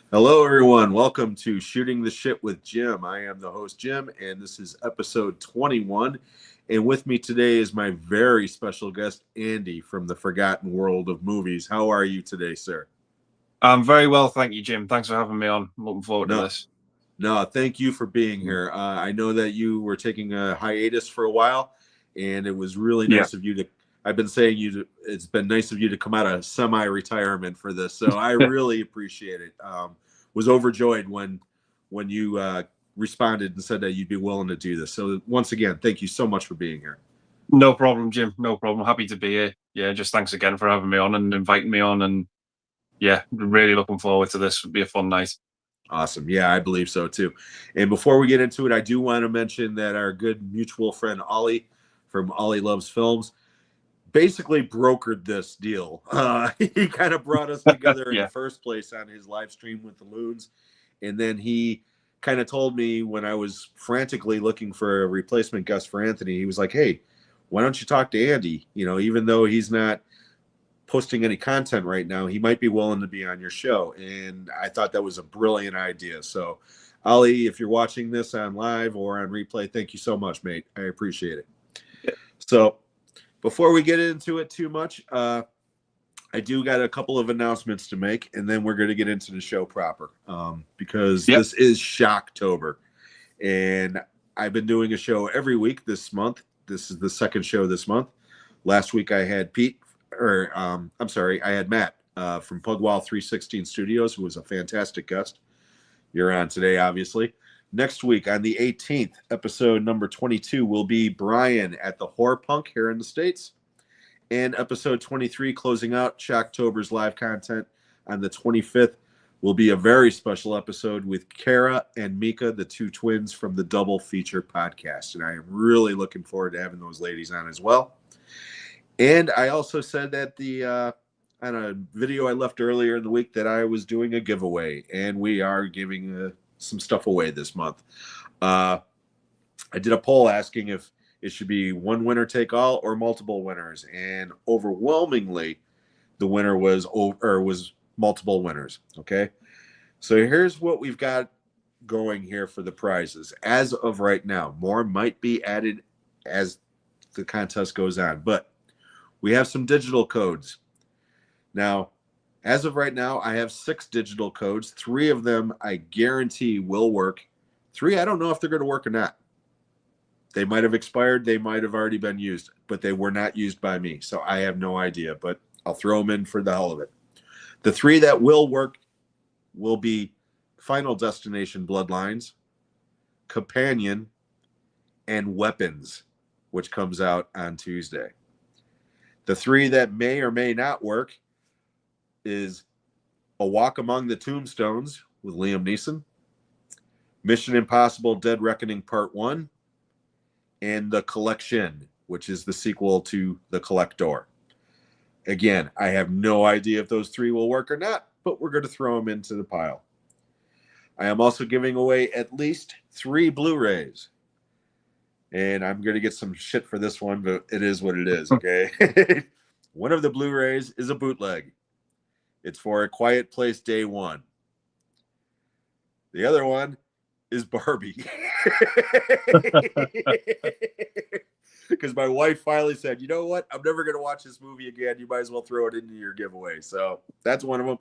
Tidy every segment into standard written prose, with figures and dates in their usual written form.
Hello, everyone. Welcome to Shooting the Shit with Jim. I am the host, Jim, and this is episode 21. And with me today is my very special guest, Andy from the Forgotten World of Movies. How are you today, sir? I'm very well, thank you, Jim. Thanks for having me on. I'm looking forward to No, this. no, thank you for being Mm. here. I know that you were taking a hiatus for a while, and it was really Yeah. nice of you to. I've been saying it's been nice of you to come out of semi-retirement for this, so I really appreciate it. Was overjoyed when you responded and said that you'd be willing to do this. So once again, thank you so much for being here. No problem, Jim. No problem. Happy to be here. Yeah, just thanks again for having me on and inviting me on. And yeah, really looking forward to this. It'll be a fun night. Awesome. Yeah, I believe so too. And before we get into it, I do want to mention that our good mutual friend Ollie from Ollie Loves Films basically brokered this deal. He kind of brought us together in the Yeah. first place on his live stream with the Loons. And then he kind of told me when I was frantically looking for a replacement guest for Anthony, he was like, hey, why don't you talk to Andy? You know, even though he's not posting any content right now, he might be willing to be on your show. And I thought that was a brilliant idea. So, Ali, if you're watching this on live or on replay, thank you so much, mate. I appreciate it. So, before we get into it too much, I do got a couple of announcements to make, and then we're going to get into the show proper because Yep. this is Shocktober. And I've been doing a show every week this month. This is the second show this month. Last week I had I'm sorry, I had Matt from Pugwall 316 Studios, who was a fantastic guest. You're on today, obviously. Next week on the 18th, episode number 22, will be Brian at the Horror Punk here in the States. And episode 23, closing out Shocktober's live content on the 25th, will be a very special episode with Kara and Mika, the two twins from the Double Feature podcast. And I am really looking forward to having those ladies on as well. And I also said that on a video I left earlier in the week that I was doing a giveaway, and we are giving some stuff away this month. Uh, I did a poll asking if it should be one winner take all or multiple winners, and overwhelmingly, the winner was multiple winners. Okay, so here's what we've got going here for the prizes as of right now. More might be added as the contest goes on, but we have some digital codes now. As of right now, I have 6 digital codes. 3 of them I guarantee will work. 3, I don't know if they're going to work or not. They might have expired. They might have already been used, but they were not used by me. So I have no idea, but I'll throw them in for the hell of it. The 3 that will work will be Final Destination Bloodlines, Companion, and Weapons, which comes out on Tuesday. The 3 that may or may not work is A Walk Among the Tombstones with Liam Neeson, Mission Impossible Dead Reckoning Part 1, and The Collection, which is the sequel to The Collector. Again, I have no idea if those 3 will work or not, but we're going to throw them into the pile. I am also giving away at least 3 Blu-rays. And I'm going to get some shit for this one, but it is what it is, okay? One of the Blu-rays is a bootleg. It's for A Quiet Place Day 1. The other one is Barbie. Because my wife finally said, you know what? I'm never going to watch this movie again. You might as well throw it into your giveaway. So that's one of them.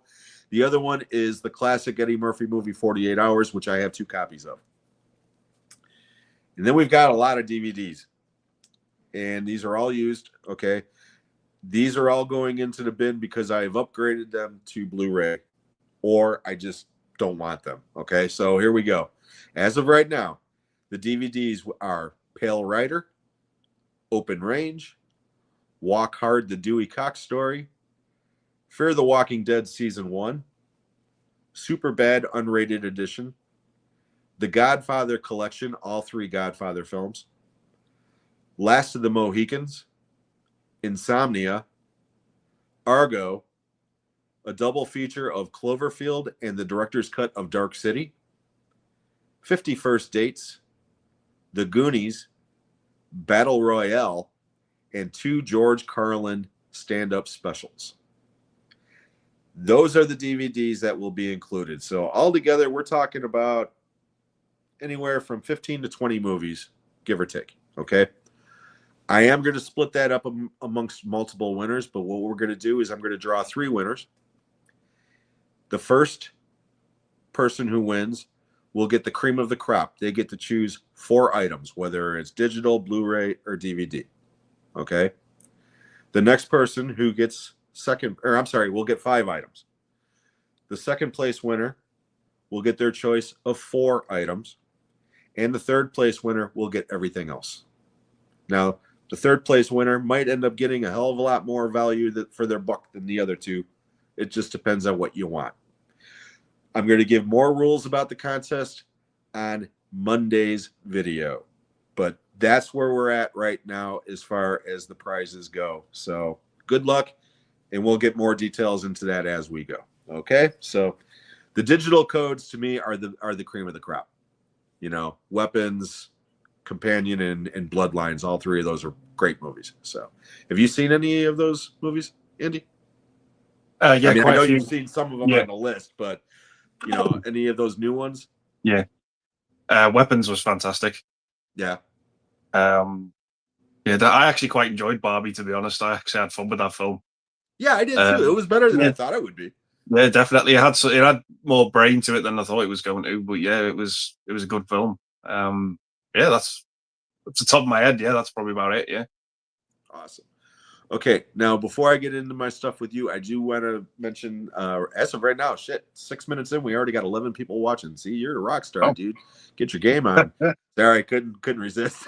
The other one is the classic Eddie Murphy movie, 48 Hours, which I have 2 copies of. And then we've got a lot of DVDs. And these are all used, okay? These are all going into the bin because I have upgraded them to Blu-ray, or I just don't want them, okay? So here we go. As of right now, the DVDs are Pale Rider, Open Range, Walk Hard, the Dewey Cox Story, Fear the Walking Dead Season 1, Super Bad Unrated Edition, The Godfather Collection, all 3 Godfather films, Last of the Mohicans, Insomnia, Argo, a double feature of Cloverfield and the director's cut of Dark City, 50 First Dates, The Goonies, Battle Royale, and 2 George Carlin stand-up specials. Those are the DVDs that will be included. So altogether, we're talking about anywhere from 15 to 20 movies, give or take. Okay. I am going to split that up amongst multiple winners, but what we're going to do is I'm going to draw 3 winners. The first person who wins will get the cream of the crop. They get to choose 4 items, whether it's digital, Blu-ray, or DVD. Okay. The next person who gets will get 5 items. The second place winner will get their choice of 4 items. And the third place winner will get everything else. Now, the third place winner might end up getting a hell of a lot more value for their buck than the other 2. It just depends on what you want. I'm going to give more rules about the contest on Monday's video. But that's where we're at right now as far as the prizes go. So good luck, and we'll get more details into that as we go. Okay? So the digital codes to me are the cream of the crop. You know, Weapons, Companion, and Bloodlines, all 3 of those are great movies. So have you seen any of those movies, Andy? Yeah, I mean, I know a few. you've seen some of them on the list, but you know, any of those new ones? Yeah. Weapons was fantastic. Yeah. I actually quite enjoyed Barbie, to be honest. I actually had fun with that film. Yeah, I did too. It was better than I thought it would be. Yeah, definitely. It had more brain to it than I thought it was going to. But yeah, it was a good film. That's the top of my head. Yeah, that's probably about it. Yeah. Awesome. Okay, now before I get into my stuff with you, I do want to mention, as of right now, 6 minutes in, we already got 11 people watching. See, you're a rock star, dude. Get your game on. Sorry, couldn't resist.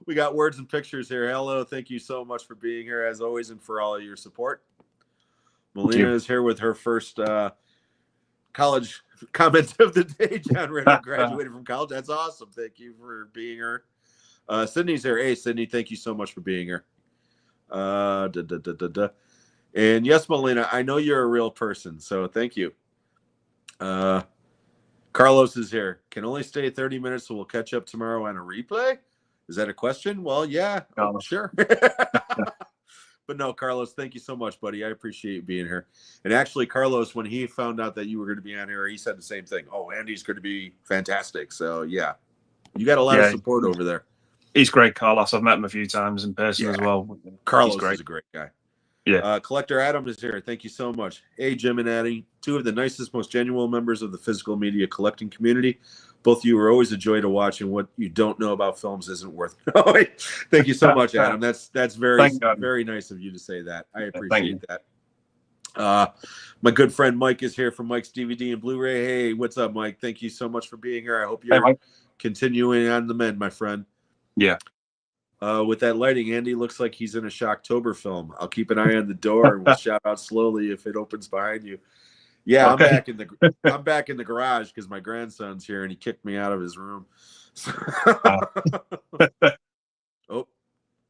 We got words and pictures here. Hello, thank you so much for being here as always, and for all of your support. Melina is here with her first college comment of the day. John Ritter graduated from college. That's awesome. Thank you for being here. Sydney's here. Hey, Sydney, thank you so much for being here. And yes, Melina, I know you're a real person, so thank you. Carlos is here. Can only stay 30 minutes, so we'll catch up tomorrow on a replay. Is that a question? Well, yeah, sure. But no, Carlos, thank you so much, buddy. I appreciate you being here. And actually, Carlos, when he found out that you were going to be on here, he said the same thing. Oh, Andy's going to be fantastic. So, yeah, you got a lot of support over there. He's great, Carlos. I've met him a few times in person as well. Carlos is a great guy. Yeah. Collector Adam is here. Thank you so much. Hey, Jim and Addie, 2 of the nicest, most genuine members of the physical media collecting community. Both of you are always a joy to watch, and what you don't know about films isn't worth knowing. Thank you so much, Adam. That's very nice of you to say that. I appreciate that. My good friend Mike is here from Mike's DVD and Blu-ray. Hey, what's up, Mike? Thank you so much for being here. I hope you're continuing on the mend, my friend. Yeah. With that lighting, Andy looks like he's in a Shocktober film. I'll keep an eye on the door and we'll shout out slowly if it opens behind you. Yeah, okay. I'm back in the garage because my grandson's here and he kicked me out of his room. Oh,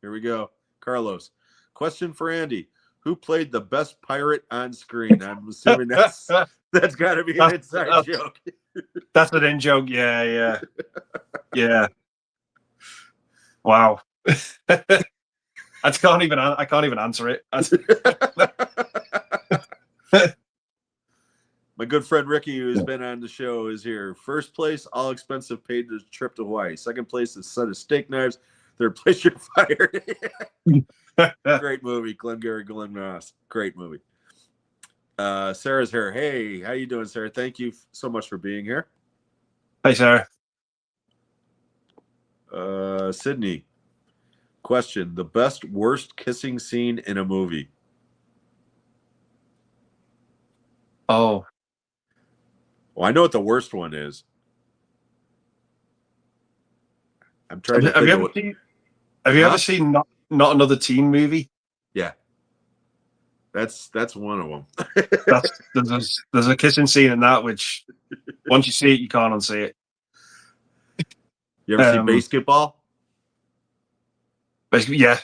here we go. Carlos, question for Andy: who played the best pirate on screen? I'm assuming that's got to be an inside joke. That's an in joke. Yeah. Wow. I can't even answer it. My good friend Ricky, who's been on the show, is here. First place, all expensive paid the trip to Hawaii. Second place, a set of steak knives. Third place, you're fired. Great movie, Glengarry Glen Ross. Great movie. Sarah's here. Hey, how you doing, Sarah? Thank you so much for being here. Hey, Sarah. Sydney, question: the best, worst kissing scene in a movie? Oh. Well, I know what the worst one is. I'm trying to think. Have you ever seen Not Another Teen Movie? Yeah. That's one of them. There's a kissing scene in that which once you see it, you can't unsee it. You ever see Basketball? Basically, yeah.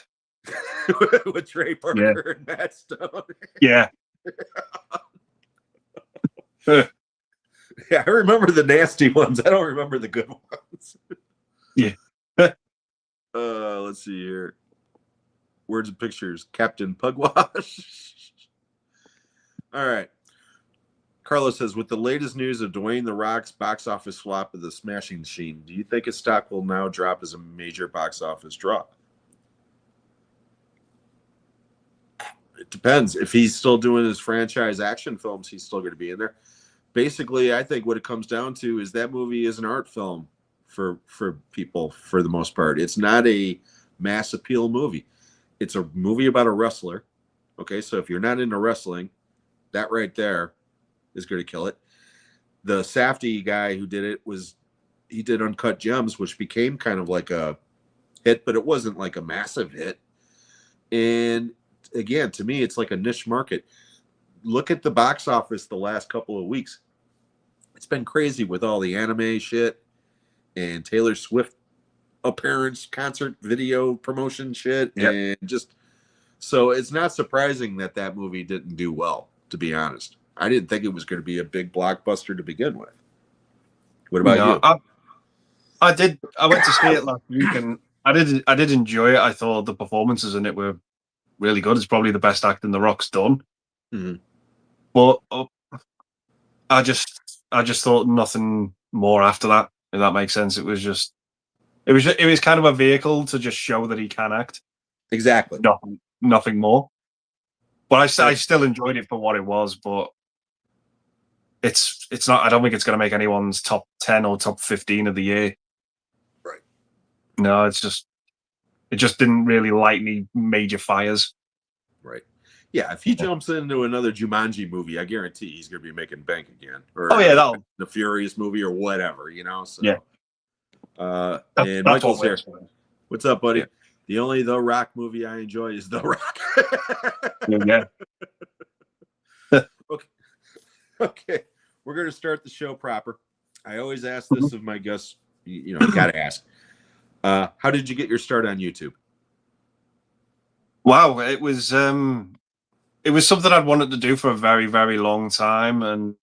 With Trey Parker and Matt Stone. Yeah. Yeah, I remember the nasty ones. I don't remember the good ones. Yeah. Let's see here. Words and pictures. Captain Pugwash. All right. Carlos says, with the latest news of Dwayne The Rock's box office flop of The Smashing Machine, do you think his stock will now drop as a major box office draw? It depends. If he's still doing his franchise action films, he's still going to be in there. Basically, I think what it comes down to is that movie is an art film for people for the most part. It's not a mass appeal movie. It's a movie about a wrestler. Okay, so if you're not into wrestling, that right there is going to kill it. The Safdie guy who did it he did Uncut Gems, which became kind of like a hit, but it wasn't like a massive hit. And again, to me, it's like a niche market. Look at the box office the last couple of weeks. It's been crazy with all the anime shit and Taylor Swift appearance, concert video promotion shit. Yep. And just, so it's not surprising that that movie didn't do well, to be honest. I didn't think it was going to be a big blockbuster to begin with. What about you? I did. I went to see it last week, and I did enjoy it. I thought the performances in it were really good. It's probably the best acting The Rock's done. Mm-hmm. But I just thought nothing more after that. If that makes sense, it was kind of a vehicle to just show that he can act. Exactly. Nothing more. But I still enjoyed it for what it was. But it's not. I don't think it's going to make anyone's top 10 or top 15 of the year. Right. No, it just didn't really light any major fires. Right. Yeah, if he jumps into another Jumanji movie, I guarantee he's going to be making bank again. Or the Furious movie or whatever, you know. So, yeah. And Michael's here. What's up, buddy? Yeah. The only The Rock movie I enjoy is The Rock. Yeah. Okay. We're going to start the show proper. I always ask this of my guests. You got to ask. How did you get your start on YouTube? Wow, it was something I'd wanted to do for a very, very long time, and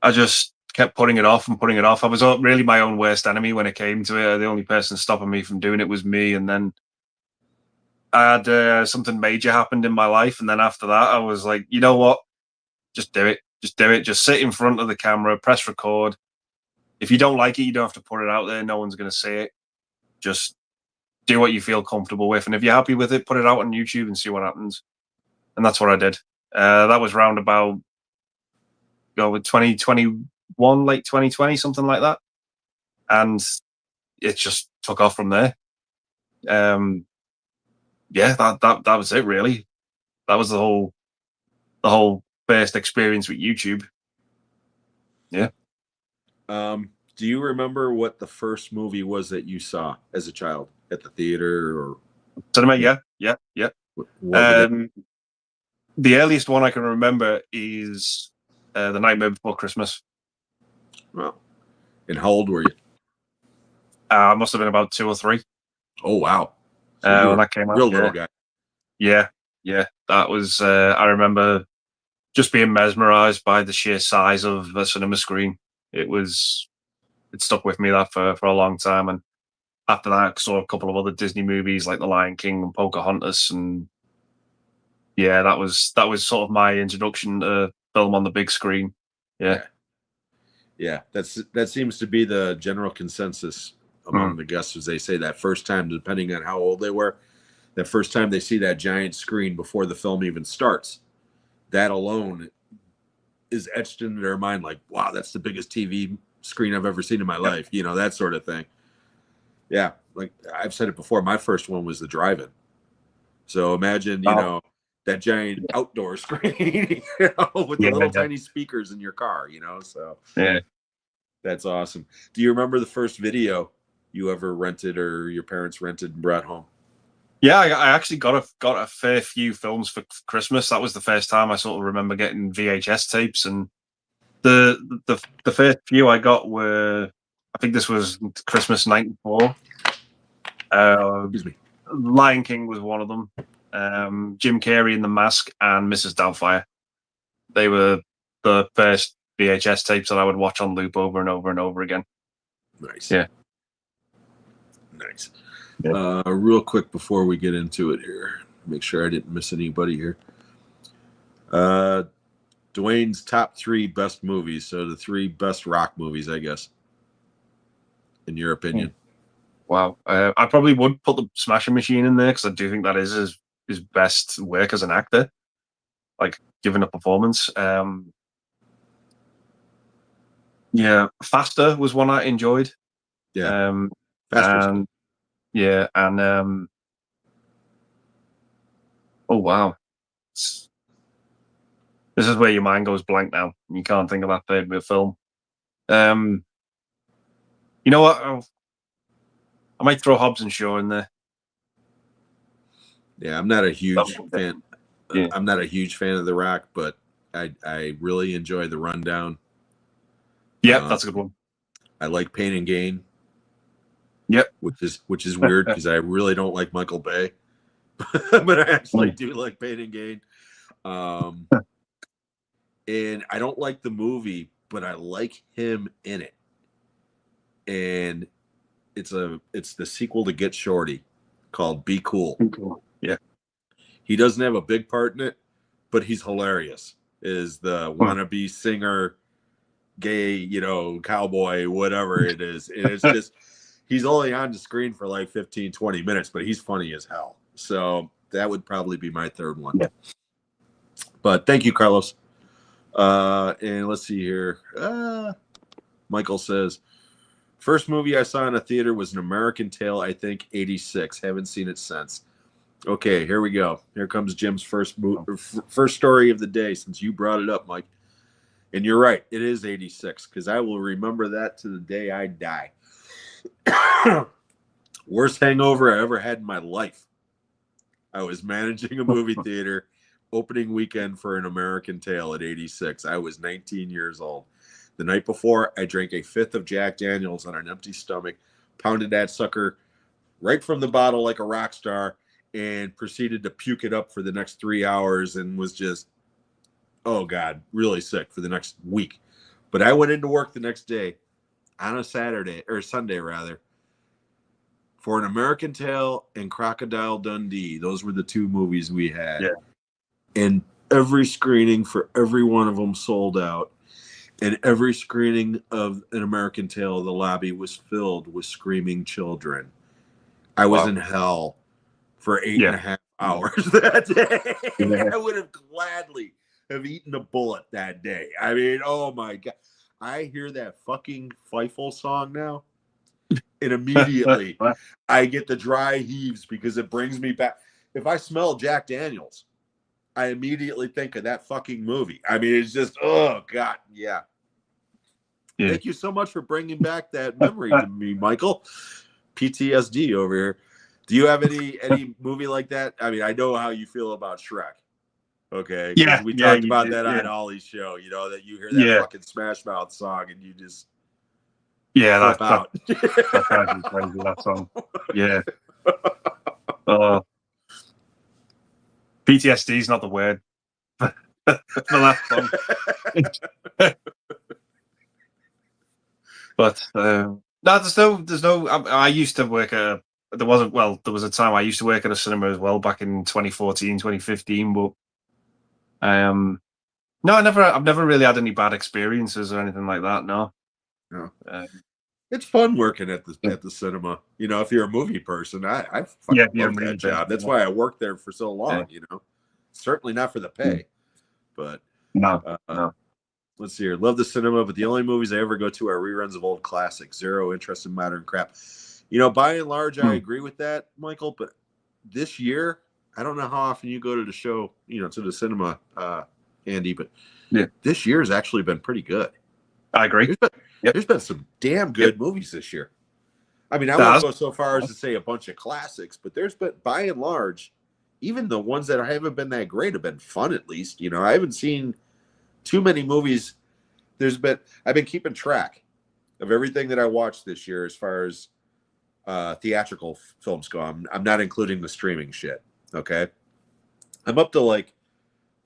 I just kept putting it off and putting it off. I was really my own worst enemy when it came to it. The only person stopping me from doing it was me, and then I had something major happened in my life, and then after that, I was like, you know what? Just do it. Just do it. Just sit in front of the camera, press record. If you don't like it, you don't have to put it out there. No one's going to see it. Just do what you feel comfortable with. And if you're happy with it, put it out on YouTube and see what happens. And that's what I did. That was round about 2021, late 2020, something like that. And it just took off from there. Yeah, that was it really. That was the whole first experience with YouTube. Yeah. Do you remember what the first movie was that you saw as a child at the theater or cinema? Yeah. What the earliest one I can remember is The Nightmare Before Christmas. Well, and how old were you? I must have been about 2 or 3. Oh wow! So when that came out, real little guy. Yeah. That was. I remember just being mesmerized by the sheer size of the cinema screen. It stuck with me that for a long time, and after that, I saw a couple of other Disney movies like The Lion King and Pocahontas, and yeah, that was sort of my introduction to film on the big screen. Yeah. That seems to be the general consensus among the guests, as they say that first time, depending on how old they were, that first time they see that giant screen before the film even starts, that alone is etched into their mind. Like, wow, that's the biggest TV screen I've ever seen in my life. That sort of thing. Yeah, like I've said it before, my first one was the drive-in. So imagine, that giant outdoor screen, with the little tiny speakers in your car, so yeah, that's awesome. Do you remember the first video you ever rented or your parents rented and brought home? Yeah, I actually got a fair few films for Christmas. That was the first time I sort of remember getting VHS tapes, and the first few I got were, I think this was Christmas '94. Excuse me. Lion King was one of them. Jim Carrey in The Mask and Mrs. Doubtfire. They were the first VHS tapes that I would watch on loop over and over and over again. Nice. Yeah. Nice. Yeah. Real quick before we get into it here, make sure I didn't miss anybody here. Dwayne's top 3 best movies. So the 3 best rock movies, I guess, in your opinion. Wow. I probably would put the Smashing Machine in there because I do think that is his best work as an actor, like giving a performance. Yeah, Faster was one I enjoyed. Yeah, Faster's and good. yeah, and oh wow, this is where your mind goes blank now. You can't think of that third film. You know what? I might throw Hobbs and Shaw in there. Yeah, I'm not a huge fan. Yeah. I'm not a huge fan of The Rock, but I really enjoy The Rundown. Yep, that's a good one. I like Pain and Gain. Yep. Which is weird because I really don't like Michael Bay, but I actually do like Pain and Gain. And I don't like the movie, but I like him in it. And it's the sequel to Get Shorty called Be Cool. Yeah. He doesn't have a big part in it, but he's hilarious. Is the wannabe singer, gay, cowboy, whatever it is. And it's just, he's only on the screen for like 15, 20 minutes, but he's funny as hell. So that would probably be my third one. Yeah. But thank you, Carlos. And let's see here. Michael says, first movie I saw in a theater was An American Tail, I think 86. Haven't seen it since. Okay, here we go. Here comes Jim's first story of the day, since you brought it up, Mike. And you're right, it is 86, because I will remember that to the day I die. Worst hangover I ever had in my life. I was managing a movie theater opening weekend for An American Tail at 86. I was 19 years old. The night before, I drank a 5th of Jack Daniels on an empty stomach, pounded that sucker right from the bottle like a rock star, and proceeded to puke it up for the next 3 hours and was just, oh God, really sick for the next week. But I went into work the next day on a Saturday, or Sunday rather, for An American Tail and Crocodile Dundee. Those were the 2 movies we had. Yeah. And every screening for every one of them sold out. And every screening of An American Tail, the lobby was filled with screaming children. I was in hell for 8.5 hours that day. Yeah. I would have gladly have eaten a bullet that day. I mean, oh my God. I hear that fucking Fievel song now, and immediately I get the dry heaves because it brings me back. If I smell Jack Daniels, I immediately think of that fucking movie. I mean, it's just, oh God, yeah. Thank you so much for bringing back that memory to me, Michael. PTSD over here. Do you have any movie like that? I mean, I know how you feel about Shrek. Okay. Yeah. We talked about that on Ollie's show, that you hear that fucking Smash Mouth song and you just flip out. That's crazy, that song. Yeah. PTSD is not the word. The last one. But no, there's no. I used to work at. There was a time I used to work at a cinema as well back in 2014, 2015. But no, I've never really had any bad experiences or anything like that. No. It's fun working at the cinema. If you're a movie person, I fucking love that job. That's why I worked there for so long. Certainly not for the pay, but no. Let's see here. Love the cinema, but the only movies I ever go to are reruns of old classics. Zero interest in modern crap. By and large, I agree with that, Michael. But this year, I don't know how often you go to the show, to the cinema, Andy. But this year has actually been pretty good. I agree. There's been some damn good movies this year. I mean, I won't go so far as to say a bunch of classics, but there's been, by and large, even the ones that haven't been that great have been fun at least. I haven't seen too many movies. I've been keeping track of everything that I watched this year as far as theatrical films go. I'm not including the streaming shit. Okay. I'm up to like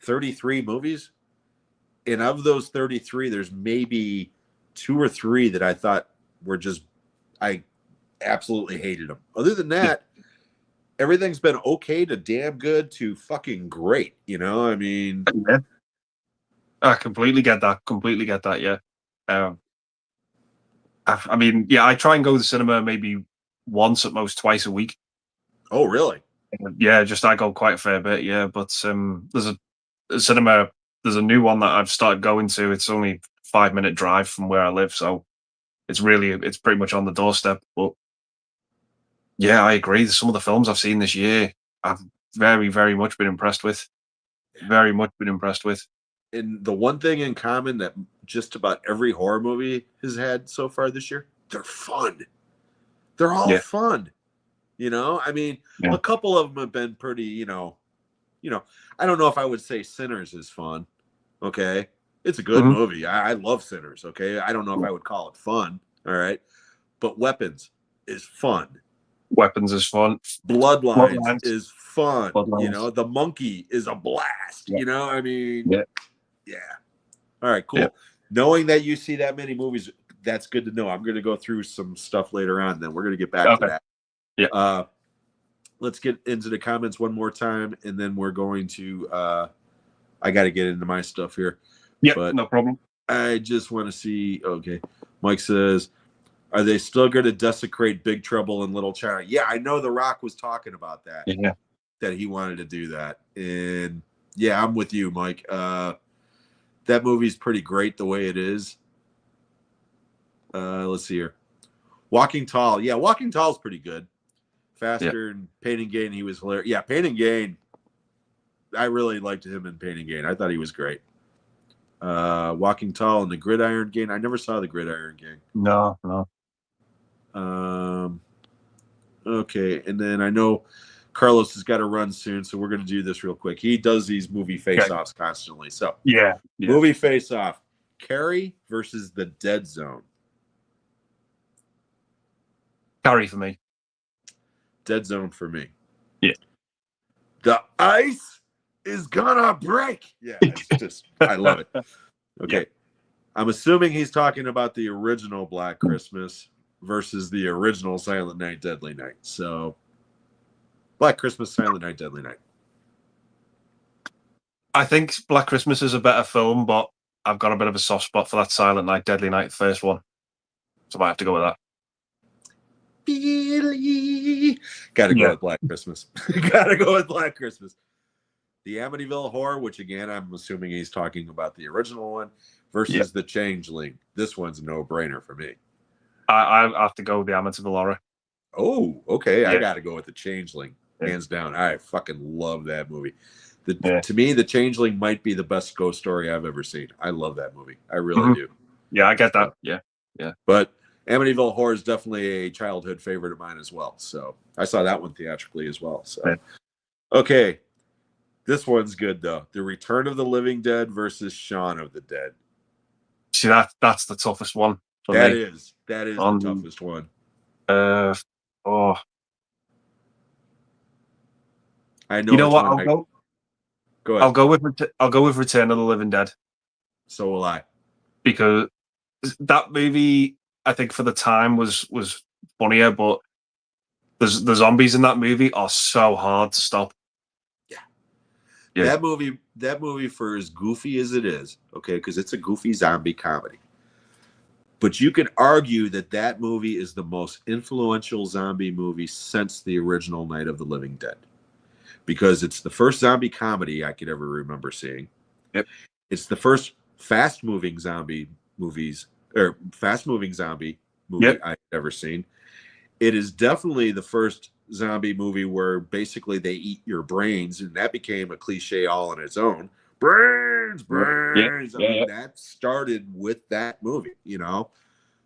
33 movies. And of those 33, there's maybe 2 or 3 that I thought were I absolutely hated them. Other than that, everything's been okay to damn good to fucking great. You know, I mean, Yeah. I completely get that. Completely get that. Yeah. Um, I mean, yeah, I try and go to the cinema maybe once at most twice a week. oh really? Yeah, just I go quite a fair bit. Yeah, but there's a cinema. There's a new one that I've started going to. It's only 5 minute drive from where I live, so it's pretty much on the doorstep. But yeah, I agree. Some of the films I've seen this year, I've very, very much been impressed with. Very much been impressed with. And the one thing in common that just about every horror movie has had so far this year, they're fun. They're all Yeah, fun. You know, I mean, yeah. a couple of them have been pretty, I don't know if I would say Sinners is fun. Okay. It's a good Mhm. movie. I love Sinners. Okay. I don't know if I would call it fun. All right. But Weapons is fun. Weapons is fun. Bloodlines Bloodlines. is fun. You Bloodlines. know, The Monkey is a blast. Yeah. You know, I mean, Yeah. yeah. All right, Yeah. cool. Knowing that you see that many movies, that's good to know. I'm going to go through some stuff later on. Then we're going to get back to Okay. that. Yeah. Let's get into the comments one more time, and then we're going to. I got to get into my stuff here, Yeah. but No problem. I just want to see. Okay, Mike says, "Are they still going to desecrate Big Trouble in Little China?" Yeah, I know The Rock was talking about that. Yeah. That he wanted to do that, and yeah, I'm with you, Mike. That movie's pretty great the way it is. Let's see here. Walking Tall. Yeah, Walking Tall is pretty good. Faster and Pain and Gain, he was hilarious. Yeah, Pain and Gain. I really liked him in Pain and Gain. I thought he was great. Walking Tall and the Gridiron Gang. I never saw the Gridiron Gang. No. Okay, and then I know Carlos has got to run soon, so we're going to do this real quick. He does these movie face-offs constantly. So, Yeah. movie face-off. Carrie versus The Dead Zone. Carrie for me. Dead Zone for me. Yeah. The ice is gonna break. Yeah, it's just I love it. Okay. Yeah. I'm assuming he's talking about the original Black Christmas versus the original Silent Night, Deadly Night. So Black Christmas, Silent Night, Deadly Night. I think Black Christmas is a better film, but I've got a bit of a soft spot for that Silent Night, Deadly Night first one. So I might have to go with that. Billy. Gotta go with Black Christmas. Gotta go with Black Christmas. The Amityville Horror, which again, I'm assuming he's talking about the original one, versus the Changeling. This one's a no-brainer for me. I have to go with the Amityville Horror. Oh, okay. Yeah. I gotta go with the Changeling. Yeah. Hands down. I fucking love that movie. To me, the Changeling might be the best ghost story I've ever seen. I love that movie. I really do. Yeah, I get that. Yeah. But Amityville Horror is definitely a childhood favorite of mine as well. So I saw that one theatrically as well. So okay. This one's good though. The Return of the Living Dead versus Shaun of the Dead. See, that's the toughest one for me. That is the toughest one. I know. You know what? I'll go. Go ahead. I'll go with Return of the Living Dead. So will I. Because that movie, I think for the time was funnier, but the zombies in that movie are so hard to stop. Yeah. That movie, for as goofy as it is, okay, because it's a goofy zombie comedy. But you can argue that movie is the most influential zombie movie since the original Night of the Living Dead. Because it's the first zombie comedy I could ever remember seeing. Yep. It's the first fast-moving zombie movie I've ever seen. It is definitely the first zombie movie where basically they eat your brains, and that became a cliche all on its own. Brains. Yeah. I mean, that started with that movie, you know?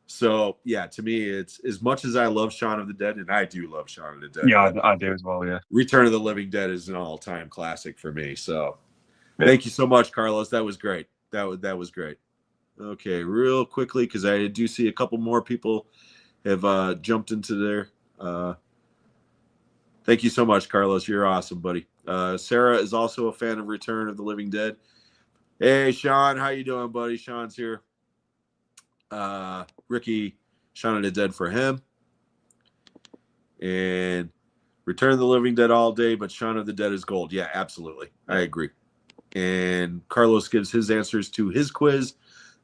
So, yeah, to me, it's as much as I love Shaun of the Dead, and I do love Shaun of the Dead. Yeah, I do as well, yeah. Return of the Living Dead is an all-time classic for me. So, thank you so much, Carlos. That was great. That was great. Okay, real quickly, because I do see a couple more people have jumped into there. Thank you so much, Carlos. You're awesome, buddy. Sarah is also a fan of Return of the Living Dead. Hey, Sean, how you doing, buddy? Sean's here. Ricky, Shaun of the Dead for him. And Return of the Living Dead all day, but Shaun of the Dead is gold. Yeah, absolutely. I agree. And Carlos gives his answers to his quiz: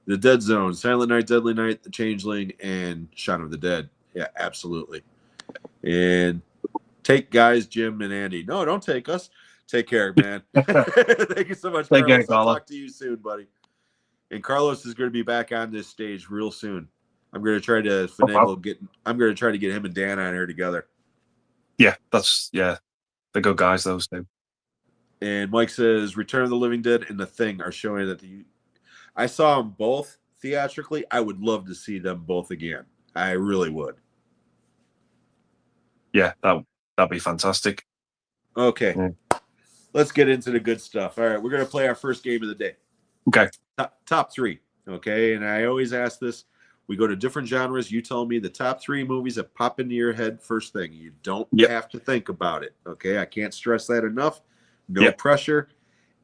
The Dead Zone, Silent Night, Deadly Night, The Changeling, and Shaun of the Dead. Yeah, absolutely. And take guys, Jim and Andy. No, don't take us. Take care, man. Thank you so much, Take care, Carlos. I'll Carlos. talk to you soon, buddy. And Carlos is going to be back on this stage real soon. I'm going to try to I'm going to try to get him and Dan on here together. Yeah, they're good guys, those two. And Mike says Return of the Living Dead and The Thing are showing that I saw them both theatrically. I would love to see them both again. I really would. Yeah, that'd be fantastic. Okay. Yeah. Let's get into the good stuff. All right, we're going to play our first game of the day. Okay. Top three. Okay, and I always ask this. We go to different genres. You tell me the top three movies that pop into your head first thing. You don't have to think about it. Okay, I can't stress that enough. No pressure.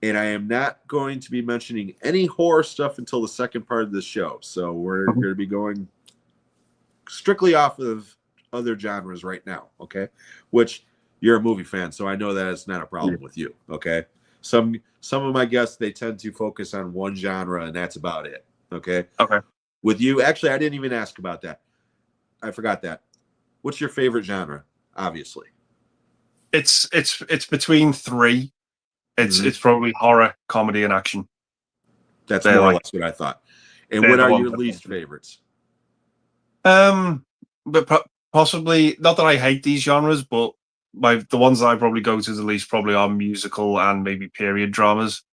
And I am not going to be mentioning any horror stuff until the second part of the show. So we're going to be going strictly off of other genres right now. Okay, which you're a movie fan, so I know that it's not a problem with you. Okay, some of my guests, they tend to focus on one genre and that's about it. Okay. With you, actually, I didn't even ask about that. I forgot that. What's your favorite genre? Obviously, it's between three. It's probably horror, comedy, and action. That's more or less what I thought. And what are your least favorites? But possibly not that I hate these genres, but the ones that I probably go to the least probably are musical and maybe period dramas.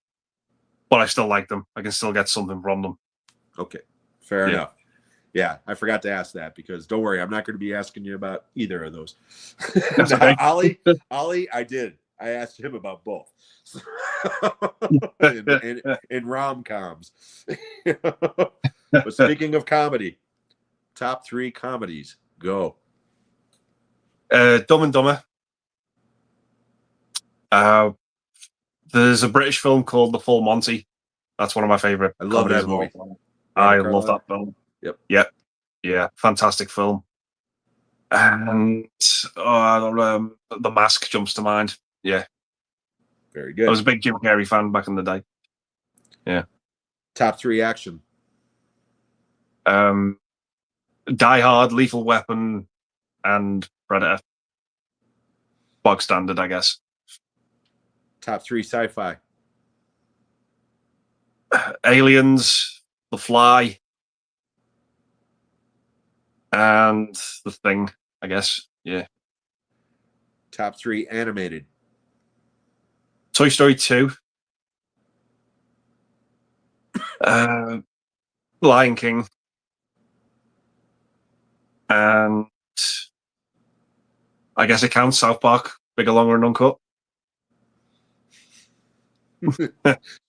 But I still like them. I can still get something from them. Okay, fair enough. Yeah, I forgot to ask that because don't worry, I'm not going to be asking you about either of those. Ollie, I did. I asked him about both. in rom-coms. But speaking of comedy, top three comedies. Go. Dumb and Dumber. There's a British film called The Full Monty. That's one of my favorite. I love that movie. I love that film. Yep. Yeah. Fantastic film. And The Mask jumps to mind. Yeah. Very good. I was a big Jim Carrey fan back in the day. Yeah. Top three action. Die Hard, Lethal Weapon, and Predator. Bog standard, I guess. Top three sci-fi. Aliens, The Fly, and The Thing, I guess. Yeah. Top three animated. Toy Story 2. Lion King. And I guess it counts, South Park, Bigger, Longer, and Uncut.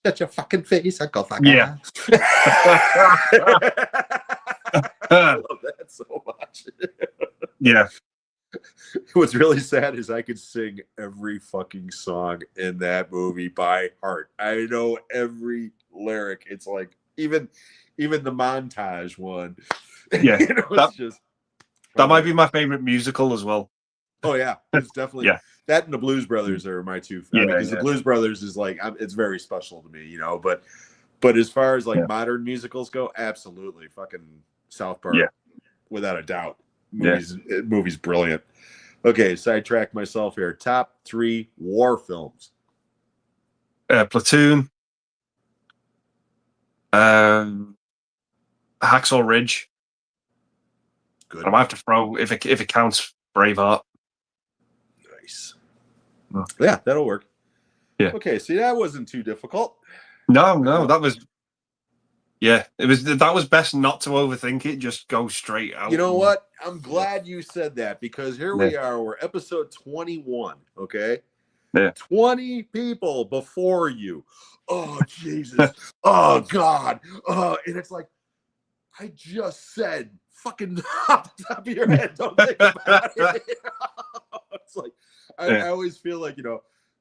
Shut your fucking face, Uncle Fucker. Yeah. I love that so much. Yeah. What's really sad is I could sing every fucking song in that movie by heart. I know every lyric. It's like even the montage one. Yeah. It's that might be my favorite musical as well. Oh yeah, it's definitely that and the Blues Brothers are my two. Because the Blues Brothers is like it's very special to me, But as far as like modern musicals go, absolutely, fucking South Park, without a doubt. Movie's brilliant. Okay, sidetrack myself here. Top three war films. Platoon. Hacksaw Ridge. Good. I might have to throw if it counts Braveheart. Nice. Yeah, that'll work. Yeah. Okay, see, that wasn't too difficult. No, that was. Yeah, that was best not to overthink it. Just go straight out. You know what? I'm glad you said that because here we are. We're episode 21. Okay. Yeah. 20 people before you. Oh Jesus. Oh God. Oh, and it's like I just said, fucking off the top of your head. Don't think about it. It's like I always feel like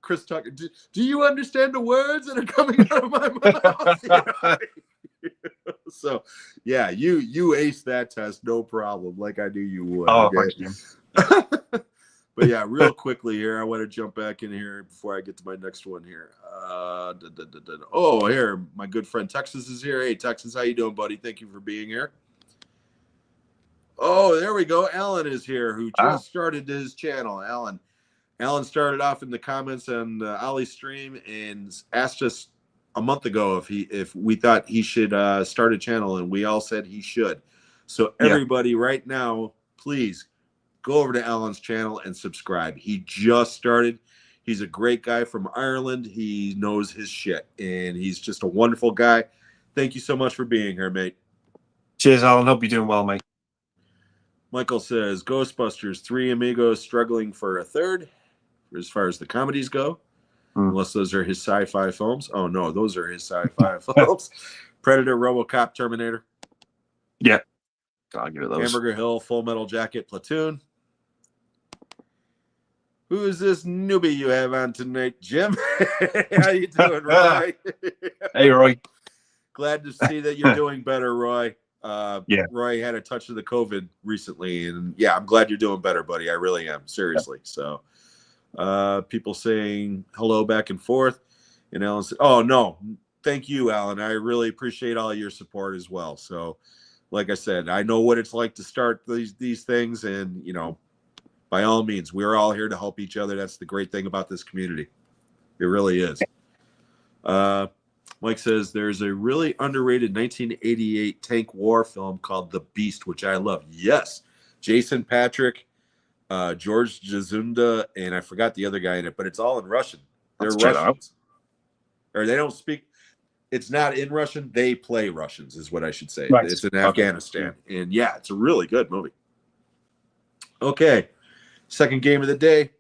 Chris Tucker. Do you understand the words that are coming out of my mouth? So, yeah, you aced that test, no problem. Like I knew you would. Oh, okay? thank you. But yeah, real quickly here, I want to jump back in here before I get to my next one here. Oh, here, my good friend Texas is here. Hey, Texas, how you doing, buddy? Thank you for being here. Oh, there we go. Alan is here, who just started his channel. Alan started off in the comments on Ollie's stream and asked us a month ago if we thought he should start a channel, and we all said he should. So everybody right now, please go over to Alan's channel and subscribe. He just started. He's a great guy from Ireland. He knows his shit, and he's just a wonderful guy. Thank you so much for being here, mate. Cheers, Alan. Hope you're doing well, mate. Michael says, Ghostbusters, Three Amigos struggling for a third as far as the comedies go. Unless those are his sci-fi films. Oh, no, those are his sci-fi films. Predator, RoboCop, Terminator. Yeah. I'll give it those. Hamburger Hill, Full Metal Jacket, Platoon. Who is this newbie you have on tonight, Jim? How you doing, Roy? Hey, Roy. Glad to see that you're doing better, Roy. Yeah. Roy had a touch of the COVID recently, and yeah, I'm glad you're doing better, buddy. I really am, seriously. So, people saying hello back and forth, and Alan said, "Oh no, thank you, Alan. I really appreciate all your support as well." So, like I said, I know what it's like to start these things, and you know, by all means, we're all here to help each other. That's the great thing about this community. It really is. Mike says there's a really underrated 1988 tank war film called The Beast, which I love. Yes, Jason Patrick, George Jazunda, and I forgot the other guy in it, but it's all in Russian. They're Russians, or they don't speak. It's not in Russian. They play Russians, is what I should say. Right. It's in Afghanistan, and yeah, it's a really good movie. Okay, second game of the day.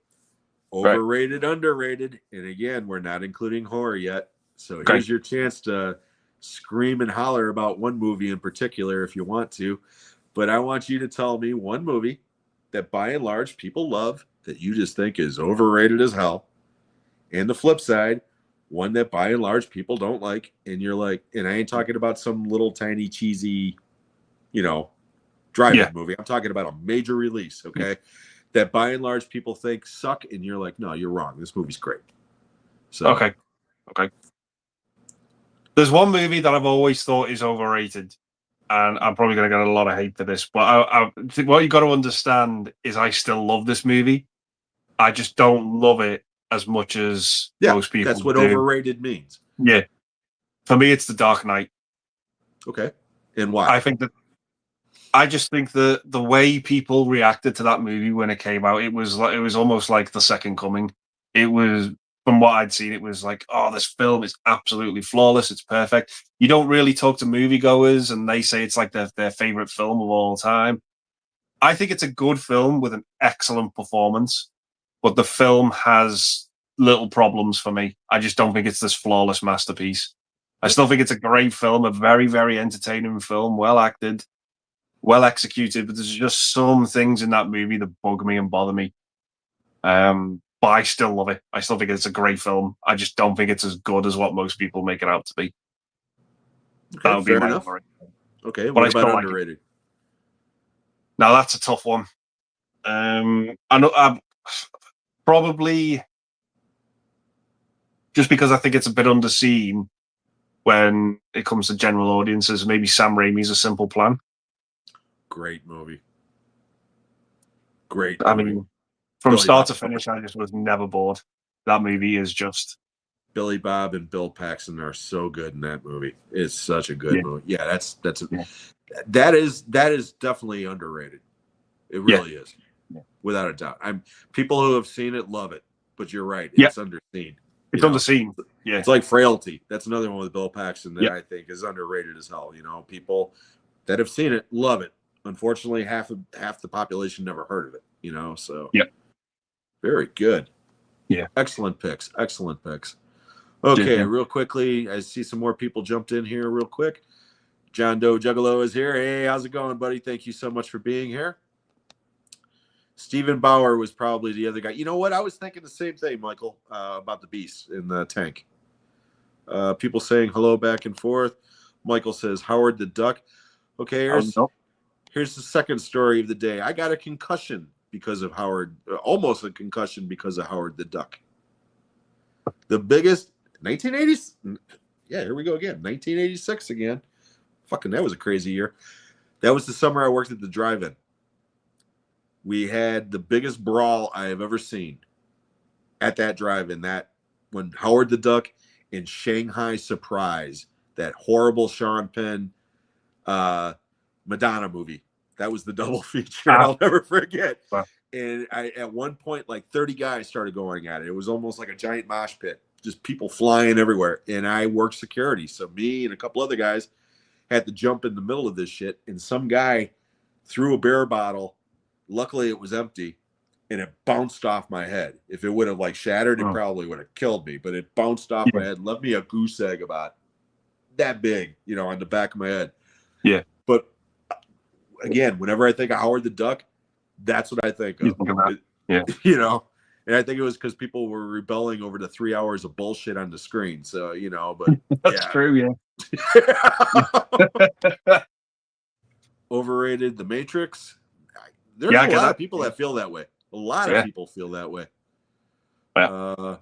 Overrated, underrated, and again, we're not including horror yet. So here's your chance to scream and holler about one movie in particular if you want to. But I want you to tell me one movie that by and large people love that you just think is overrated as hell. And the flip side, one that by and large people don't like. And you're like, and I ain't talking about some little tiny cheesy, you know, drive-in movie. I'm talking about a major release, okay? That by and large people think suck. And you're like, no, you're wrong. This movie's great. So Okay. There's one movie that I've always thought is overrated, and I'm probably going to get a lot of hate for this, but I think what you got to understand is I still love this movie. I just don't love it as much as most people that's what do. Overrated means. Yeah. For me, it's The Dark Knight. Okay. And why? I just think that the way people reacted to that movie when it came out, it was almost like The Second Coming. It was, from what I'd seen, it was like, oh, this film is absolutely flawless. It's perfect. You don't really talk to moviegoers, and they say it's like their favorite film of all time. I think it's a good film with an excellent performance, but the film has little problems for me. I just don't think it's this flawless masterpiece. I still think it's a great film, a very, very entertaining film, well acted, well executed, but there's just some things in that movie that bug me and bother me. But I still love it. I still think it's a great film. I just don't think it's as good as what most people make it out to be. Okay, that would be my enough. Okay, but what about underrated? Now that's a tough one. I know I'm probably just because I think it's a bit underseen when it comes to general audiences. Maybe Sam Raimi's A Simple Plan. Great movie. Great. I mean, from start to finish, I just was never bored. That movie is just Billy Bob and Bill Paxton are so good in that movie. It's such a good movie. Yeah, that is definitely underrated. It really is, without a doubt. People who have seen it love it, but you're right. It's underseen. It's underseen. Yeah, it's like Frailty. That's another one with Bill Paxton that I think is underrated as hell. You know, people that have seen it love it. Unfortunately, half the population never heard of it. You know, so very good. Yeah, excellent picks. Okay, real quickly, I see some more people jumped in here real quick. John Doe Juggalo is here. Hey, how's it going, buddy? Thank you so much for being here. Stephen Bauer was probably the other guy. You know what? I was thinking the same thing, Michael, about the beast in the tank. People saying hello back and forth. Michael says, Howard the Duck. Okay, here's the second story of the day. I got a concussion because of Howard, almost a concussion because of Howard the Duck. The biggest 1980s. Yeah, here we go again. 1986 again. Fucking, that was a crazy year. That was the summer I worked at the drive-in. We had the biggest brawl I have ever seen at that drive-in. That when Howard the Duck and Shanghai Surprise, that horrible Sean Penn Madonna movie. That was the double feature. I'll never forget. Wow. And at one point, like 30 guys started going at it. It was almost like a giant mosh pit, just people flying everywhere. And I worked security. So me and a couple other guys had to jump in the middle of this shit. And some guy threw a beer bottle. Luckily, it was empty. And it bounced off my head. If it would have like shattered, it probably would have killed me. But it bounced off my head, left me a goose egg about that big, on the back of my head. Yeah. But again, whenever I think of Howard the Duck, that's what I think of. Yeah. And I think it was because people were rebelling over the 3 hours of bullshit on the screen. So, but that's true, yeah. Overrated The Matrix. There's a lot of people that feel that way. A lot of people feel that way. Yeah.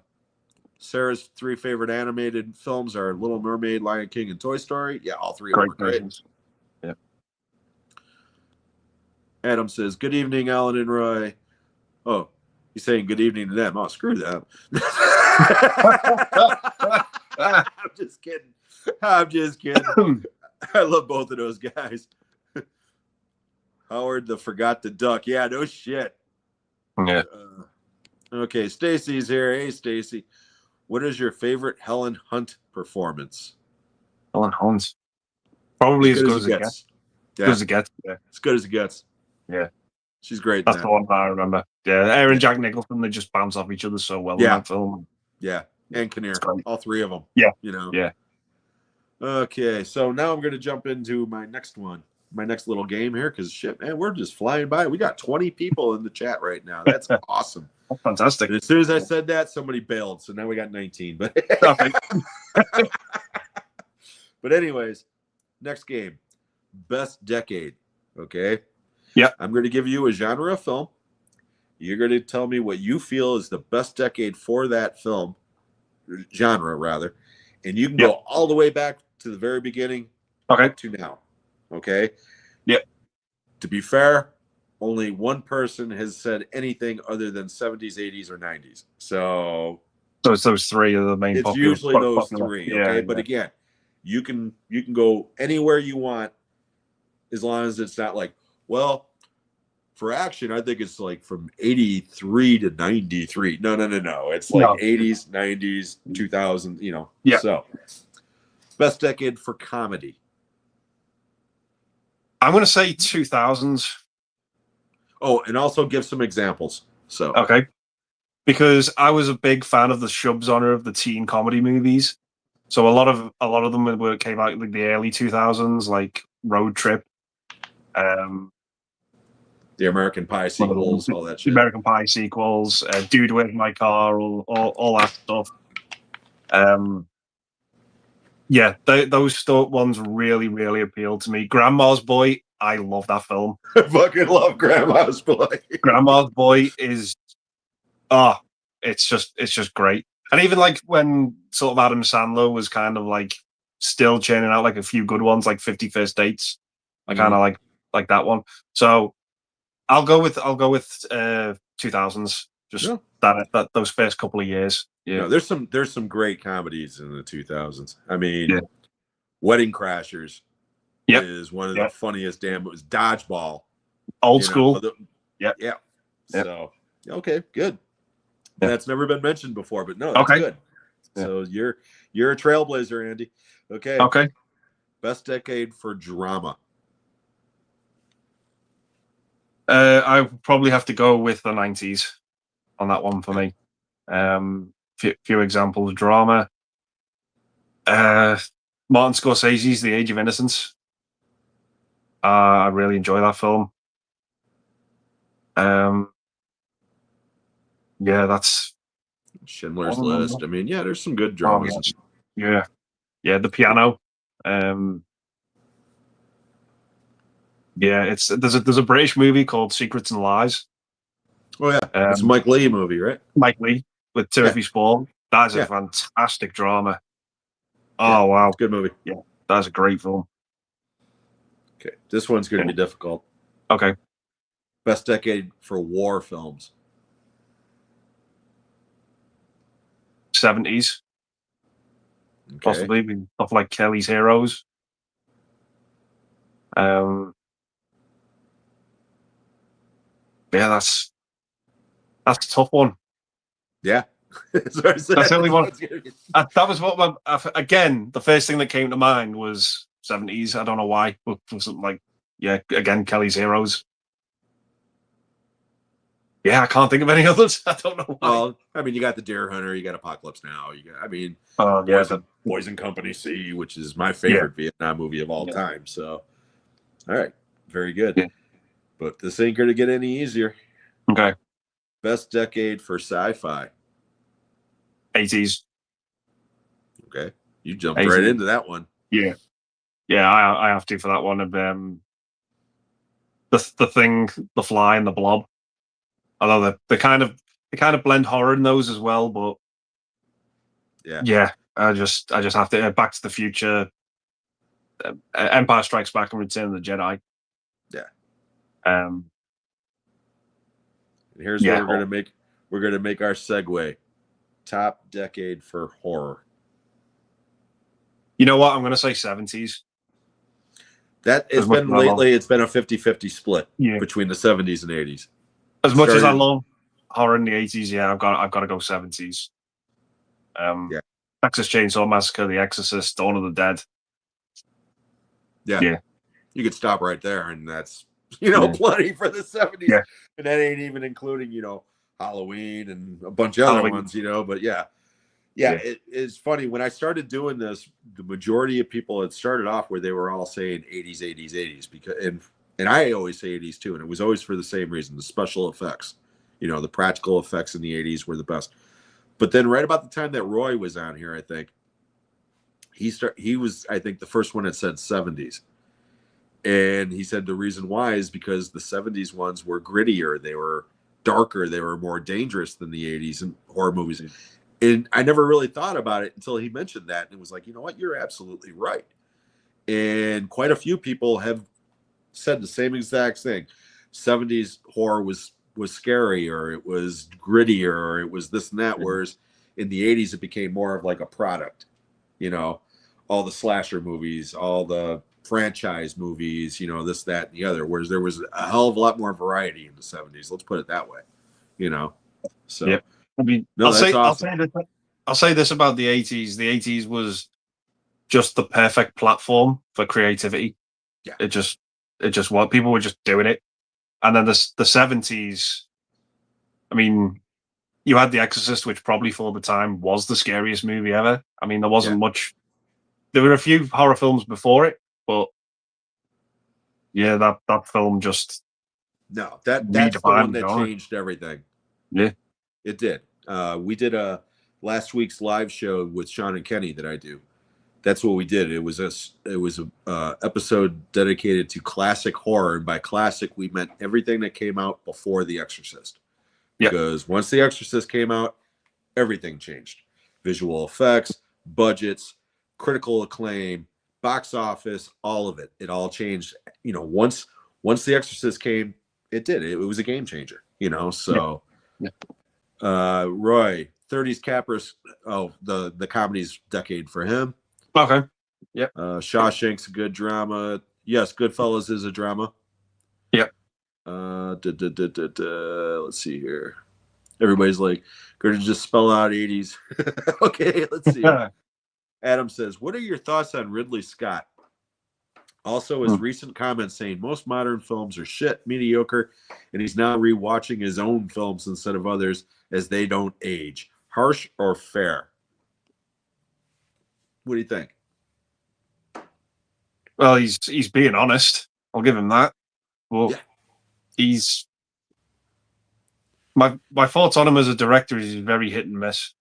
Sarah's 3 favorite animated films are Little Mermaid, Lion King, and Toy Story. Yeah, all 3 of them are great. Yeah. Adam says, "Good evening, Alan and Roy." Oh, he's saying good evening to them. Oh, screw them. I'm just kidding. I love both of those guys. Howard the Forgot the Duck. Yeah, no shit. Yeah. Okay, Stacy's here. Hey, Stacy. What is your favorite Helen Hunt performance? Helen Hunt. Probably as good as it gets. Yeah. Good as it gets. Yeah. As good as it gets. Yeah. She's great. That's the one I remember. Yeah. Aaron Jack Nicholson, they just bounce off each other so well in that film. Yeah. And Kinnear. All 3 of them. Yeah. Yeah. Okay, so now I'm going to jump into my next one. My next little game here, because shit, man, we're just flying by. We got 20 people in the chat right now. That's awesome. That's fantastic. And as soon as I said that, somebody bailed. So now we got 19. But but anyways, next game. Best decade. Okay. Yeah. I'm going to give you a genre of film. You're going to tell me what you feel is the best decade for that film, genre rather. And you can go all the way back to the very beginning to now. Okay. Yeah. To be fair, only one person has said anything other than 70s, 80s, or 90s. So it's those 3 are the main. It's usually those 3. Okay. But again, you can go anywhere you want as long as it's not like, well, for action, I think it's like from 83 to 93. No. It's like 80s, 90s, 2000, Yeah. So best decade for comedy. I'm going to say 2000s. Oh, and also give some examples. So okay, because I was a big fan of the Shub genre of the teen comedy movies. So a lot of them came out like the early 2000s, like Road Trip, the American Pie sequels, all that shit. American Pie sequels, Dude Where's My Car, all that stuff. Yeah, those ones really, really appealed to me. Grandma's Boy, I love that film. I fucking love Grandma's Boy. Grandma's Boy is, it's just great. And even like when sort of Adam Sandler was kind of like still churning out like a few good ones, like 50 First Dates. I kind of like that one. So I'll go with 2000s. Just that those first couple of years. Yeah, there's some great comedies in the 2000s. I mean, Wedding Crashers is one of the funniest damn. It was Dodgeball, old school. Yeah. So okay, good. Yeah. That's never been mentioned before, but no, that's good. Yeah. So you're a trailblazer, Andy. Okay. Okay. Best decade for drama. I probably have to go with the 90s on that one for me. Few examples: drama. Martin Scorsese's The Age of Innocence. I really enjoy that film. Yeah, that's Schindler's List. I mean, there's some good dramas. Yeah, The Piano. Yeah, there's a British movie called Secrets and Lies. Oh yeah, it's a Mike Lee movie, right? Mike Lee with Timothy Spall. That is a Yeah. fantastic drama. Oh Yeah, wow, it's a good movie. yeah, that's a great film. Okay, this one's going to be difficult. Okay, Best decade for war films. 70s, Okay. possibly with stuff like Kelly's Heroes. Yeah, that's a tough one. Yeah. That's what I said. That's the only one. Be... That was what again. The first thing that came to mind was 70s. I don't know why, but something like again Kelly's Heroes. Yeah, I can't think of any others. I don't know why. Well, I mean, you got The Deer Hunter, you got Apocalypse Now. You got, I mean, Boys and Company C, which is my favorite Vietnam movie of all time. So, all right, very good. Yeah. But this ain't going to get any easier. Okay. Best decade for sci-fi. 80s. Okay, you jumped right into that one. Yeah, I have to for that one. Of the Thing, The Fly, and The Blob. Although they kind of blend horror in those as well, but yeah, I just have to Back to the Future, Empire Strikes Back, and Return of the Jedi. Yeah. And here's what we're gonna make. We're gonna make our segue. Top decade for horror. You know what? I'm gonna say 70s. That it's been lately. It's been a 50-50 split between the 70s and 80s. As much as I love horror in the 80s, I've got to go 70s. Texas Chainsaw Massacre, The Exorcist, Dawn of the Dead. Yeah. You could stop right there, and that's plenty for the 70s. Yeah. And that ain't even including Halloween and a bunch of other ones. But yeah. It is funny when I started doing this. The majority of people had started off where they were all saying 80s, 80s, 80s because and I always say 80s too, and it was always for the same reason: the special effects. The practical effects in the 80s were the best. But then, right about the time that Roy was on here, I think he was the first one that said 70s, and he said the reason why is because the 70s ones were grittier, they were darker, they were more dangerous than the 80s and horror movies. And I never really thought about it until he mentioned that, and it was like, you know what, you're absolutely right. And quite a few people have said the same exact thing. 70s horror was scary, or it was grittier, or it was this and that. Whereas in the 80s, it became more of like a product. All the slasher movies, all the franchise movies, this, that, and the other. Whereas there was a hell of a lot more variety in the 70s. Let's put it that way. So. Yeah. I mean, awesome. I'll say this about the 80s. The 80s was just the perfect platform for creativity. Yeah. It just what people were just doing it. And then the 70s, I mean, you had The Exorcist, which probably for the time was the scariest movie ever. I mean, there wasn't much. There were a few horror films before it, but that film just that's the one that changed everything. Yeah. It did. We did a last week's live show with Sean and Kenny that I do. That's what we did. It was a episode dedicated to classic horror, and by classic we meant everything that came out before The Exorcist. Because once The Exorcist came out, everything changed. Visual effects, budgets, critical acclaim, box office, all of it. It all changed. Once The Exorcist came, it did. It was a game changer. So. Yeah. Roy, 30s Capers. Oh, the comedy's decade for him. Okay. Yep. Shawshank's a good drama. Yes, Goodfellas is a drama. Yep. Let's see here. Everybody's like, going to just spell out 80s. Okay, let's see. Adam says, what are your thoughts on Ridley Scott? Also, his recent comments saying most modern films are shit, mediocre, and he's now rewatching his own films instead of others as they don't age. Harsh or fair? What do you think? Well, he's being honest. I'll give him that. Well, he's my thoughts on him as a director is he's very hit and miss.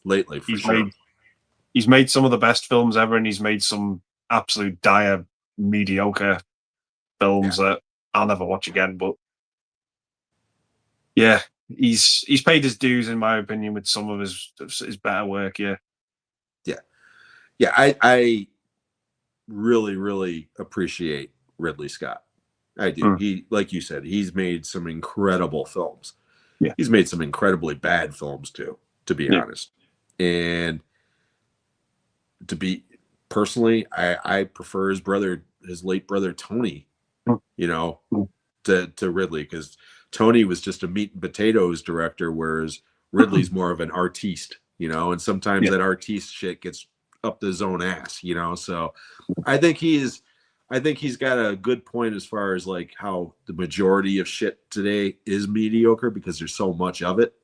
Lately, for sure. He's made some of the best films ever, and he's made some absolute dire, mediocre films that I'll never watch again. But Yeah, he's paid his dues, in my opinion, with some of his better work. Yeah, Yeah, I really, really appreciate Ridley Scott. I do. Mm. He, like you said, he's made some incredible films. Yeah. He's made some incredibly bad films too, to be Yeah. honest. And to be personally, I prefer his late brother Tony, Mm. Mm. to Ridley, because Tony was just a meat and potatoes director, whereas Ridley's more of an artiste, and sometimes Yeah. that artiste shit gets up his own ass, So I think he's got a good point as far as like how the majority of shit today is mediocre because there's so much of it,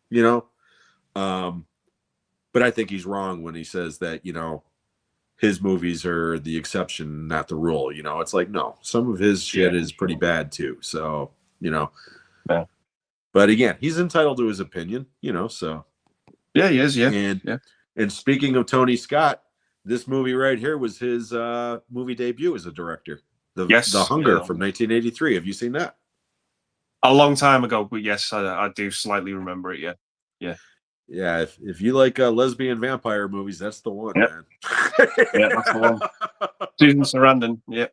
you know. But I think he's wrong when he says that, his movies are the exception, not the rule. It's like, no, some of his shit is pretty bad too. So, Yeah. but again, he's entitled to his opinion, so. Yeah, he is. Yeah. And speaking of Tony Scott, this movie right here was his movie debut as a director. The Hunger from 1983. Have you seen that? A long time ago, but yes, I do slightly remember it. Yeah. Yeah. Yeah, if you like lesbian vampire movies, that's the one, man. Yeah, that's the one. Susan Sarandon. Yeah.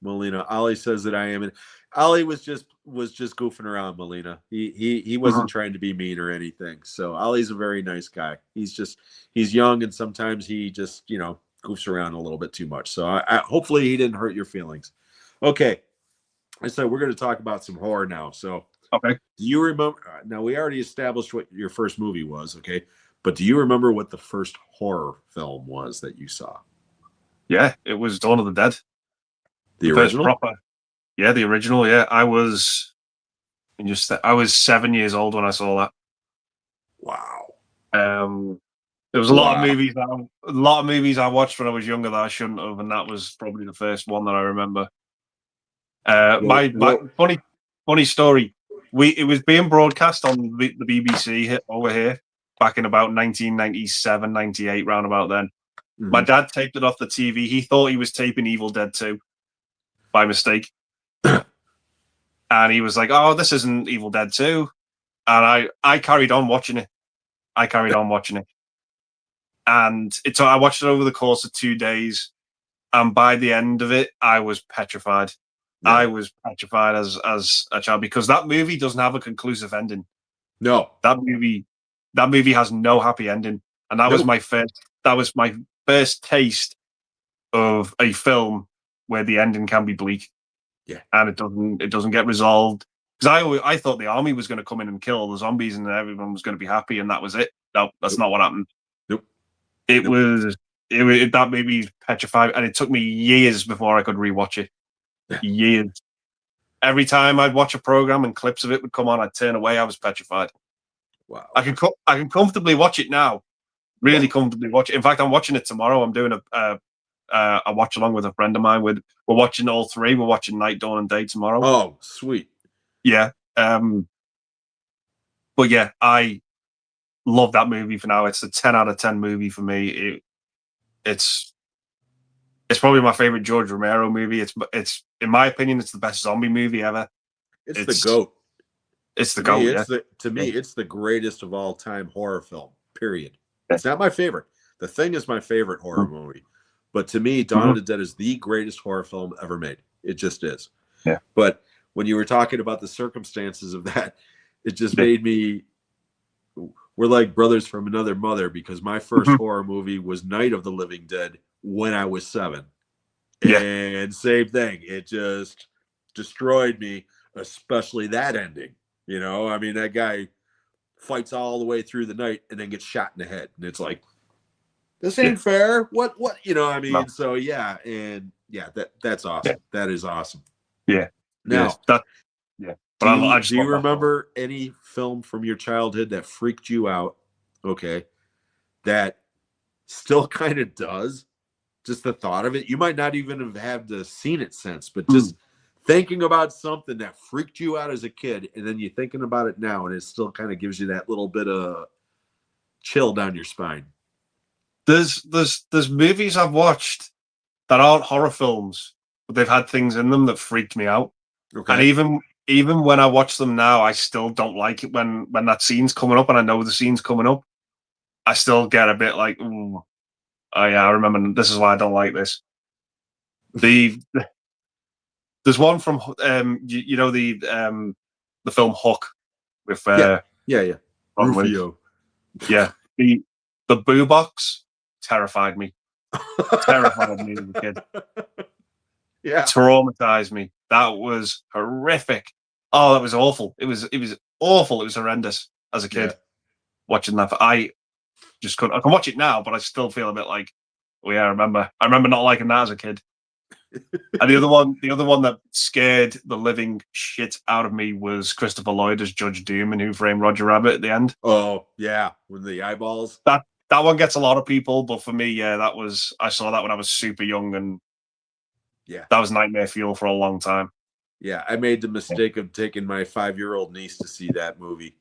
Melina, Ollie says that I am in. Ollie was just goofing around, Melina. He wasn't trying to be mean or anything. So Ollie's a very nice guy. He's young, and sometimes he just goofs around a little bit too much. So I hopefully he didn't hurt your feelings. Okay, I said we're going to talk about some horror now. So okay, do you remember? Now we already established what your first movie was. Okay, but do you remember what the first horror film was that you saw? Yeah, it was Dawn of the Dead. The original? Proper. Yeah, the original. Yeah, I was 7 years old when I saw that. Wow. There was a lot of movies I watched when I was younger that I shouldn't have, and that was probably the first one that I remember. My funny story. It was being broadcast on the BBC over here back in about 1997, 98, round about then. Mm-hmm. My dad taped it off the TV. He thought he was taping Evil Dead 2 by mistake. And he was like, "Oh, this isn't Evil Dead 2." And I carried on watching it. And I watched it over the course of 2 days. And by the end of it, I was petrified. Yeah. I was petrified as a child because that movie doesn't have a conclusive ending. No. That movie has no happy ending. And that was my first taste of a film where the ending can be bleak. Yeah. And it doesn't get resolved. Because I thought the army was going to come in and kill the zombies and everyone was going to be happy and that was it. No, that's not what happened. Nope. That made me petrified, and it took me years before I could rewatch it. Yeah. Years. Every time I'd watch a program and clips of it would come on, I'd turn away. I was petrified. Wow. I can comfortably watch it now. Really comfortably watch it. In fact, I'm watching it tomorrow. I'm doing a watch along with a friend of mine. We're watching all three. We're watching Night, Dawn, and Day tomorrow. Oh, sweet. Yeah. But yeah, I love that movie for now. It's a 10 out of 10 movie for me. It's probably my favorite George Romero movie. It's in my opinion, it's the best zombie movie ever. It's the GOAT. It's the GOAT. To me, it's the greatest of all time horror film. Period. It's not my favorite. The Thing is my favorite horror movie, but to me, Dawn of the Dead is the greatest horror film ever made. It just is. Yeah. But when you were talking about the circumstances of that, it just made me. We're like brothers from another mother because my first horror movie was Night of the Living Dead when I was 7. Yeah. And same thing. It just destroyed me, especially that ending. I mean, that guy fights all the way through the night and then gets shot in the head. And it's like, this ain't fair. What, I mean? No. So yeah. And yeah, that's awesome. Yeah. That is awesome. Yeah. Now, But do you remember any film from your childhood that freaked you out? Okay. That still kind of does. Just the thought of it. You might not even have had to seen it since, but just thinking about something that freaked you out as a kid, and then you're thinking about it now, and it still kind of gives you that little bit of chill down your spine. There's movies I've watched that aren't horror films but they've had things in them that freaked me out. Okay. And even when I watch them now, I still don't like it when that scene's coming up and I know the scene's coming up. I still get a bit like, ooh, oh yeah, I remember. This is why I don't like this. There's one from you know the film Hook with yeah. Ron Williams. Rufio. Yeah, the boo box terrified me. Terrified me as a kid. Yeah. Traumatized me. That was horrific. Oh, that was awful. It was awful. It was horrendous as a kid watching that. I just couldn't. I can watch it now, but I still feel a bit like, oh yeah, I remember not liking that as a kid. And the other one that scared the living shit out of me was Christopher Lloyd as Judge Doom in Who Framed Roger Rabbit at the end. Oh yeah, with the eyeballs. That one gets a lot of people, but for me, yeah, I saw that when I was super young, and yeah, that was nightmare fuel for a long time. Yeah, I made the mistake of taking my 5-year-old niece to see that movie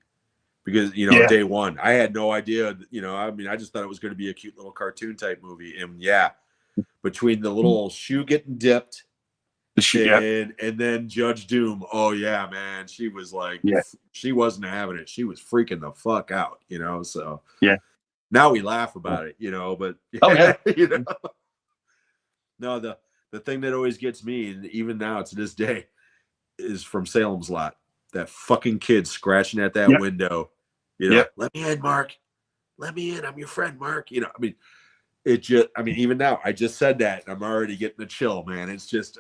because day one I had no idea. I mean, I just thought it was going to be a cute little cartoon type movie, and between the little shoe getting dipped and then Judge Doom, oh yeah, man, she was like, she wasn't having it. She was freaking the fuck out, So now we laugh about it, but no, the thing that always gets me, and even now to this day, is from Salem's Lot. That fucking kid scratching at that window. Let me in, Mark. Let me in. I'm your friend, Mark. Even now, I just said that, and I'm already getting a chill, man. It's just,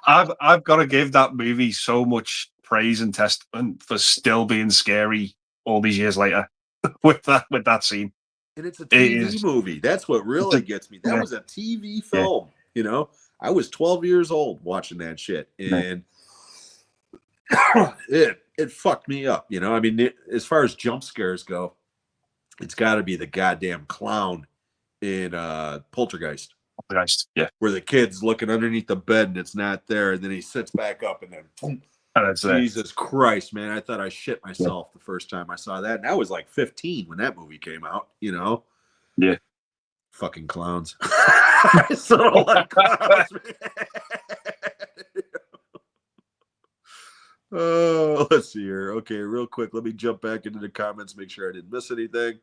I've got to give that movie so much praise and testament for still being scary all these years later with that scene. And it's a TV movie. That's what really gets me. That was a TV film. I was 12 years old watching that shit, and it fucked me up. I mean, as far as jump scares go, it's got to be the goddamn clown in Poltergeist. Poltergeist, yeah, where the kid's looking underneath the bed and it's not there, and then he sits back up, and then boom. Jesus Christ, man! I thought I shit myself the first time I saw that, and I was like 15 when that movie came out. Yeah. Fucking clowns. I so don't like clowns, man. Oh, let's see here. Okay, real quick, let me jump back into the comments, make sure I didn't miss anything.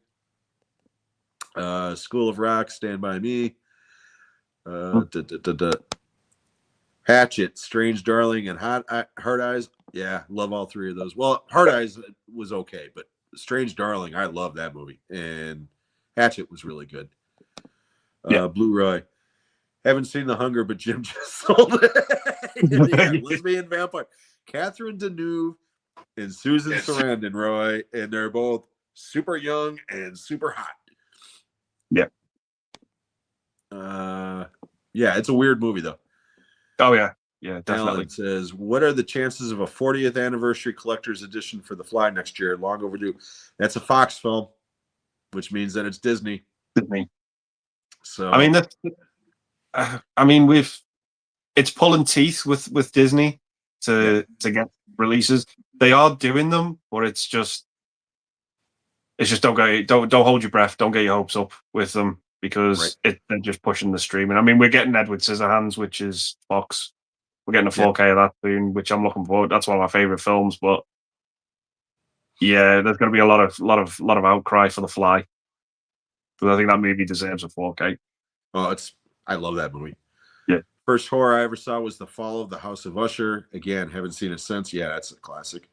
School of Rock, Stand By Me. Hatchet, Strange Darling, and Hard Eyes. Yeah, love all three of those. Well, Hard Eyes was okay, but Strange Darling, I love that movie. And Hatchet was really good. Blue Roy. Haven't seen The Hunger, but Jim just sold it. Lesbian vampire. Catherine Deneuve and Susan Sarandon, Roy. And they're both super young and super hot. Yeah. It's a weird movie, though. Oh, yeah. Yeah, definitely. Alan says, what are the chances of a 40th anniversary collector's edition for The Fly next year? Long overdue. That's a Fox film, which means that it's Disney. So I mean, it's pulling teeth with Disney to get releases. They are doing them, but it's just don't hold your breath. Don't get your hopes up with them because they're just pushing the streaming. I mean, we're getting Edward Scissorhands, which is Fox. We're getting a 4K of that soon, which I'm looking forward. That's one of my favorite films. But yeah, there's going to be a lot of outcry for The Fly. But I think that movie deserves a 4K. Oh, I love that movie. Yeah. First horror I ever saw was The Fall of the House of Usher. Again, haven't seen it since. Yeah, that's a classic.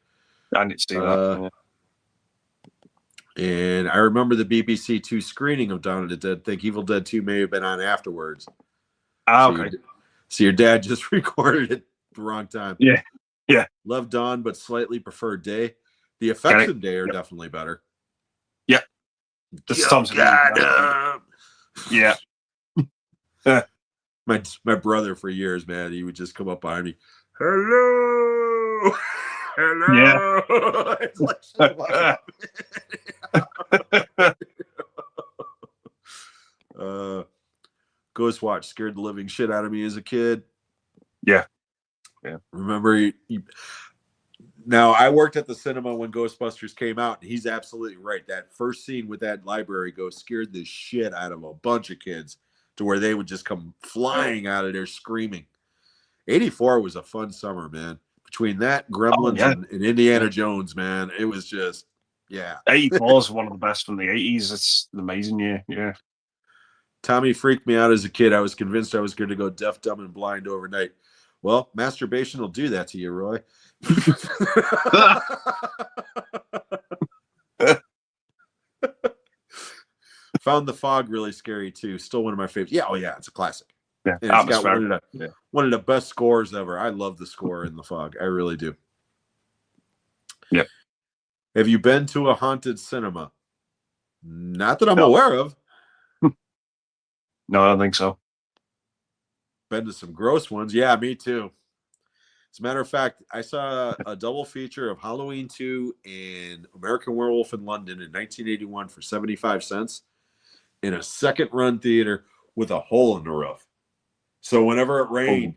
I didn't see that. And I remember the BBC 2 screening of Dawn of the Dead. I think Evil Dead 2 may have been on afterwards. Okay. So your dad just recorded it the wrong time. Yeah. Yeah. Love Dawn, but slightly prefer Day. The effects of Day are definitely better. Yeah. Yeah. My brother for years, man, he would just come up behind me. Hello. Hello. Yeah. It's like, Ghostwatch scared the living shit out of me as a kid. Yeah. Remember, now I worked at the cinema when Ghostbusters came out, and he's absolutely right. That first scene with that library ghost scared the shit out of a bunch of kids to where they would just come flying out of there screaming. 84 was a fun summer, man. Between that, Gremlins, and Indiana Jones, man, it was just, yeah. 84 is one of the best from the 80s. It's an amazing year. Yeah. Tommy freaked me out as a kid. I was convinced I was going to go deaf, dumb, and blind overnight. Well, masturbation will do that to you, Roy. Found The Fog really scary too. Still one of my favorites. Yeah, oh yeah, it's a classic. Yeah, and it's got one of the best scores ever. I love the score in The Fog. I really do. Yep. Have you been to a haunted cinema? Not that I'm aware of. No, I don't think so. Been to some gross ones. Yeah, me too. As a matter of fact, I saw a double feature of Halloween 2 and American Werewolf in London in 1981 for 75 cents in a second run theater with a hole in the roof. So whenever it rained,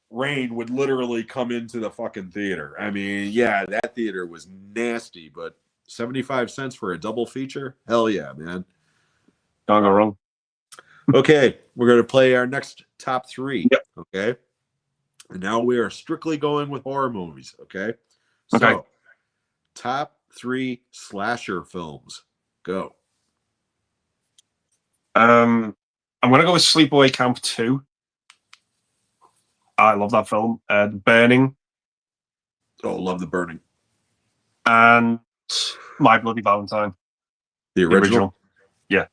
rain would literally come into the fucking theater. I mean, yeah, that theater was nasty, but 75 cents for a double feature? Hell yeah, man. Don't go wrong. Okay, we're going to play our next top 3. Yep. Okay. And now we are strictly going with horror movies. Okay. Okay. So, top 3 slasher films. Go. I'm going to go with Sleepaway Camp 2. I love that film. Burning. Oh, love The Burning. And My Bloody Valentine. The original? Yeah.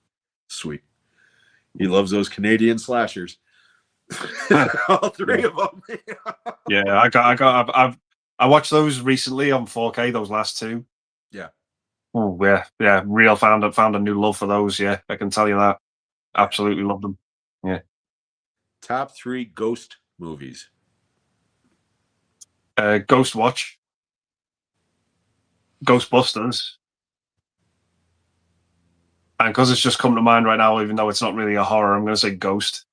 Sweet. He loves those Canadian slashers. All 3 of them. Yeah, I watched those recently on 4K. Those last 2. Yeah. Oh yeah. Real found a new love for those. Yeah, I can tell you that. Absolutely love them. Yeah. Top 3 ghost movies. Ghost Watch. Ghostbusters. And because it's just come to mind right now, even though it's not really a horror, I'm going to say Ghost.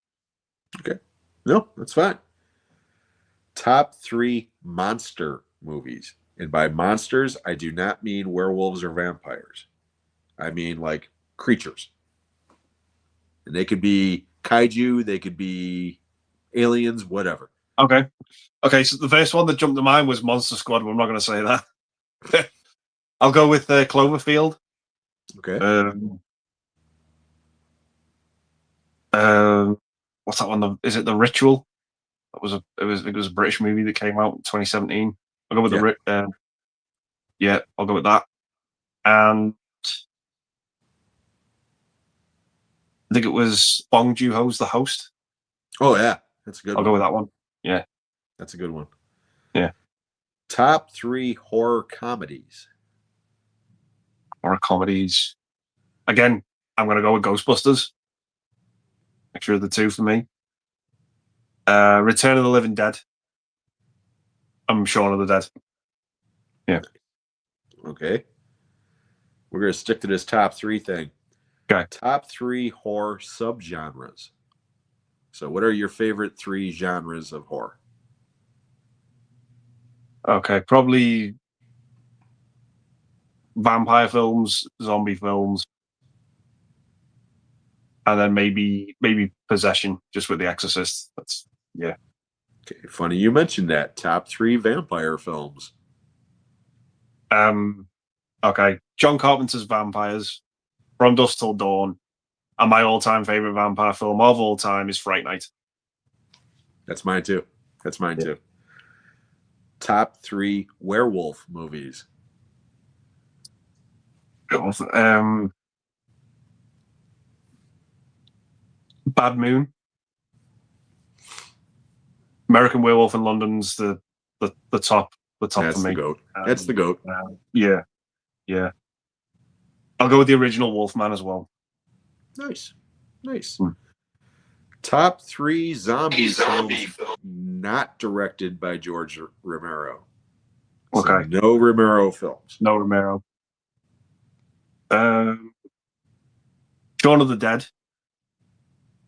Okay. No, that's fine. Top 3 monster movies. And by monsters, I do not mean werewolves or vampires. I mean like creatures. And they could be kaiju, they could be aliens, whatever. Okay, so the first one that jumped to mind was Monster Squad, but I'm not going to say that. I'll go with Cloverfield. Okay. What's that one? Is it The Ritual? It was a British movie that came out in 2017. I'll go with I'll go with that. And I think it was Bong Joon-ho's The Host. Oh yeah, that's a good one. I'll go with that one. Yeah. That's a good one. Yeah. Top 3 horror comedies. Horror comedies. Again, I'm going to go with Ghostbusters. Make sure the 2 for me. Return of the Living Dead. I'm Shaun of the Dead. Yeah. Okay. We're going to stick to this top 3 thing. Okay. Top 3 horror subgenres. So what are your favorite 3 genres of horror? Okay, probably vampire films, zombie films, and then maybe possession, just with The Exorcist. That's yeah. Okay, funny you mentioned that. Top 3 vampire films. Okay, John Carpenter's Vampires, From Dusk Till Dawn, and my all-time favorite vampire film of all time is Fright Night. That's mine too. Top 3 werewolf movies. Bad Moon. American Werewolf in London's the top That's for me. The GOAT. That's the GOAT. Yeah. I'll go with the original Wolfman as well. Nice. Top 3 zombie films not directed by George Romero. Okay. So no Romero films. No Romero. Shaun of the Dead.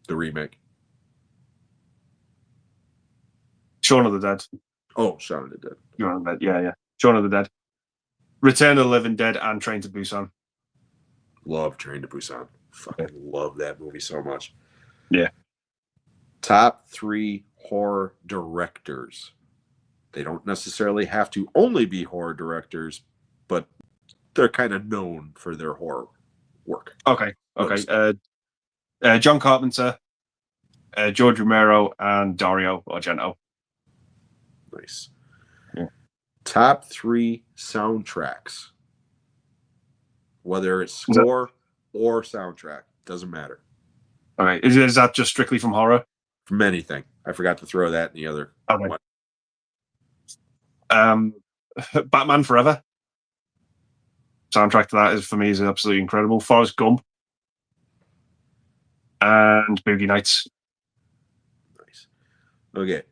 The remake. Shaun of the Dead. Oh, Shaun of the Dead. Shaun of the Dead. Yeah. Shaun of the Dead. Return of the Living Dead and Train to Busan. Love Train to Busan. Fucking love that movie so much. Yeah. Top 3 horror directors. They don't necessarily have to only be horror directors, but they're kind of known for their horror work. Okay. John Carpenter, George Romero, and Dario Argento. Nice. Yeah. Top 3 soundtracks. Whether it's score or soundtrack, doesn't matter. Okay, is that just strictly from horror? From anything. I forgot to throw that in the other one. Batman Forever. Soundtrack to that for me is absolutely incredible. Forrest Gump and Boogie Nights. Nice. Okay.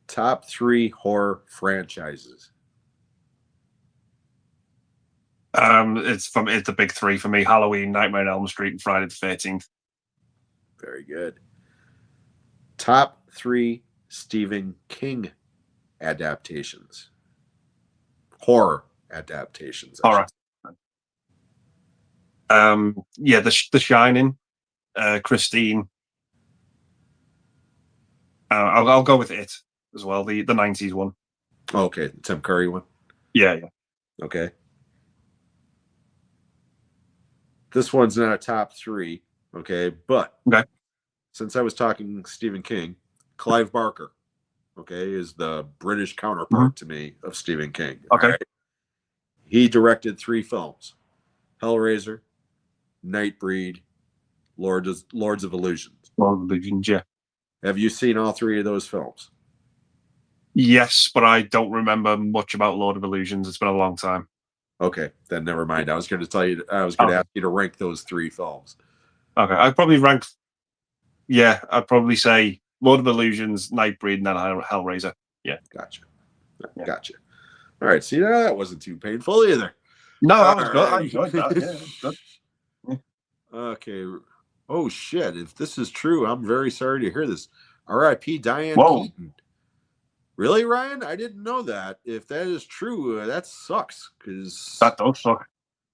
Top 3 horror franchises. It's the big 3 for me: Halloween, Nightmare on Elm Street, and Friday the 13th. Very good. Top 3 Stephen King adaptations. Horror adaptations. Horror. The Shining, Christine. I'll go with It as well, the 90s one. Okay, Tim Curry one. Yeah. Okay. This one's not a top 3, okay, but since I was talking Stephen King, Clive Barker, okay, is the British counterpart to me of Stephen King. Okay. Right? He directed 3 films: Hellraiser, Nightbreed, Lords of Illusions. Lords of Illusions, yeah. Have you seen all 3 of those films? Yes, but I don't remember much about Lord of Illusions. It's been a long time. Okay, then never mind. I was going to ask you to rank those 3 films. Okay, I'd probably rank. Yeah, I'd probably say Lord of Illusions, Nightbreed, and then Hellraiser. Yeah, gotcha. All right, see, that wasn't too painful either. No, that was good. I enjoyed that. Yeah, good. Yeah. Okay. Oh shit! If this is true, I'm very sorry to hear this. R.I.P. Diane Keaton. Really, Ryan? I didn't know that. If that is true, that sucks. Because that does suck.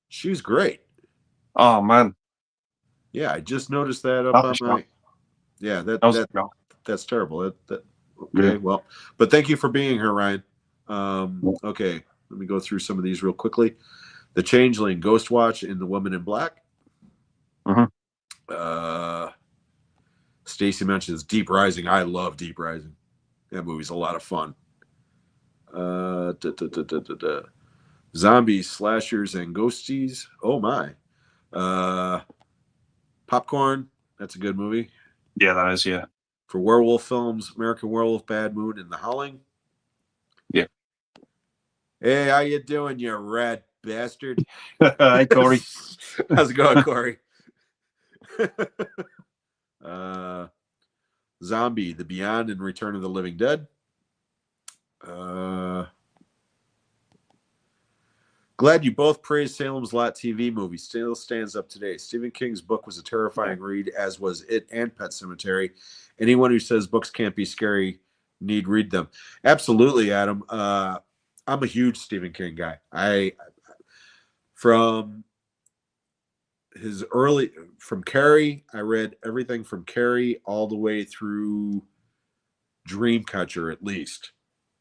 She's great. Oh man. Yeah, I just noticed that up on my. Yeah, that's terrible. Okay, yeah. Well, but thank you for being here, Ryan. Okay, let me go through some of these real quickly. The Changeling, Ghostwatch, and The Woman in Black. Stacy mentions Deep Rising. I love Deep Rising. That movie's a lot of fun. Zombies, slashers, and ghosties. Oh my. Popcorn. That's a good movie. Yeah, that is. Yeah. For werewolf films, American Werewolf, Bad Moon, and The Howling. Yeah. Hey, how you doing, you rat bastard? Hi, Corey. How's it going, Corey? Zombie, The Beyond, and Return of the Living Dead. Glad you both praised Salem's Lot TV movie. Still stands up today. Stephen King's book was a terrifying read, as was It and Pet Sematary. Anyone who says books can't be scary need read them. Absolutely, Adam. I'm a huge Stephen King guy. From Carrie, I read everything from Carrie all the way through Dreamcatcher, at least.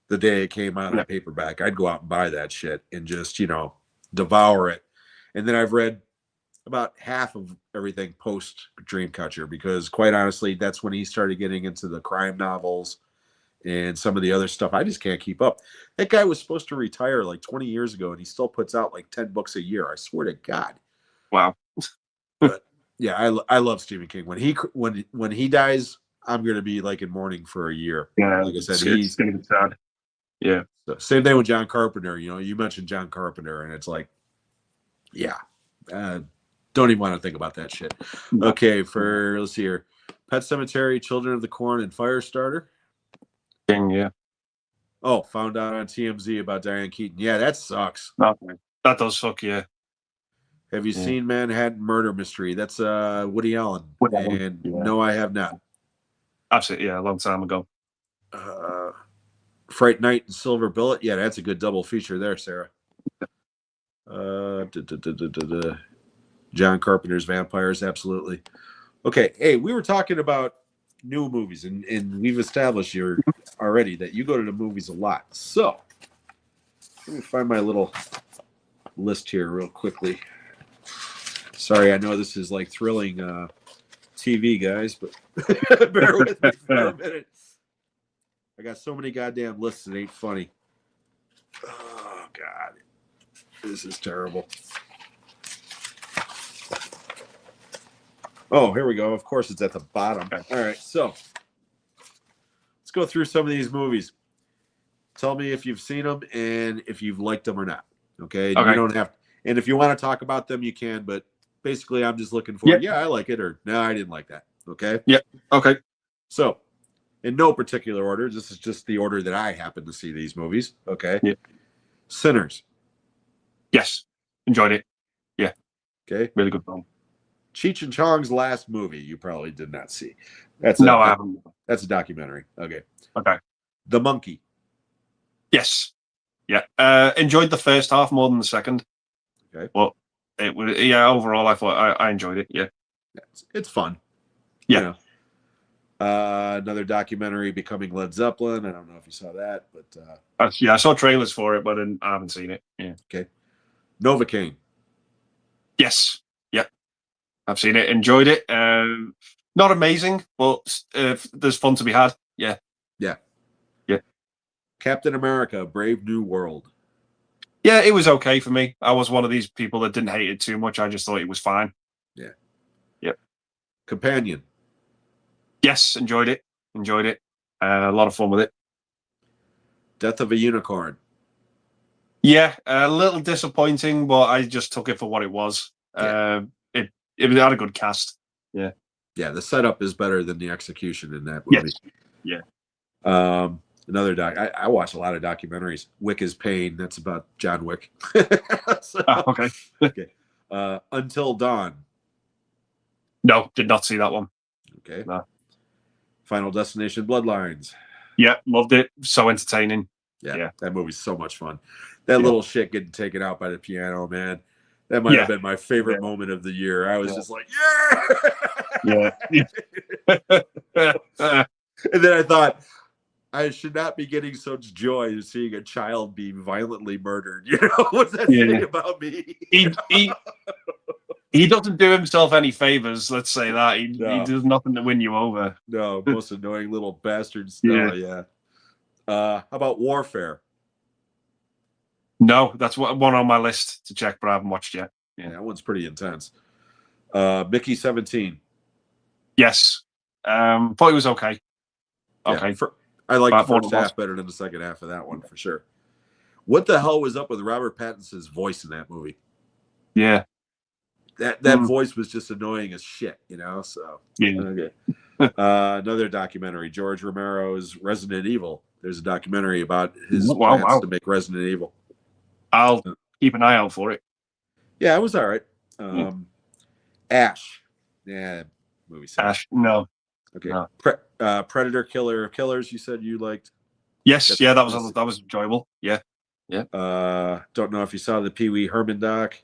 The day it came out on paperback, I'd go out and buy that shit and just, devour it. And then I've read about half of everything post Dreamcatcher, because quite honestly, that's when he started getting into the crime novels and some of the other stuff. I just can't keep up. That guy was supposed to retire like 20 years ago, and he still puts out like 10 books a year. I swear to God. Wow. But yeah, I love Stephen King. When he dies, I'm going to be like in mourning for a year. Yeah, like I said, he's going to be sad. Yeah. So, same thing with John Carpenter. You mentioned John Carpenter, and it's like, yeah, don't even want to think about that shit. Okay, let's see here. Pet Sematary, Children of the Corn, and Firestarter. Yeah. Oh, found out on TMZ about Diane Keaton. Yeah, that sucks. That does suck, yeah. Have you seen Manhattan Murder Mystery? That's Woody Allen. No, I have not. Absolutely, yeah, a long time ago. Fright Night and Silver Bullet. Yeah, that's a good double feature there, Sarah. John Carpenter's Vampires, absolutely. Okay, hey, we were talking about new movies, and we've established here already that you go to the movies a lot. So let me find my little list here real quickly. Sorry, I know this is like thrilling TV, guys, but bear with me for a minute. I got so many goddamn lists it ain't funny. Oh God, this is terrible. Oh, here we go. Of course, it's at the bottom. All right, so let's go through some of these movies. Tell me if you've seen them and if you've liked them or not. Okay, Okay. you don't have, and if you want to talk about them, you can. But basically, I'm just looking for, yeah, I like it, or no, I didn't like that. Okay. Yeah. Okay. So, in no particular order, this is just the order that I happen to see these movies. Okay. Yeah. Sinners. Yes. Enjoyed it. Yeah. Okay. Really good film. Cheech and Chong's last movie, you probably did not see. I haven't. That's a documentary. Okay. Okay. The Monkey. Yes. Yeah. Enjoyed the first half more than the second. Okay. But it was, yeah, overall, I thought I enjoyed it. Yeah. It's fun. Yeah. You know. Another documentary, Becoming Led Zeppelin. I don't know if you saw that, but I saw trailers for it, but I haven't seen it. Yeah. Okay. Novocaine. Yes. Yeah. I've seen it. Enjoyed it. Not amazing, but there's fun to be had. Yeah. Yeah. Yeah. Captain America, Brave New World. Yeah, it was okay for me. I was one of these people that didn't hate it too much. I just thought it was fine. Yeah. Yep. Companion. Yes, enjoyed it. Enjoyed it. A lot of fun with it. Death of a Unicorn. Yeah, a little disappointing, but I just took it for what it was. Yeah. It had a good cast. Yeah. Yeah, the setup is better than the execution in that movie. Yes. Yeah. Another I watch a lot of documentaries. Wick is Pain. That's about John Wick. So, Okay. Okay. Until Dawn. No, did not see that one. Okay. No. Final Destination Bloodlines. Yeah, loved it. So entertaining. Yeah. That movie's so much fun. That little shit getting taken out by the piano, man. That might have been my favorite moment of the year. I was just like, yeah. And then I thought, I should not be getting such joy seeing a child be violently murdered. You know, what's that saying about me? He doesn't do himself any favors. Let's say that he does nothing to win you over. No, most annoying little bastards. Yeah. Oh, yeah. How about Warfare? No, that's one on my list to check, but I haven't watched yet. Yeah, that one's pretty intense. Mickey 17. Yes. Thought it was okay. Okay. Yeah, I like the first half better than the second half of that one for sure. What the hell was up with Robert Pattinson's voice in that movie? Yeah. That voice was just annoying as shit, you know? So yeah. Okay. Another documentary, George Romero's Resident Evil. There's a documentary about his plans to make Resident Evil. I'll keep an eye out for it. Yeah, it was all right. Ash. Yeah, movie. Ash, no. Okay. No. Predator Killer of Killers, you said you liked? Yes, that was enjoyable. Yeah. Yeah. Don't know if you saw the Pee Wee Herman doc.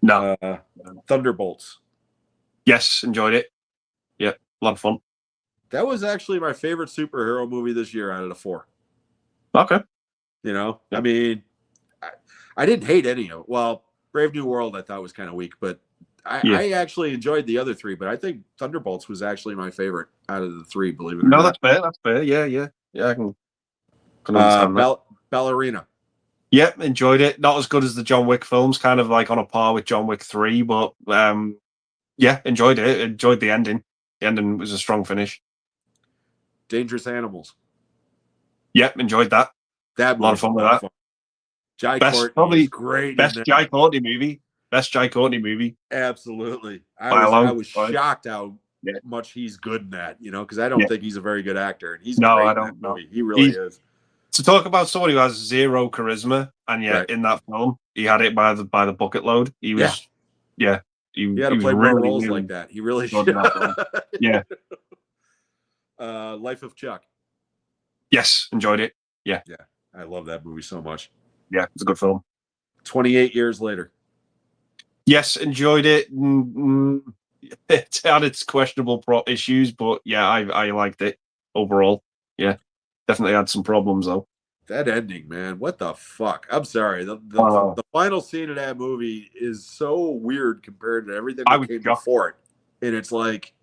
No. Thunderbolts. Yes, enjoyed it. Yeah, a lot of fun. That was actually my favorite superhero movie this year out of the 4. Okay. You know, I mean, I didn't hate any of it. Well, Brave New World I thought was kind of weak, but I actually enjoyed the other 3. But I think Thunderbolts was actually my favorite out of the 3. Believe it or not. No, that's fair. That's fair. Yeah. I can understand that. Ballerina. Yeah, enjoyed it. Not as good as the John Wick films, kind of like on a par with John Wick 3, but yeah, enjoyed it. Enjoyed the ending. The ending was a strong finish. Dangerous Animals. Yeah, enjoyed that. That a lot of fun with that. Jai Courtney is great. Best Jai Courtney movie. Best Jai Courtney movie. Absolutely. I was shocked how much he's good in that, you know, because I don't think he's a very good actor. And he's great I don't know. He really is. To talk about someone who has zero charisma, and in that film, he had it by the bucket load. He was, he had to play more roles like that. He really should. Yeah. Life of Chuck. Yes, enjoyed it. Yeah. I love that movie so much. Yeah, it's a good film. 28 Years Later. Yes, enjoyed it. it had its questionable issues, but yeah, I liked it overall. Yeah, definitely had some problems though. That ending, man, what the fuck? I'm sorry. Uh, The final scene of that movie is so weird compared to everything I that was came shocked. before it, and it's like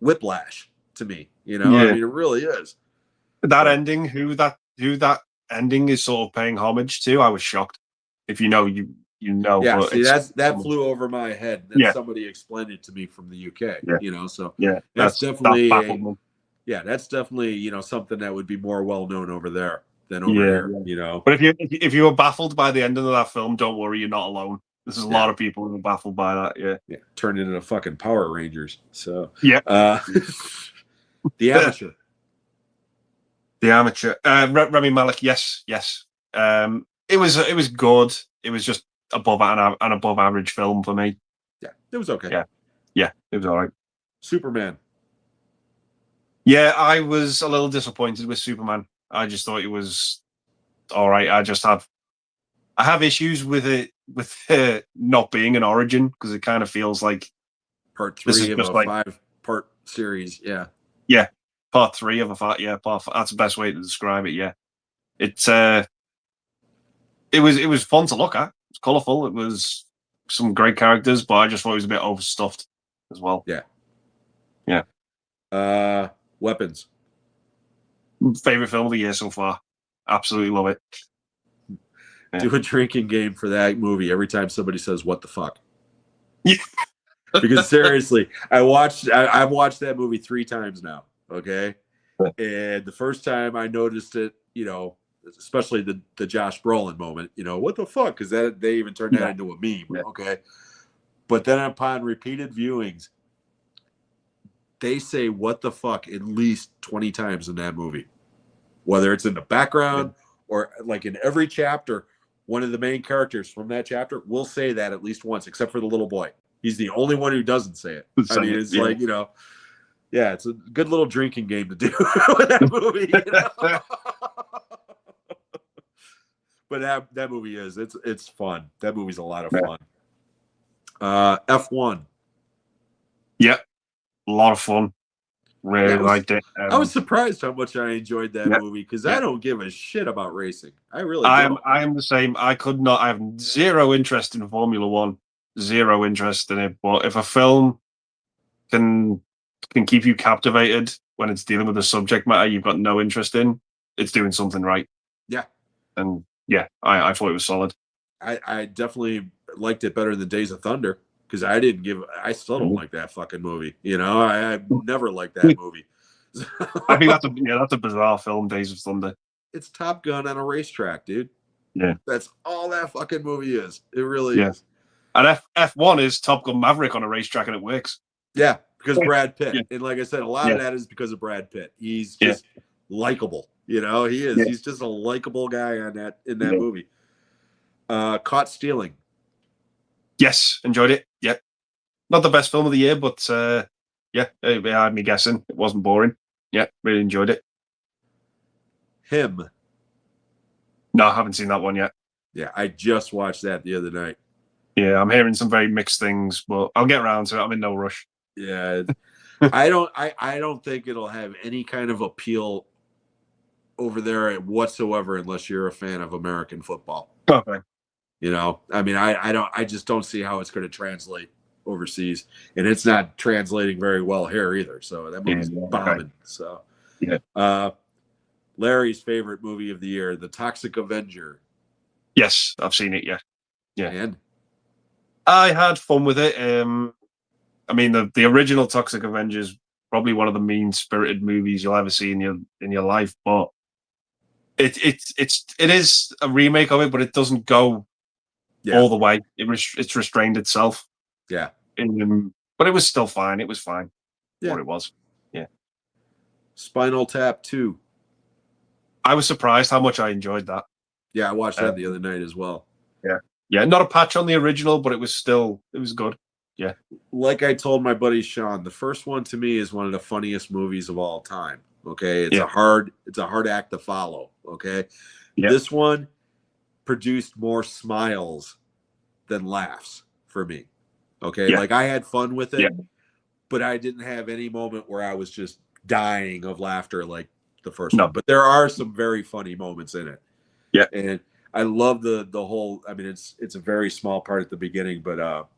whiplash to me. You know, I Yeah, mean, it really is. that But ending, who that ending is sort of paying homage to, I was shocked. If you know, you know, yeah, but see, it's that flew over my head. Then yeah, somebody explained it to me from the UK. yeah, You know, so yeah. that's That definitely baffled me. that's definitely something that would be more well known over there than over Yeah, here. yeah. You know, But if you were baffled by the ending of that film, don't worry, you're not alone. There's a yeah, lot of people who are baffled by that. Yeah, yeah, turned into fucking Power Rangers. So, yeah. uh, the amateur. The amateur, Remy Malek. Yes, yes. It was good. It was just above an above average film for me. Yeah, it was okay. Yeah, yeah. It was all right. Superman. Yeah, I was a little disappointed with Superman. I just thought it was all right. I have issues with it not being an origin because it kind of feels like Part this is three of just a like 5-part series. Yeah. yeah, part three of a part. Yeah, that's the best way to describe it. Yeah, it's it was fun to look at. It's colourful. It was some great characters, but I just thought it was a bit overstuffed as well. Yeah. Yeah. Weapons. Favorite film of the year so far. Absolutely love it. Yeah. Do a drinking game for that movie every time somebody says "What the fuck." Yeah. Because seriously, I've watched that movie 3 times now. Okay, and the first time I noticed it, especially the Josh Brolin moment. What the fuck? Because that they even turned that into a meme. Yeah. Okay, but then upon repeated viewings, they say "what the fuck" at least 20 times in that movie, whether it's in the background or like in every chapter. One of the main characters from that chapter will say that at least once, except for the little boy. He's the only one who doesn't say it. I mean, it's like, yeah, it's a good little drinking game to do with that movie. But that movie it's fun. That movie's a lot of fun. F1. Yep. A lot of fun. Really liked it. I was surprised how much I enjoyed that movie because I don't give a shit about racing. I really don't. I am the same. I have zero interest in Formula One. Zero interest in it. But if a film can keep you captivated when it's dealing with a subject matter you've got no interest in, it's doing something right. Yeah. And yeah, I thought it was solid. I definitely liked it better than Days of Thunder because I still don't like that fucking movie. I've never liked that movie. I think that's a bizarre film, Days of Thunder. It's Top Gun on a racetrack, dude. Yeah. That's all that fucking movie is. It really is. And F1 is Top Gun Maverick on a racetrack and it works. Yeah, because Brad Pitt. Yeah. And like I said, a lot of that is because of Brad Pitt. He's just likable. He is. Yeah. He's just a likable guy in that movie. Caught Stealing. Yes, enjoyed it. Yeah. Not the best film of the year, but it had me guessing. It wasn't boring. Yeah, really enjoyed it. Him. No, I haven't seen that one yet. Yeah, I just watched that the other night. Yeah, I'm hearing some very mixed things, but I'll get around to it. I'm in no rush. Yeah. I don't think it'll have any kind of appeal over there whatsoever unless you're a fan of American football. Okay. I mean, I just don't see how it's going to translate overseas, and it's not translating very well here either. So that movie's bombing. Okay. So, Larry's favorite movie of the year, The Toxic Avenger. Yes, I've seen it. Yeah. And I had fun with it. I mean, the original Toxic Avenger is probably one of the mean-spirited movies you'll ever see in your life, but it is a remake of it, but it doesn't go all the way. It's restrained itself. Yeah. But it was still fine. It was fine. Yeah. What it was. Yeah. Spinal Tap 2. I was surprised how much I enjoyed that. Yeah, I watched that the other night as well. Yeah. Yeah, not a patch on the original, but it was good. Yeah. Like I told my buddy Sean, the first one to me is one of the funniest movies of all time. Okay. It's a hard act to follow. Okay. Yeah. This one produced more smiles than laughs for me. Okay. Yeah. Like I had fun with it, but I didn't have any moment where I was just dying of laughter like the first No. one. But there are some very funny moments in it. Yeah. And I love the whole. I mean, it's a very small part at the beginning, but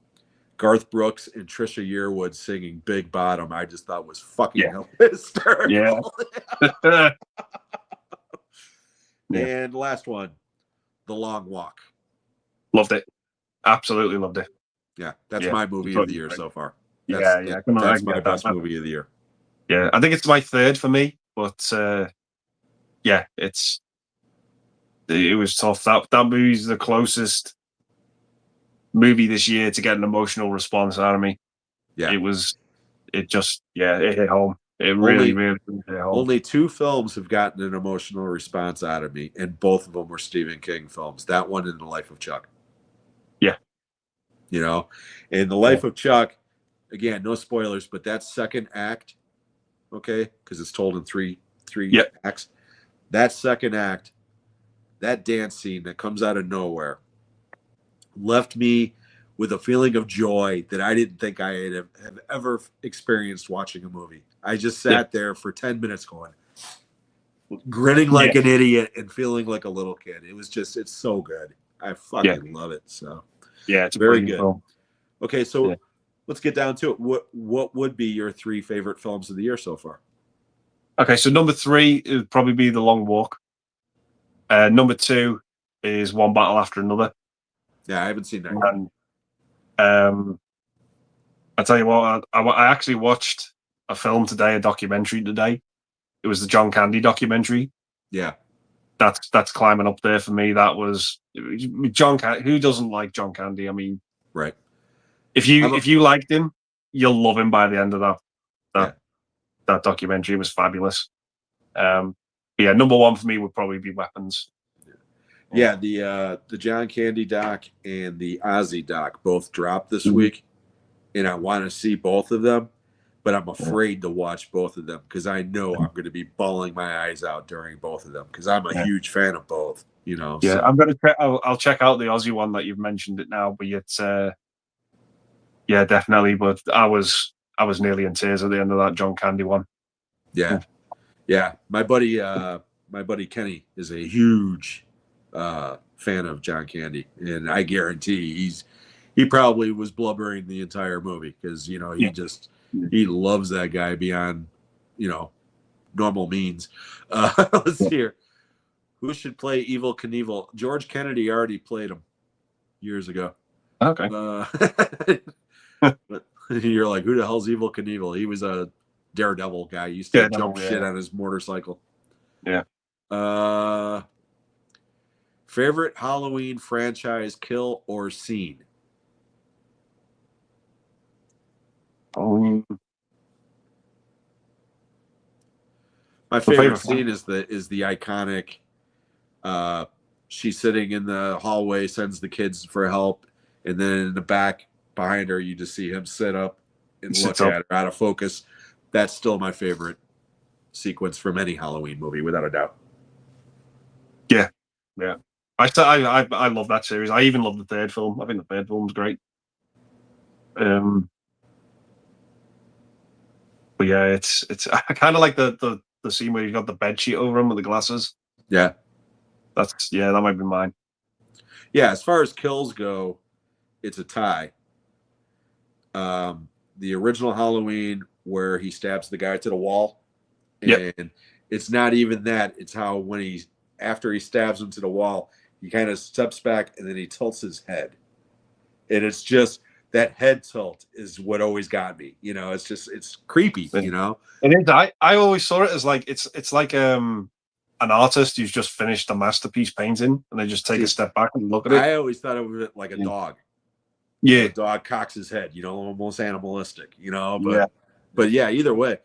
Garth Brooks and Trisha Yearwood singing "Big Bottom," I just thought was fucking hysterical. Yeah. And last one, The Long Walk. Loved it. Absolutely loved it. Yeah, that's my movie of the year so far. That's my best movie of the year. Yeah, I think it's my third for me, but yeah, it was tough. That movie's the closest movie this year to get an emotional response out of me. Yeah, it hit home. It really hit home. Only 2 films have gotten an emotional response out of me, and both of them were Stephen King films. That one and The Life of Chuck. Yeah. You know, in The Life of Chuck, again, no spoilers, but that second act, okay, because it's told in three acts. That second act, that dance scene that comes out of nowhere, left me with a feeling of joy that I didn't think I have ever experienced watching a movie. I just sat there for 10 minutes going, grinning like an idiot and feeling like a little kid. It was just, it's so good. I fucking love it. So yeah, it's very good. Film. Okay, so let's get down to it. What would be your 3 favorite films of the year so far? Okay, so number 3 would probably be The Long Walk. Number 2 is One Battle After Another. Yeah, I haven't seen that. And I tell you what, I actually watched a film today, a documentary today. It was the John Candy documentary. Yeah, that's climbing up there for me. That was John Candy. Who doesn't like John Candy? I mean, right. If you liked him, you'll love him by the end of that documentary. It was fabulous. Yeah, number 1 for me would probably be Weapons. Yeah, the John Candy doc and the Ozzy doc both dropped this week, and I want to see both of them, but I'm afraid to watch both of them because I know I'm going to be bawling my eyes out during both of them because I'm a huge fan of both. You know. Yeah, so. I'm gonna. I'll check out the Ozzy one that you've mentioned it now, but it's yeah, definitely. But I was nearly in tears at the end of that John Candy one. Yeah. My buddy Kenny is a huge fan of John Candy, and I guarantee he probably was blubbering the entire movie because he loves that guy beyond normal means. Let's see here. Who should play Evil Knievel? George Kennedy already played him years ago. Okay. But you're like, who the hell's Evil Knievel? He was a Daredevil guy. He used to jump shit on his motorcycle. Yeah. Favorite Halloween franchise kill or scene? My favorite scene is the iconic. She's sitting in the hallway, sends the kids for help, and then in the back behind her, you just see him sit up and look at her out of focus. That's still my favorite sequence from any Halloween movie, without a doubt. Yeah. I love that series. I even love the third film. I think the third film's great. But yeah, it's I kind of like the scene where you got the bed sheet over him with the glasses. Yeah. That might be mine. Yeah, as far as kills go, it's a tie. The original Halloween where he stabs the guy to the wall, and it's not even that. It's how after he stabs him to the wall, he kind of steps back and then he tilts his head, and it's just that head tilt is what always got me. It's creepy. It is. I always saw it as like it's like an artist who's just finished a masterpiece painting and they just take a step back and look at it. I always thought of it like a dog. Yeah, a dog cocks his head, almost animalistic, but yeah, either way.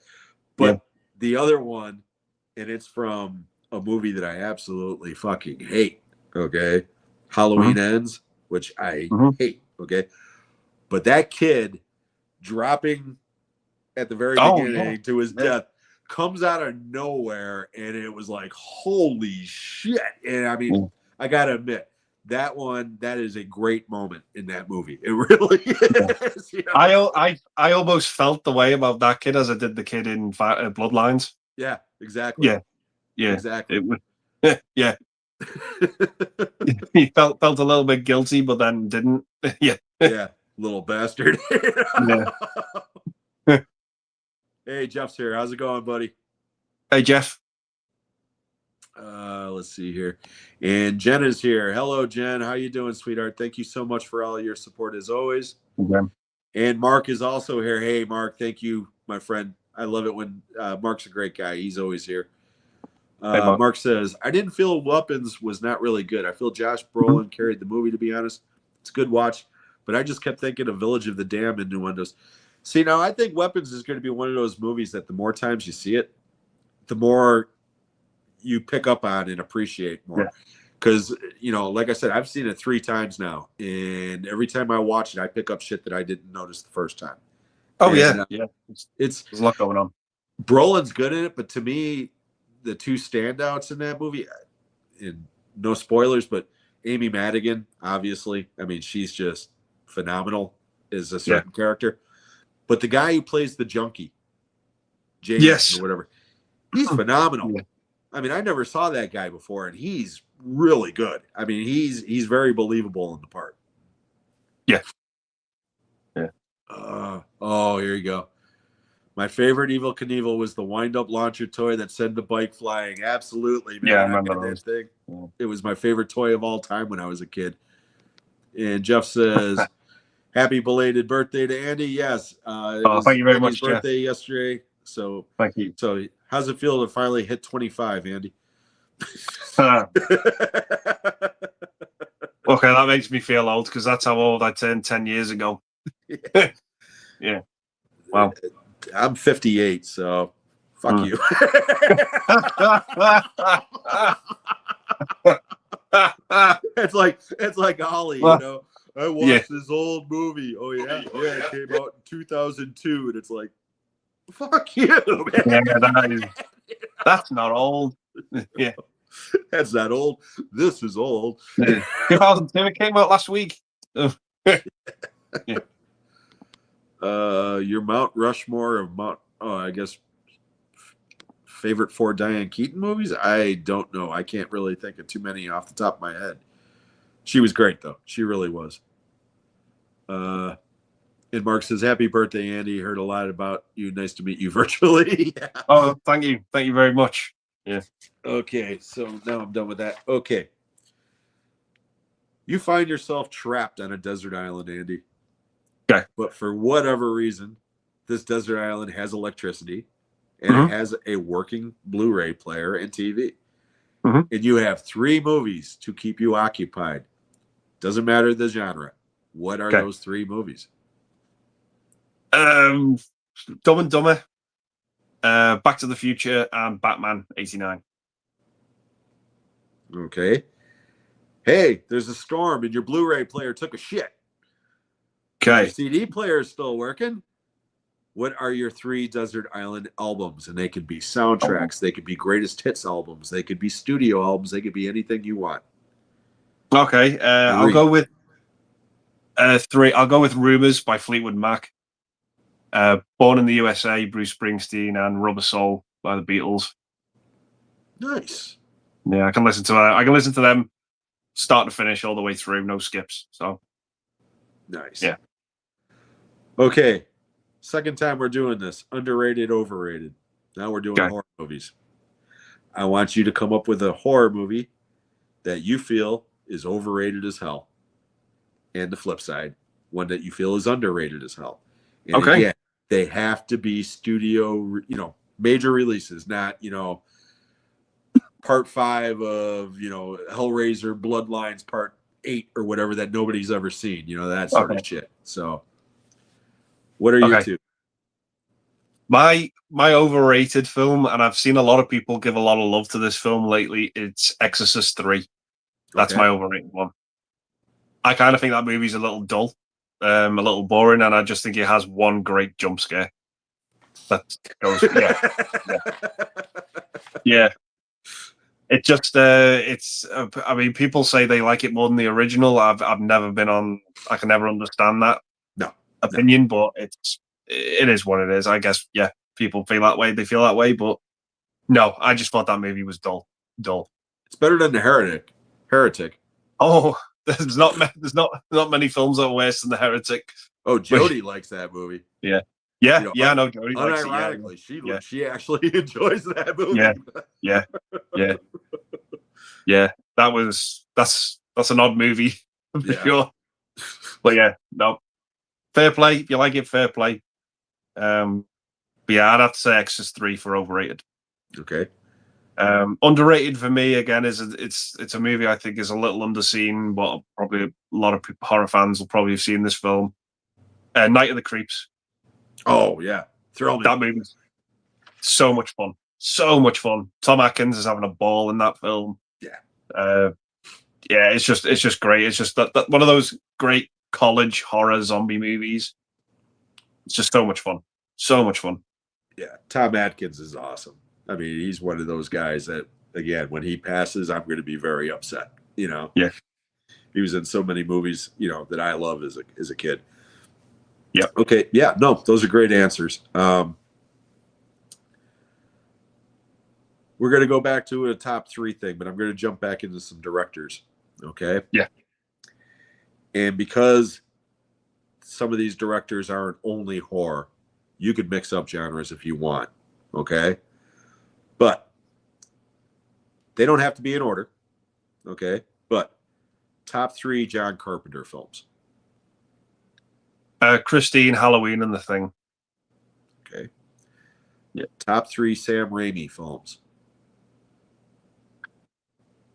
But the other one, and it's from a movie that I absolutely fucking hate. Okay, Halloween Ends, which I hate. Okay, but that kid dropping at the very beginning to his death comes out of nowhere, and it was like, holy shit! And I mean, I gotta admit, that is a great moment in that movie. It really is. You know? I almost felt the way about that kid as I did the kid in Bloodlines. Yeah, exactly. Yeah, Exactly. It was, yeah. He felt a little bit guilty, but then didn't. Yeah, yeah, little bastard. yeah. Hey, Jeff's here. How's it going, buddy? Hey, Jeff. Let's see here. And Jen is here. Hello, Jen. How you doing, sweetheart? Thank you so much for all your support as always. Okay. And Mark is also here. Hey, Mark. Thank you, my friend. I love it when Mark's a great guy. He's always here. Hey, Mark says, I didn't feel Weapons was not really good. I feel Josh Brolin carried the movie, to be honest. It's a good watch, but I just kept thinking of Village of the Damned and Innuendos. See, now I think Weapons is going to be one of those movies that the more times you see it, the more you pick up on and appreciate more. Because, you know, like I said, I've seen it 3 times now, and every time I watch it, I pick up shit that I didn't notice the first time. Oh, and, yeah. There's a lot going on. Brolin's good in it, but to me, the 2 standouts in that movie, and no spoilers, but Amy Madigan, obviously. I mean, she's just phenomenal as a certain character. But the guy who plays the junkie, James or whatever, he's phenomenal. Yeah. I mean, I never saw that guy before, and he's really good. I mean, he's very believable in the part. Yeah. Oh, here you go. My favorite Evel Knievel was the wind-up launcher toy that sent the bike flying. Absolutely, man. Yeah, I remember that thing. Yeah. It was my favorite toy of all time when I was a kid. And Jeff says, happy belated birthday to Andy. Yes. Thank you very much, Jeff. Birthday yesterday. So thank you. So how's it feel to finally hit 25, Andy? Okay, that makes me feel old because that's how old I turned 10 years ago. Yeah. Wow. I'm 58, so fuck you. It's like Ollie, you know. I watched this old movie. Oh yeah, it came out in 2002, and it's like, fuck you, man. Yeah, that's not old. Yeah, that's not old. This is old. 2002. It came out last week. Yeah. Your Mount Rushmore of I guess favorite 4 Diane Keaton movies? I don't know. I can't really think of too many off the top of my head. She was great though. She really was. And Mark says, happy birthday, Andy. Heard a lot about you. Nice to meet you virtually. Yeah. Oh, thank you. Thank you very much. Yeah. Okay, so now I'm done with that. Okay. You find yourself trapped on a desert island, Andy. Okay. But for whatever reason, this desert island has electricity and it has a working Blu-ray player and TV. And you have 3 movies to keep you occupied. Doesn't matter the genre. What are those 3 movies? Dumb and Dumber, Back to the Future, and Batman '89. Okay. Hey, there's a storm and your Blu-ray player took a shit. Okay. Your CD player is still working. What are your 3 desert island albums? And they could be soundtracks. They could be greatest hits albums. They could be studio albums. They could be anything you want. Okay. I'll go with 3. I'll go with Rumors by Fleetwood Mac. Born in the USA, Bruce Springsteen, and Rubber Soul by the Beatles. Nice. Yeah, I can listen to that. I can listen to them start to finish all the way through, no skips. So nice. Yeah. Okay. Second time we're doing this. Underrated, overrated. Now we're doing horror movies. I want you to come up with a horror movie that you feel is overrated as hell. And the flip side, one that you feel is underrated as hell. And again, they have to be studio, major releases, not, part 5 of, Hellraiser Bloodlines part 8 or whatever that nobody's ever seen, that sort of shit. So what are you 2? My overrated film, and I've seen a lot of people give a lot of love to this film lately, it's Exorcist 3. That's my overrated one. I kind of think that movie's a little dull, a little boring, and I just think it has one great jump scare. That goes, yeah. It just I mean, people say they like it more than the original. I've never been on. I can never understand that No, opinion, but it is what it is. I guess, yeah, people feel that way. They feel that way, but no, I just thought that movie was dull. Dull. it's better than the Heretic. Heretic. Oh, there's not many films that are worse than The Heretic. Oh, Jody likes that movie. Yeah, You know, I know Jody likes it. Yeah, unironically, she actually enjoys that movie. Yeah. That's an odd movie for Yeah. sure. But yeah, no, fair play. If you like it, fair play. But yeah, I'd have to say Exorcist 3 for overrated. Okay. Underrated for me again is it's a movie I think is a little underseen, but probably a lot of horror fans will probably have seen this film. Night of the Creeps. Oh yeah, thrill me. That movie, so much fun, so much fun. Tom Atkins is having a ball in that film. Yeah, yeah, it's just great. It's just that one of those great college horror zombie movies. It's just so much fun, so much fun. Yeah, Tom Atkins is awesome. I mean, he's one of those guys that, again, when he passes, I'm going to be very upset. You know. Yeah. He was in so many movies, you know, that I love as a kid. Yeah. Okay. Yeah. No, those are great answers. We're going to go back to a top 3 thing, but I'm going to jump back into some directors. Okay. Yeah. And because some of these directors aren't only horror, you could mix up genres if you want. Okay. But they don't have to be in order. Okay. But top 3 John Carpenter films. Christine, Halloween, and The Thing. Okay. Yeah. Top 3 Sam Raimi films.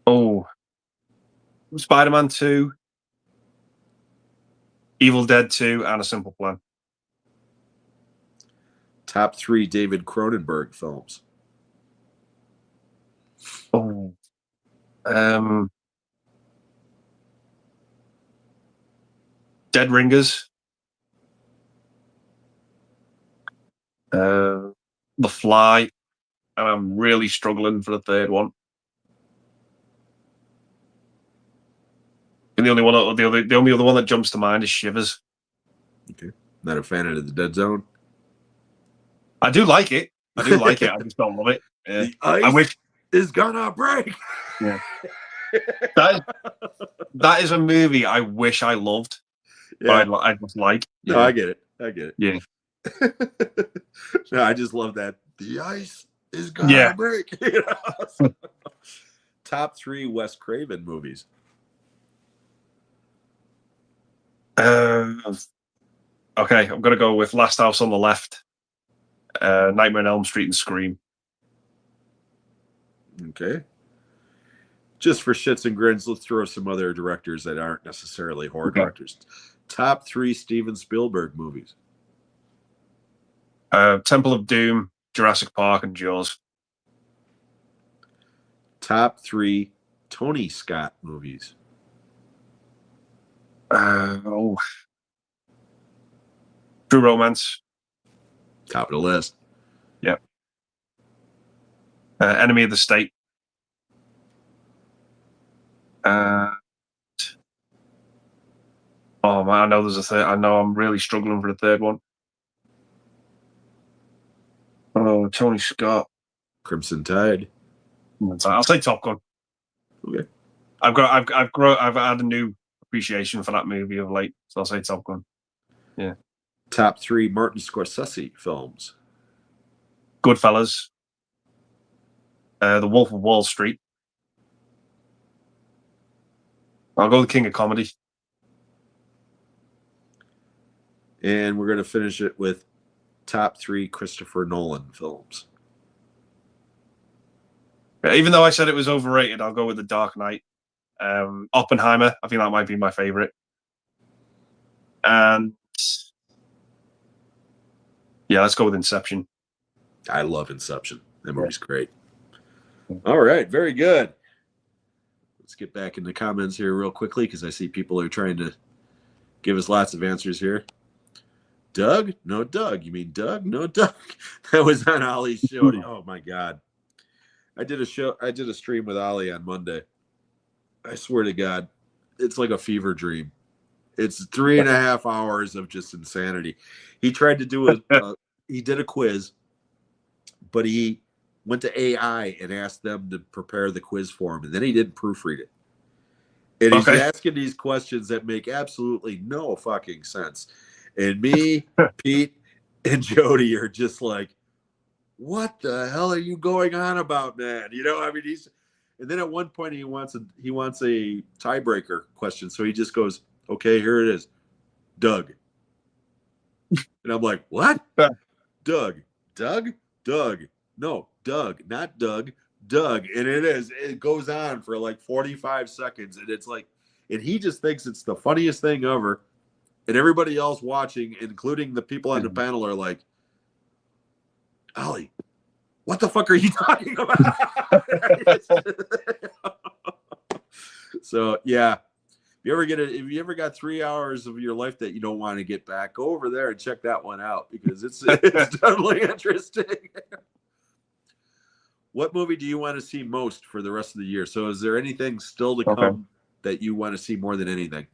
Oh, Spider-Man 2, Evil Dead 2, and A Simple Plan. Top 3 David Cronenberg films. Oh, Dead Ringers, The Fly, and I'm really struggling for the third one. And the only other one that jumps to mind is Shivers. Okay. Not a fan of The Dead Zone. I do like it. I just don't love it. Yeah. The ice is gonna break. Yeah. That is a movie I wish I loved. Yeah. But I just like. No, I get it. Yeah. No, I just love that. The ice is gonna break. You know? Top 3 Wes Craven movies. Okay, I'm gonna go with Last House on the Left, Nightmare on Elm Street, and Scream. Okay. Just for shits and grins, let's throw some other directors that aren't necessarily horror directors. Top 3 Steven Spielberg movies. Temple of Doom, Jurassic Park, and Jaws. Top 3 Tony Scott movies. True Romance. Top of the list. Yep. Enemy of the State. Oh man, I know there's a third. I know I'm really struggling for the third one. Oh, Tony Scott. Crimson Tide. I'll say Top Gun. Okay. I've had a new appreciation for that movie of late, so I'll say Top Gun. Yeah. Top 3 Martin Scorsese films. Goodfellas. The Wolf of Wall Street. I'll go with King of Comedy. And we're going to finish it with top 3 Christopher Nolan films. Even though I said it was overrated, I'll go with The Dark Knight. Oppenheimer, I think that might be my favorite. And yeah, let's go with Inception. I love Inception. That movie's great. All right, very good. Let's get back in the comments here real quickly because I see people are trying to give us lots of answers here. Doug? No, Doug. You mean Doug? No, Doug. That was on Ollie's show. Oh, my God. I did a stream with Ali on Monday. I swear to God, it's like a fever dream. It's 3.5 hours of just insanity. He tried to do he did a quiz, but he went to AI and asked them to prepare the quiz for him, and then he didn't proofread it. And he's asking these questions that make absolutely no fucking sense. And me, Pete, and Jody are just like, what the hell are you going on about, man? You know, I mean, and then at one point he wants a tiebreaker question. So he just goes, okay, here it is. Doug. And I'm like, what? Doug. No, Doug, not Doug. Doug. And it goes on for like 45 seconds. And it's like, and he just thinks it's the funniest thing ever. And everybody else watching, including the people on the panel, are like, Ollie, what the fuck are you talking about? So yeah. If you ever got 3 hours of your life that you don't want to get back, go over there and check that one out because it's totally interesting. What movie do you want to see most for the rest of the year? So is there anything still to come that you want to see more than anything?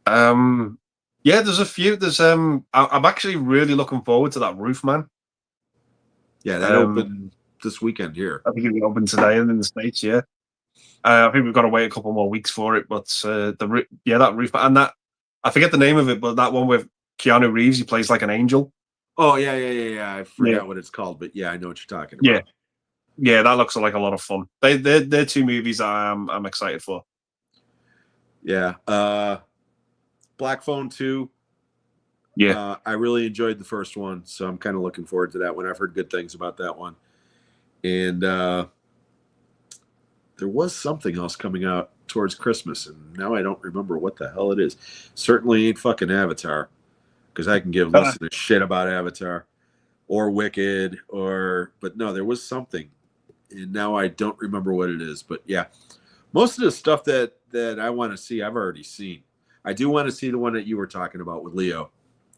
Yeah, there's a few. I'm actually really looking forward to that Roofman. Yeah, that opened this weekend here. I think it opened today in the States, yeah. I think we've got to wait a couple more weeks for it, but that Roofman, and that, I forget the name of it, but that one with Keanu Reeves, he plays like an angel. Oh, yeah. I forgot what it's called, but yeah, I know what you're talking about. Yeah, that looks like a lot of fun. They're two movies I'm excited for. Yeah. Black Phone 2. Yeah. I really enjoyed the first one, so I'm kind of looking forward to that one. I've heard good things about that one. And there was something else coming out towards Christmas, and now I don't remember what the hell it is. Certainly ain't fucking Avatar, because I can give less than a shit about Avatar or Wicked but no, there was something, and now I don't remember what it is. But yeah, most of the stuff that I want to see, I've already seen. I do want to see the one that you were talking about with Leo,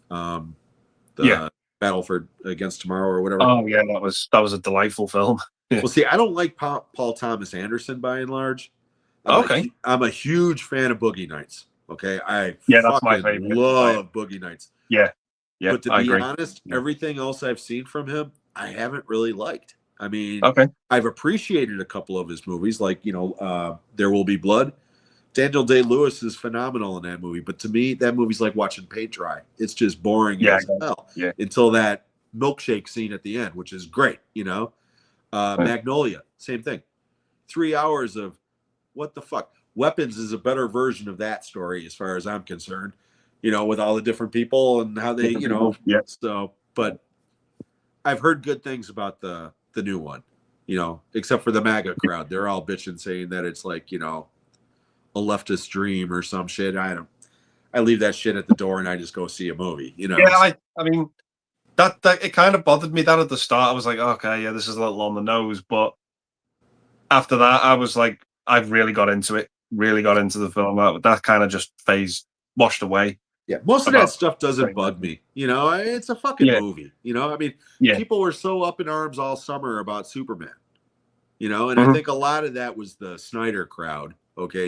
Battle for Against Tomorrow or whatever. Oh yeah, that was a delightful film. Well, see, I don't like Paul Thomas Anderson by and large. I'm a huge fan of Boogie Nights. Okay, that's my favorite. Love Boogie Nights. Yeah, but to be honest, everything else I've seen from him, I haven't really liked. I mean, I've appreciated a couple of his movies, like There Will Be Blood. Daniel Day-Lewis is phenomenal in that movie, but to me, that movie's like watching paint dry. It's just boring as hell until that milkshake scene at the end, which is great. Magnolia, same thing. 3 hours of what the fuck. Weapons is a better version of that story as far as I'm concerned, with all the different people and how they, so, but I've heard good things about the new one, except for the MAGA crowd. They're all bitching saying that it's like, a leftist dream or some shit. I leave that shit at the door and I just go see a movie, Yeah, I mean, that it kind of bothered me that at the start. I was like, okay, yeah, this is a little on the nose. But after that, I was like, I've really got into it, really got into the film. That kind of just washed away. Yeah, most of that stuff doesn't bug me. It's a fucking movie. I mean, people were so up in arms all summer about Superman, and I think a lot of that was the Snyder crowd,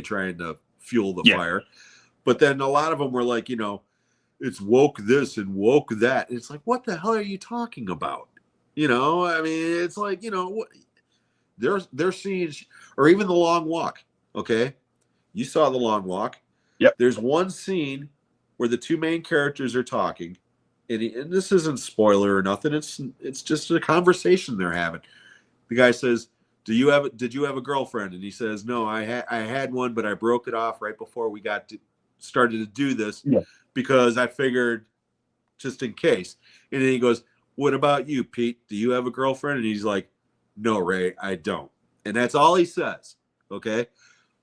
trying to fuel the fire. But then a lot of them were like, it's woke this and woke that. And it's like, what the hell are you talking about? I mean, it's like, they're seeing, or even The Long Walk. Okay. You saw The Long Walk. Yep. There's one scene where the two main characters are talking, and this isn't spoiler or nothing. It's just a conversation they're having. The guy says, did you have a girlfriend? And he says, no, I had one, but I broke it off right before we started to do this because I figured just in case. And then he goes, what about you, Pete? Do you have a girlfriend? And he's like, no, Ray, I don't. And that's all he says. Okay.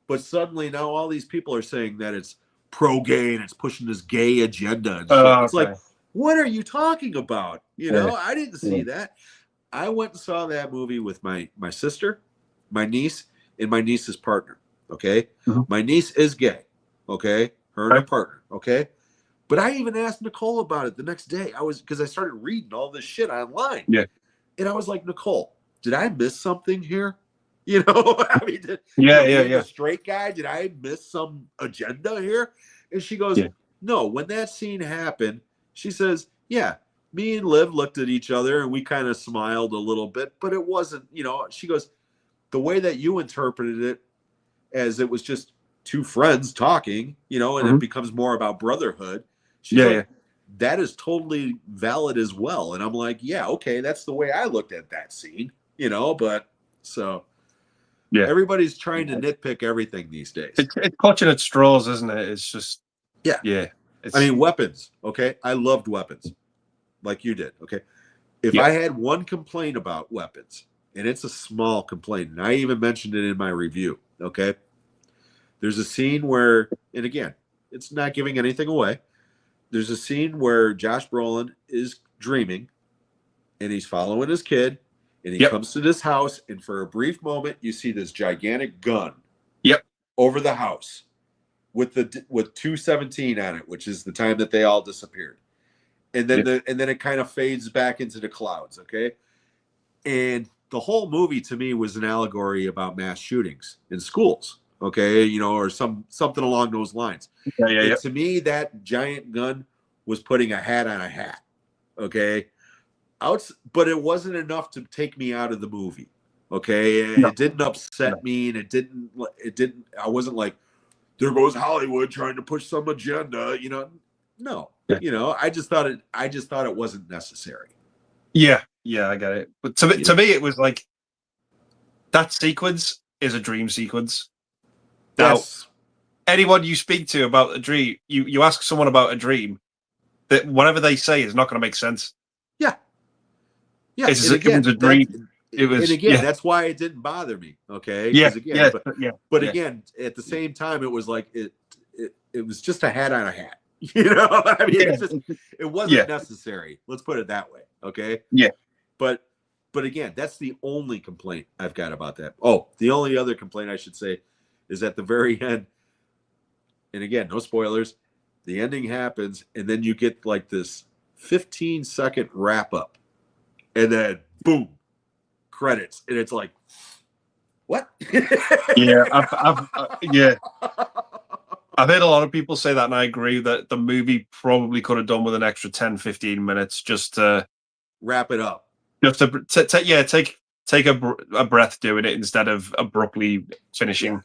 But suddenly now all these people are saying that it's pro-gay and it's pushing this gay agenda and shit. It's like, what are you talking about? I didn't see that. I went and saw that movie with my sister, my niece, and my niece's partner. Okay. Mm-hmm. My niece is gay. Okay. Her and her partner. Okay. But I even asked Nicole about it the next day. Because I started reading all this shit online. Yeah. And I was like, Nicole, did I miss something here? You know, I mean, being a straight guy, did I miss some agenda here? And she goes, no, when that scene happened, she says, yeah, me and Liv looked at each other and we kind of smiled a little bit, but it wasn't, she goes, the way that you interpreted it as it was just two friends talking, and it becomes more about brotherhood. She's like, that is totally valid as well. And I'm like, yeah, okay, that's the way I looked at that scene, but so everybody's trying to nitpick everything these days. It's clutching at straws, isn't it? It's just, I mean, weapons, okay? I loved weapons like you did, okay? If I had one complaint about weapons, and it's a small complaint, and I even mentioned it in my review, okay? There's a scene where, and again, it's not giving anything away. There's a scene where Josh Brolin is dreaming, and he's following his kid, and he comes to this house, and for a brief moment, you see this gigantic gun over the house with 217 on it, which is the time that they all disappeared. And then and then it kind of fades back into the clouds, okay? And the whole movie to me was an allegory about mass shootings in schools, okay, or something along those lines. To me, that giant gun was putting a hat on a hat, okay? But it wasn't enough to take me out of the movie, okay? It didn't upset me, and it didn't. I wasn't like, there goes Hollywood trying to push some agenda, No, I just thought it wasn't necessary. Yeah, I get it. But to me, it was like that sequence is a dream sequence. Now, anyone you speak to about a dream, you ask someone about a dream, that whatever they say is not going to make sense. It was a dream. That's why it didn't bother me. Okay. But again, at the same time, it was like it was just a hat on a hat. I mean, it wasn't necessary. Let's put it that way. Okay. Yeah. But again, that's the only complaint I've got about that. Oh, the only other complaint I should say is at the very end. And again, no spoilers. The ending happens, and then you get like this 15-second wrap up, and then boom, credits, and it's like, what? I've heard a lot of people say that, and I agree that the movie probably could have done with an extra 10-15 minutes just to wrap it up. Just to take a breath doing it instead of abruptly finishing.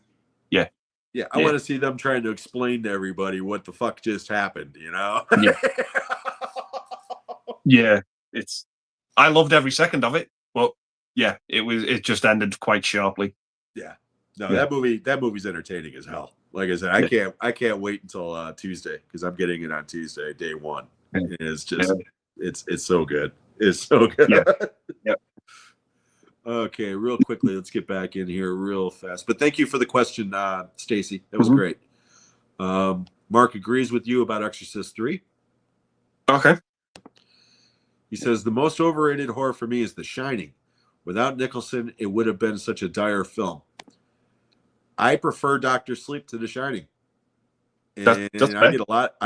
I want to see them trying to explain to everybody what the fuck just happened, It's I loved every second of it, but it just ended quite sharply. That movie's entertaining as hell. Like I said, I can't wait until Tuesday, because I'm getting it on Tuesday, day one. And it's just it's so good. It's so good. Okay, real quickly, let's get back in here real fast. But thank you for the question, Stacy. That was great. Mark agrees with you about Exorcist 3. Okay. He says, the most overrated horror for me is The Shining. Without Nicholson, it would have been such a dire film. I prefer Dr. Sleep to The Shining. And I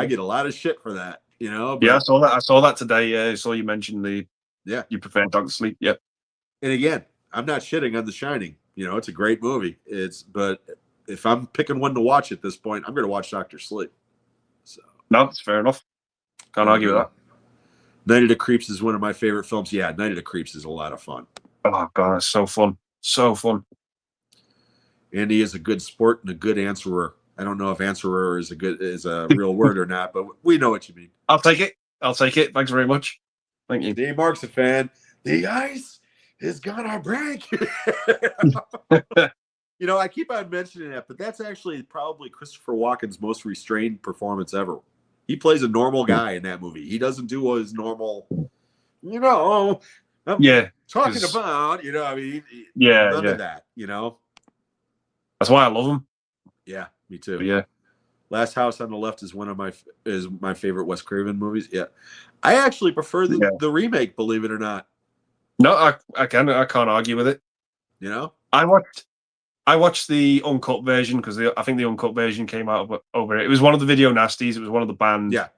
get a lot of shit for that, But, I saw that today. I saw you mention you prefer Dr. Sleep. Yep. And again, I'm not shitting on The Shining. It's a great movie. But if I'm picking one to watch at this point, I'm going to watch Dr. Sleep. So no, it's fair enough. Can't argue with that. Night of the Creeps is one of my favorite films. Yeah, Night of the Creeps is a lot of fun. Oh god, it's so fun. So fun. Andy is a good sport and a good answerer. I don't know if answerer is a real word or not, but we know what you mean. I'll take it. Thanks very much. Thank you. Dave Mark's a fan. The ice is gonna break. I keep on mentioning that, but that's actually probably Christopher Walken's most restrained performance ever. He plays a normal guy in that movie. He doesn't do his normal, talking about, none of that, That's why I love him. Yeah, me too. But yeah. Last House on the Left is my favorite Wes Craven movies. Yeah. I actually prefer the remake, believe it or not. No, I can't argue with it. I watched the uncut version because I think the uncut version came out over it. It was one of the Video Nasties. It was one of the bands. Yeah.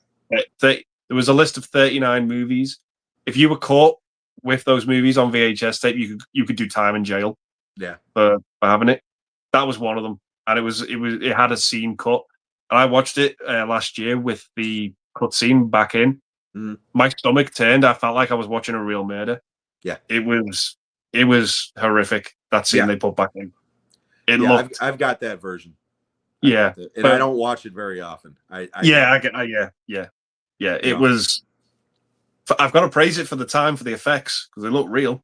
There was a list of 39 movies. If you were caught with those movies on VHS tape, you could do time in jail Yeah. for having it. That was one of them, and it had a scene cut, and I watched it last year with the cut scene back in. Mhm. My stomach turned. I felt like I was watching a real murder. Yeah. It was horrific. That scene they put back in. It looked. I've got that version. Yeah, and I don't watch it very often. Yeah. It was. I've got to praise it for the time for the effects because they look real.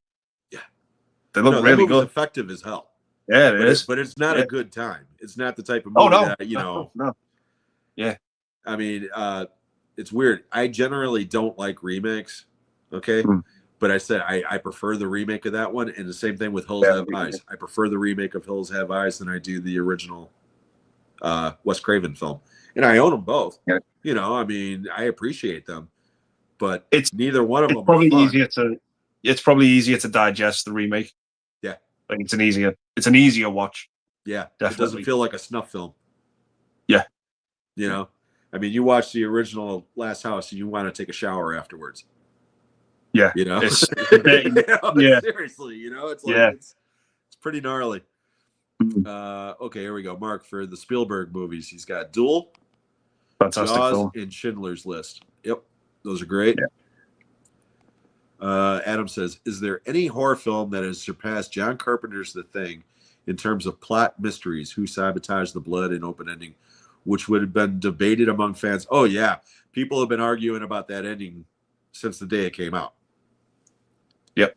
Yeah, they look really good. Effective as hell. Yeah, it is. But it's not a good time. It's not the type of movie that No. Yeah. I mean, it's weird. I generally don't like remakes. Okay. But I said I prefer the remake of that one, and the same thing with Hills Have Eyes. I prefer the remake of Hills Have Eyes than I do the original Wes Craven film, and I own them both. Yeah. You know, I mean, I appreciate them, but it's neither one of them. Probably easier to. It's probably easier to digest the remake. Yeah, like it's an easier watch. Yeah, definitely. It doesn't feel like a snuff film. Yeah, you know, I mean, you watch the original Last House and you want to take a shower afterwards. Yeah, you know, yeah, seriously, you know, it's like it's pretty gnarly. Okay, here we go. Mark, for the Spielberg movies, he's got Duel, fantastic Jaws, film, and Schindler's List. Yep, those are great. Yeah. Adam says, is there any horror film that has surpassed John Carpenter's The Thing in terms of plot mysteries? Who sabotaged the blood and open ending, which would have been debated among fans? Oh yeah, people have been arguing about that ending since the day it came out. Yep.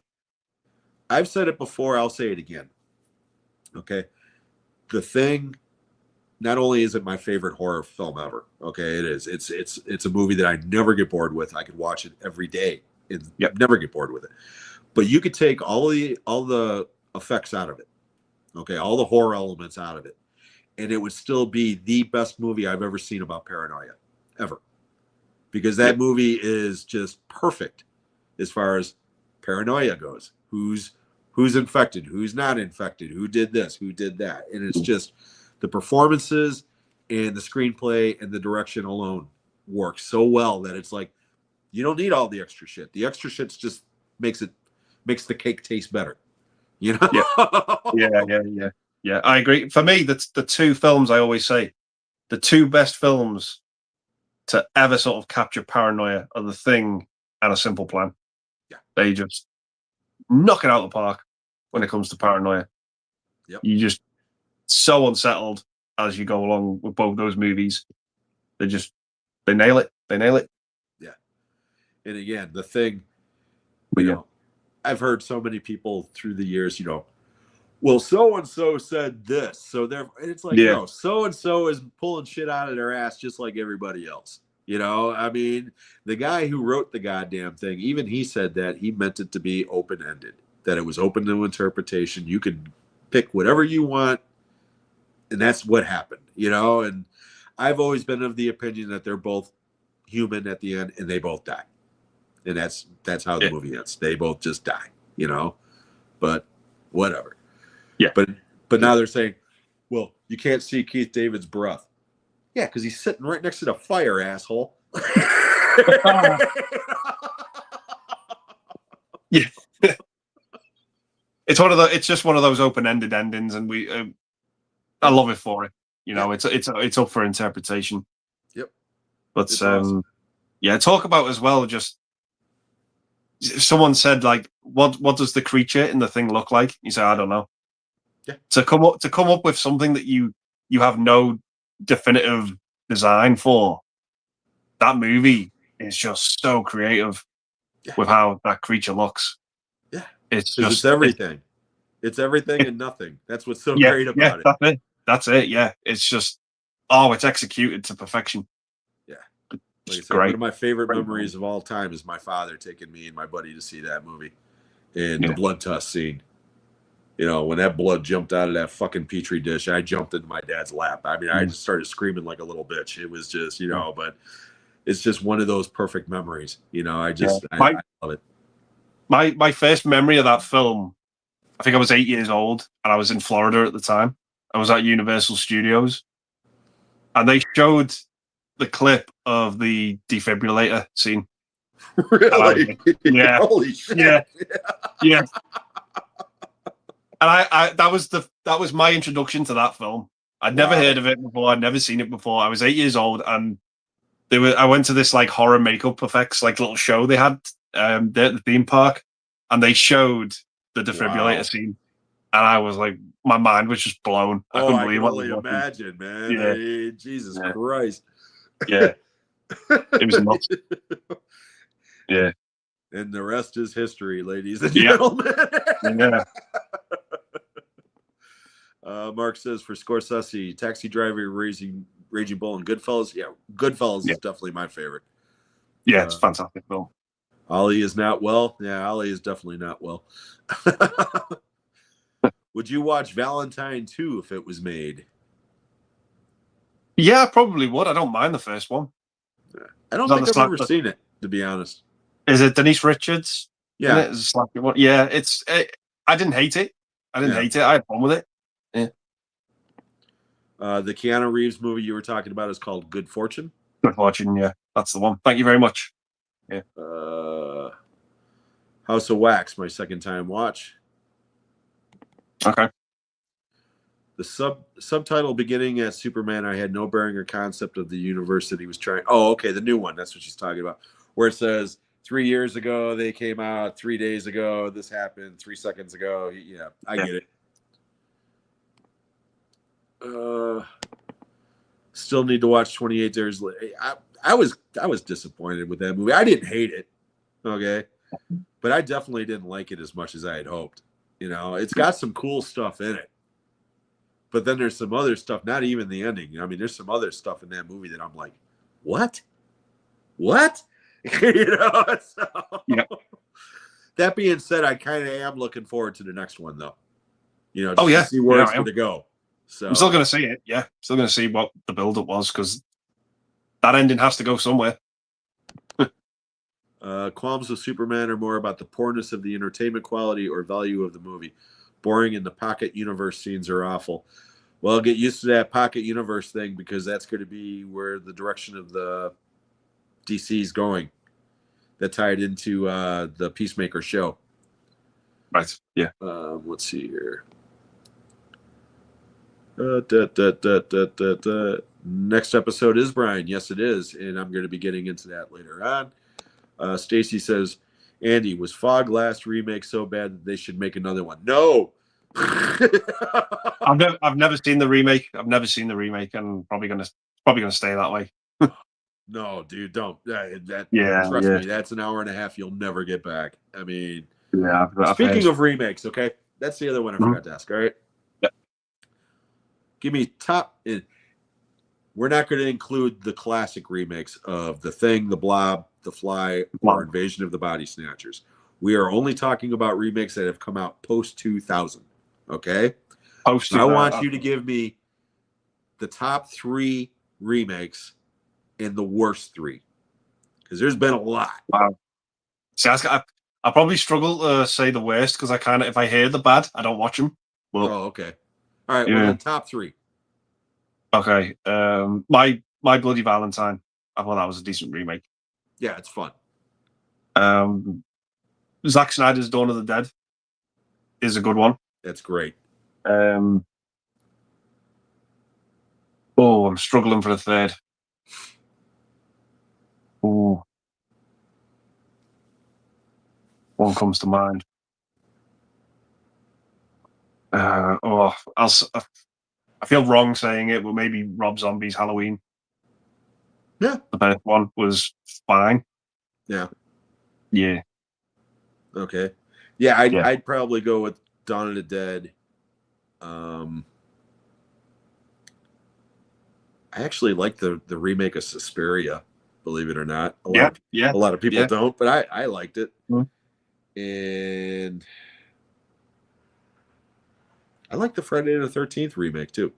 I've said it before, I'll say it again. Okay. The Thing, not only is it my favorite horror film ever, okay, it is. It's a movie that I never get bored with. I could watch it every day and never get bored with it. But you could take all the effects out of it, okay, all the horror elements out of it, and it would still be the best movie I've ever seen about paranoia, ever. Because that movie is just perfect as far as paranoia goes. Who's infected, who's not infected, who did this, who did that. And it's just the performances and the screenplay and the direction alone work so well that it's like you don't need all the extra shit. The extra shit's just makes the cake taste better. You know? Yeah. I agree. For me, that's the two films I always say, the two best films to ever sort of capture paranoia are The Thing and A Simple Plan. Yeah. They just knock it out of the park when it comes to paranoia. Yep. You just so unsettled as you go along with both those movies. They nail it. They nail it. Yeah. And again, The Thing, you know, I've heard so many people through the years, you know, well, so-and-so said this. So it's like, no, so-and-so is pulling shit out of their ass just like everybody else. You know, I mean, the guy who wrote the goddamn thing, even he said that he meant it to be open-ended, that it was open to interpretation. You could pick whatever you want, and that's what happened, you know? And I've always been of the opinion that they're both human at the end, and they both die. And that's how the movie ends. They both just die, you know? But whatever. Yeah. But now they're saying, well, you can't see Keith David's breath. Yeah, because he's sitting right next to the fire, asshole. Yeah. It's just one of those open-ended endings, and I love it for it. You know, it's up for interpretation. Yep. But awesome. Talk about as well. Just someone said, like, what does the creature in The Thing look like? You say, I don't know. Yeah. To come up with something that you have no definitive design for. That movie is just so creative with how that creature looks. Yeah. It's everything. It's everything and nothing. That's what's so great about it. That's it. Yeah. It's just, it's executed to perfection. Yeah. Like I said, great. One of my favorite memories of all time is my father taking me and my buddy to see that movie. And the blood tusk scene. You know, when that blood jumped out of that fucking petri dish, I jumped into my dad's lap. I mean, I just started screaming like a little bitch. It was just, you know, but it's just one of those perfect memories. You know, I love it. My first memory of that film, I think I was 8 years old, and I was in Florida at the time. I was at Universal Studios, and they showed the clip of the defibrillator scene. Really? Yeah. Holy shit. Yeah. And I that was my introduction to that film. I'd never Wow. heard of it before. I'd never seen it before. I was 8 years old, and I went to this like horror makeup effects like little show they had there at the theme park, and they showed the defibrillator Wow. scene, and I was like, my mind was just blown. I Oh, couldn't I believe can what I was only watching. imagine, man. Yeah. I mean, Jesus Yeah. Christ. Yeah, it was nuts. Yeah, And the rest is history, ladies and Yeah. gentlemen. yeah. Mark says for Scorsese, Taxi Driver, Raging Bull, and Goodfellas. Yeah, Goodfellas Yeah. is definitely my favorite. Yeah, it's a fantastic film. Ollie is not well. Yeah, Ollie is definitely not well. Would you watch Valentine 2 if it was made? Yeah, I probably would. I don't mind the first one. I don't Is that think the I've ever slap- seen it, to be honest. Is it Denise Richards? Yeah. In it? Is it slappy one? Yeah, I didn't hate it. I had fun with it. The Keanu Reeves movie you were talking about is called Good Fortune. Good Fortune, yeah, that's the one. Thank you very much. House of Wax, my second time watch. Okay. The subtitle beginning at Superman, I had no bearing or concept of the universe that he was trying. Oh, okay, the new one. That's what she's talking about. Where it says 3 years ago they came out, 3 days ago this happened, 3 seconds ago. Yeah, I get it. Still need to watch 28 Days Later. I was disappointed with that movie. I didn't hate it, okay, but I definitely didn't like it as much as I had hoped. You know, it's got some cool stuff in it, but then there's some other stuff. Not even the ending. I mean, there's some other stuff in that movie that I'm like, what? You know. So, Yeah. That being said, I kind of am looking forward to the next one, though. You know, Oh, yeah. to see where Yeah, it's I am. going to go. So I'm still going to see it. Yeah, still going to see what the build-up was, because that ending has to go somewhere. Qualms with Superman are more about the poorness of the entertainment quality or value of the movie. Boring and the pocket universe scenes are awful. Well, get used to that pocket universe thing, because that's going to be where the direction of the DC is going. That tied into the Peacemaker show. Right. Yeah. Let's see here. Next episode is Brian. Yes, it is, and I'm going to be getting into that later on. Stacy says, Andy, was Fog last remake so bad that they should make another one? No. I've never seen the remake. And probably gonna stay that way. No, dude, don't. That Yeah, trust yeah. me, that's an hour and a half you'll never get back. I mean, Yeah. speaking of remakes, okay, that's the other one I forgot to ask. All right, give me top. We're not going to include the classic remakes of The Thing, The Blob, The Fly, or Invasion of the Body Snatchers. We are only talking about remakes that have come out post 2000. Okay, I want you to give me the top 3 remakes and the worst 3, because there's been a lot. Wow. See, I probably struggle to say the worst, because if I hear the bad, I don't watch them. Well, Oh, okay. All right. Yeah. Well, then top 3. Okay. My Bloody Valentine. I thought that was a decent remake. Yeah, it's fun. Zack Snyder's Dawn of the Dead is a good one. That's great. I'm struggling for the third. Oh, one comes to mind. I feel wrong saying it, but maybe Rob Zombie's Halloween. Yeah. The first one was fine. Yeah. Yeah. Okay. Yeah, I'd probably go with Dawn of the Dead. I actually like the remake of Suspiria, believe it or not. A lot of people don't, but I liked it. Mm-hmm. And I like the Friday the 13th remake too.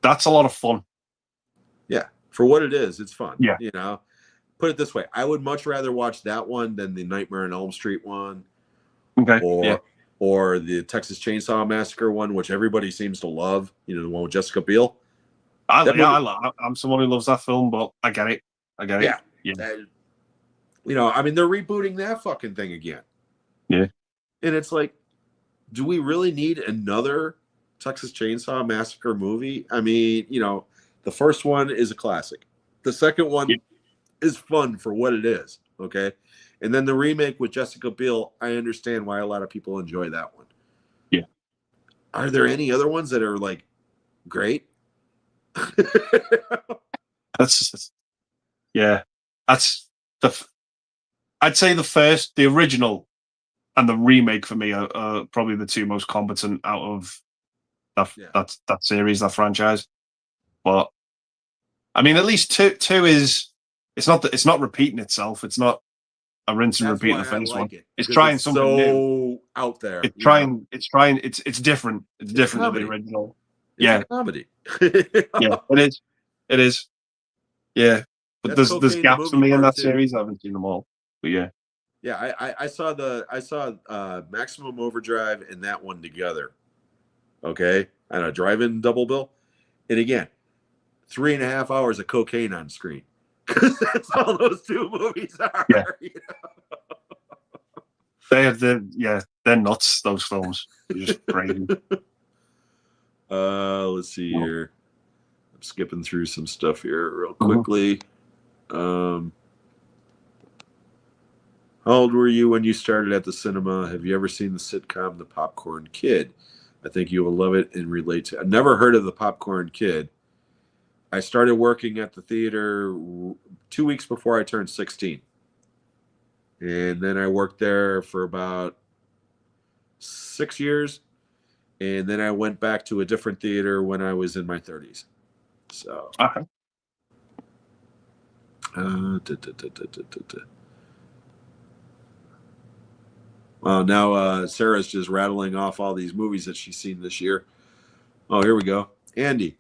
That's a lot of fun. Yeah, for what it is, it's fun. Yeah. You know, put it this way, I would much rather watch that one than the Nightmare on Elm Street one. Okay. Or the Texas Chainsaw Massacre one, which everybody seems to love. You know, the one with Jessica Biel. I'm someone who loves that film, but I get it. Yeah. You know, I mean, they're rebooting that fucking thing again. Yeah. And it's like, do we really need another Texas Chainsaw Massacre movie? I mean, you know, the first one is a classic. The second one Yeah. is fun for what it is. Okay. And then the remake with Jessica Biel, I understand why a lot of people enjoy that one. Yeah. Are there any other ones that are like great? That's yeah. That's I'd say the original and the remake for me are probably the two most competent out of that series, that franchise. But I mean, at least two is it's not repeating itself. It's not a rinse and That's repeat why the I first one. like it. It's Because trying it's something new. so out there. It's trying. It's different. It's different than the original. It's Yeah, a comedy. yeah, it is. It is. Yeah, but That's there's Cocaine the gaps for Movie me in Part that 2. series. I haven't seen them all. But yeah, Yeah, I saw Maximum Overdrive and that one together. Okay, and a drive-in double bill, and again, 3.5 hours of cocaine on screen. Because that's all those two movies are. Yeah. You know? they're nuts. Those films, they're just crazy. Let's see here. I'm skipping through some stuff here real quickly. How old were you when you started at the cinema? Have you ever seen the sitcom The Popcorn Kid? I think you will love it and relate to it. I've never heard of The Popcorn Kid. I started working at the theater 2 weeks before I turned 16. And then I worked there for about 6 years. And then I went back to a different theater when I was in my 30s. So. Okay. Well, now Sarah's just rattling off all these movies that she's seen this year. Oh, here we go. Andy,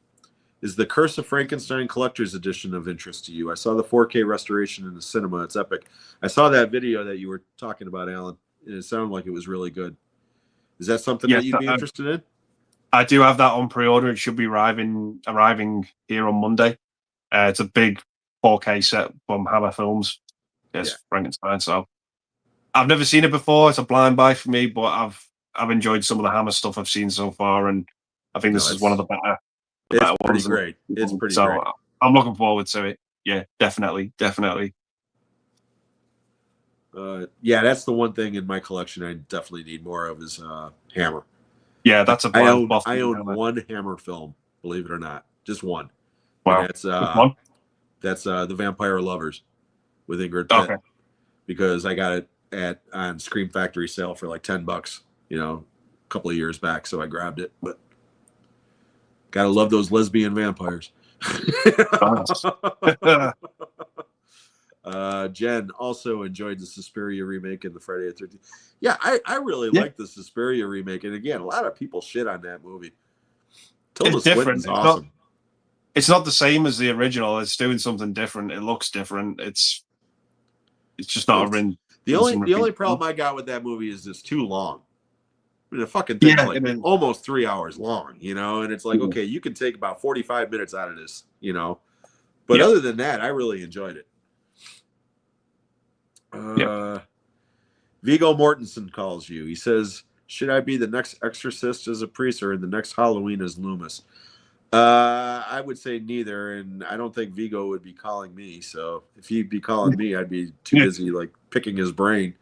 is the Curse of Frankenstein Collector's Edition of interest to you? I saw the 4K restoration in the cinema. It's epic. I saw that video that you were talking about, Alan, and it sounded like it was really good. Is that something that you'd be interested in? I do have that on pre-order. It should be arriving here on Monday. It's a big 4K set from Hammer Films. Yes, Frankenstein. So I've never seen it before. It's a blind buy for me, but I've enjoyed some of the Hammer stuff I've seen so far, and I think this is one of the better. It's pretty great. It's pretty great. So I'm looking forward to it. Yeah, definitely. Yeah, that's the one thing in my collection I definitely need more of is Hammer. Yeah, that's a I own one Hammer film, believe it or not, just one. Wow, and that's The Vampire Lovers with Ingrid Pitt. Okay. Because I got it on Scream Factory sale for like $10, you know, a couple of years back, so I grabbed it. But gotta love those lesbian vampires. Jen also enjoyed the Suspiria remake and the Friday the 13th. Yeah, I really like the Suspiria remake, and again, a lot of people shit on that movie. Tilda Swinton's awesome. It's not the same as the original. It's doing something different. It looks different. It's just not a rin. The only problem I got with that movie is it's too long. I mean, the fucking thing's like almost 3 hours long, you know, and it's like, okay, you can take about 45 minutes out of this, you know. But other than that, I really enjoyed it. Viggo Mortensen calls you. He says, should I be the next Exorcist as a priest or in the next Halloween as Loomis? I would say neither, and I don't think Viggo would be calling me. So if he'd be calling me, I'd be too busy like picking his brain.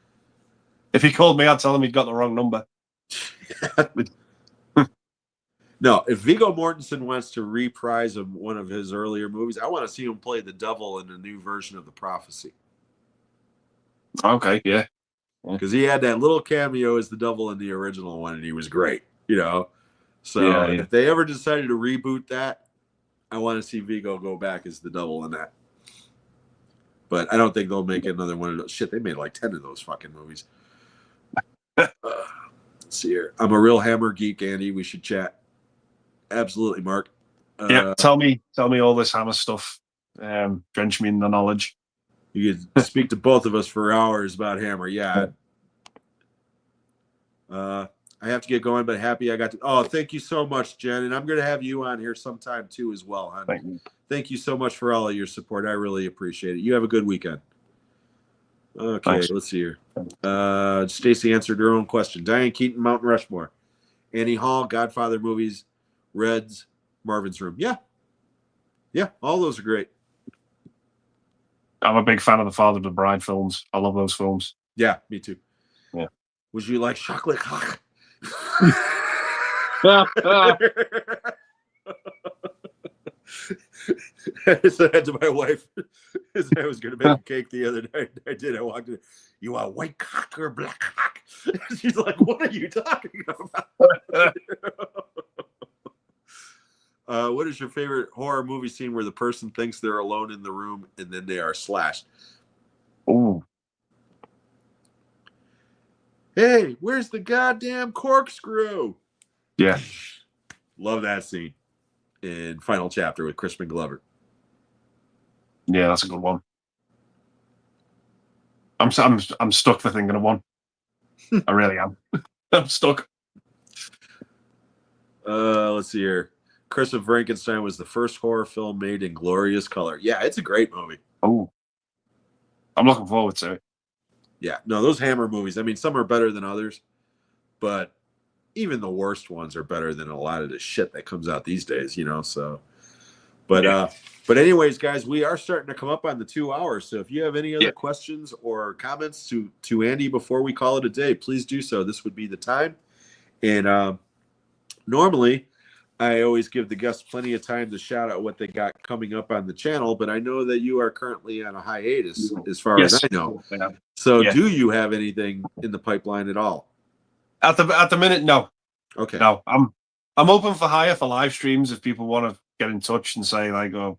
If he called me, I'd tell him he'd got the wrong number. No, if Viggo Mortensen wants to reprise one of his earlier movies, I want to see him play the devil in a new version of The Prophecy. Okay, yeah. Because he had that little cameo as the devil in the original one, and he was great, you know. So if they ever decided to reboot that, I want to see Viggo go back as the devil in that. But I don't think they'll make another one of those. Shit, they made like 10 of those fucking movies. Let's see here. I'm a real Hammer geek, Andy. We should chat. Absolutely, Mark. Tell me all this Hammer stuff. Drench me in the knowledge. You could speak to both of us for hours about Hammer. Yeah. I have to get going, but happy I got to. Oh, thank you so much, Jen. And I'm going to have you on here sometime too as well, hon. Thank you so much for all of your support. I really appreciate it. You have a good weekend. Okay, Thanks. let's see here. Stacy answered her own question. Diane Keaton, Mountain Rushmore. Annie Hall, Godfather movies, Reds, Marvin's Room. Yeah. Yeah, all those are great. I'm a big fan of the Father of the Bride films. I love those films. Yeah, me too. Yeah. Would you like chocolate cock? I said to my wife as I was going to make a cake the other night. I did. I walked in. You want white cock or black cock? She's like, "What are you talking about?" What is your favorite horror movie scene where the person thinks they're alone in the room and then they are slashed? Ooh. Hey, where's the goddamn corkscrew? Yeah. Love that scene in Final Chapter with Crispin Glover. Yeah, that's a good one. I'm stuck for thinking of one. I really am. I'm stuck. Let's see here. Curse of Frankenstein was the first horror film made in glorious color. Yeah, it's a great movie. Oh, I'm looking forward to it. Yeah, no, those Hammer movies. I mean, some are better than others, but even the worst ones are better than a lot of the shit that comes out these days. You know, so. But anyways, guys, we are starting to come up on the 2 hours. So if you have any other questions or comments to Andy before we call it a day, please do so. This would be the time. And normally, I always give the guests plenty of time to shout out what they got coming up on the channel. But I know that you are currently on a hiatus, as far as I know. So do you have anything in the pipeline at all? At the minute, no. Okay. No, I'm open for hire for live streams if people want to get in touch and say like, oh,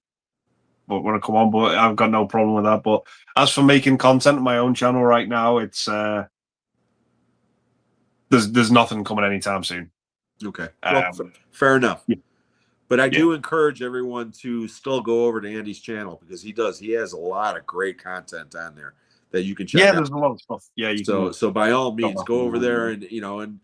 but want to come on, but I've got no problem with that. But as for making content on my own channel right now, it's there's nothing coming anytime soon. Okay, well, fair enough. Yeah. But I do encourage everyone to still go over to Andy's channel because he has a lot of great content on there that you can check out. Yeah, there's a lot of stuff. Yeah, you can. So by all means, go over there and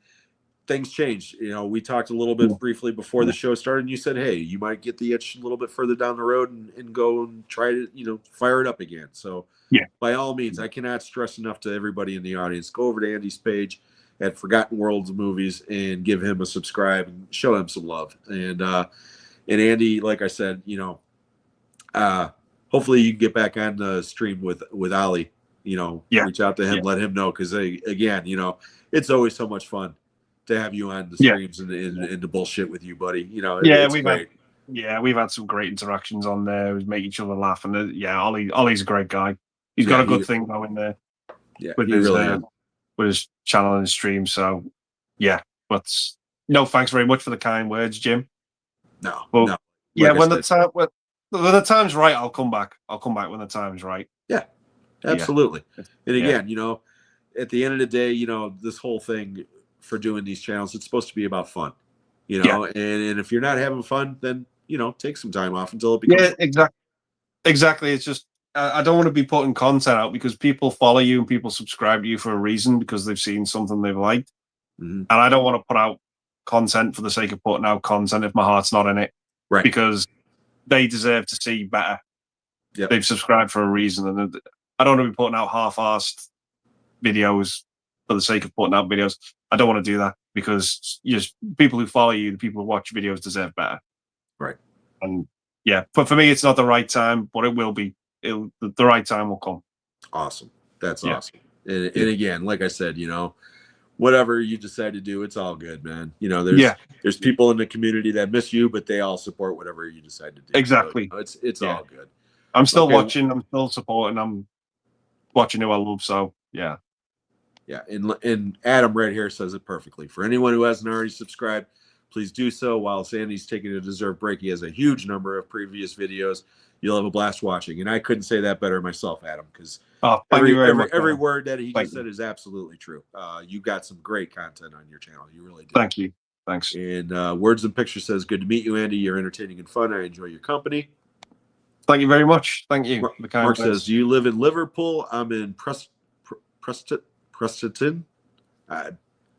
things change. You know, we talked a little bit briefly before the show started, and you said, hey, you might get the itch a little bit further down the road and go and try to, fire it up again. So by all means, I cannot stress enough to everybody in the audience, go over to Andy's page at Forgotten Worlds Movies and give him a subscribe and show him some love. And Andy, like I said, hopefully you can get back on the stream with Ali, reach out to him, let him know. Cause again, it's always so much fun to have you on the streams and the bullshit with you, buddy. We've had some great interactions on there. We make each other laugh, and Ollie's a great guy. He's got a good thing going there. Yeah, with his channel and his stream. So but no, thanks very much for the kind words, Jim. No. When the time's right, I'll come back. I'll come back when the time's right. Yeah, absolutely. And again, at the end of the day, this whole thing for doing these channels, it's supposed to be about fun, and if you're not having fun, then take some time off until it becomes exactly. It's just I don't want to be putting content out because people follow you and people subscribe to you for a reason because they've seen something they've liked, and I don't want to put out content for the sake of putting out content if my heart's not in it, right? Because they deserve to see better. They've subscribed for a reason, and I don't want to be putting out half-assed videos for the sake of putting out videos. I don't want to do that because people who follow you, the people who watch videos deserve better. Right. And but for me, it's not the right time, but it will be. The right time will come. Awesome. That's awesome. And again, like I said, whatever you decide to do, it's all good, man. There's people in the community that miss you, but they all support whatever you decide to do. Exactly. So it's all good. I'm still watching. I'm still supporting. I'm watching who I love. So yeah. Yeah, and Adam right here says it perfectly. For anyone who hasn't already subscribed, please do so. While Sandy's taking a deserved break, he has a huge number of previous videos. You'll have a blast watching. And I couldn't say that better myself, Adam, because every word that he just said is absolutely true. You got some great content on your channel. You really do. Thank you. Thanks. And Words and Pictures says, good to meet you, Andy. You're entertaining and fun. I enjoy your company. Thank you very much. Thank you. Mark says, do you live in Liverpool? I'm in Preston.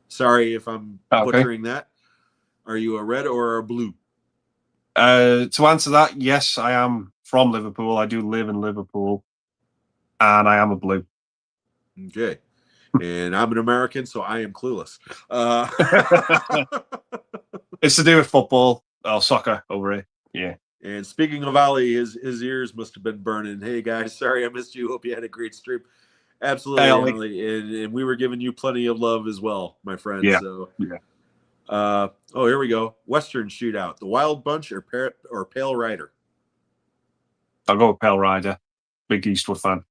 Sorry if I'm butchering that. Are you a red or a blue? To answer that, yes, I am from Liverpool. I do live in Liverpool, and I am a blue. Okay. And I'm an American, so I am clueless. It's to do with football or soccer over here. Yeah. And speaking of Ali, his ears must have been burning. Hey guys, sorry I missed you. Hope you had a great stream. Absolutely, Hey, Ollie. Ali. And we were giving you plenty of love as well, my friend. Yeah. So, Yeah. oh, here we go. Western Shootout: The Wild Bunch or Pale Rider. I'll go with Pale Rider. Big Eastwood fan.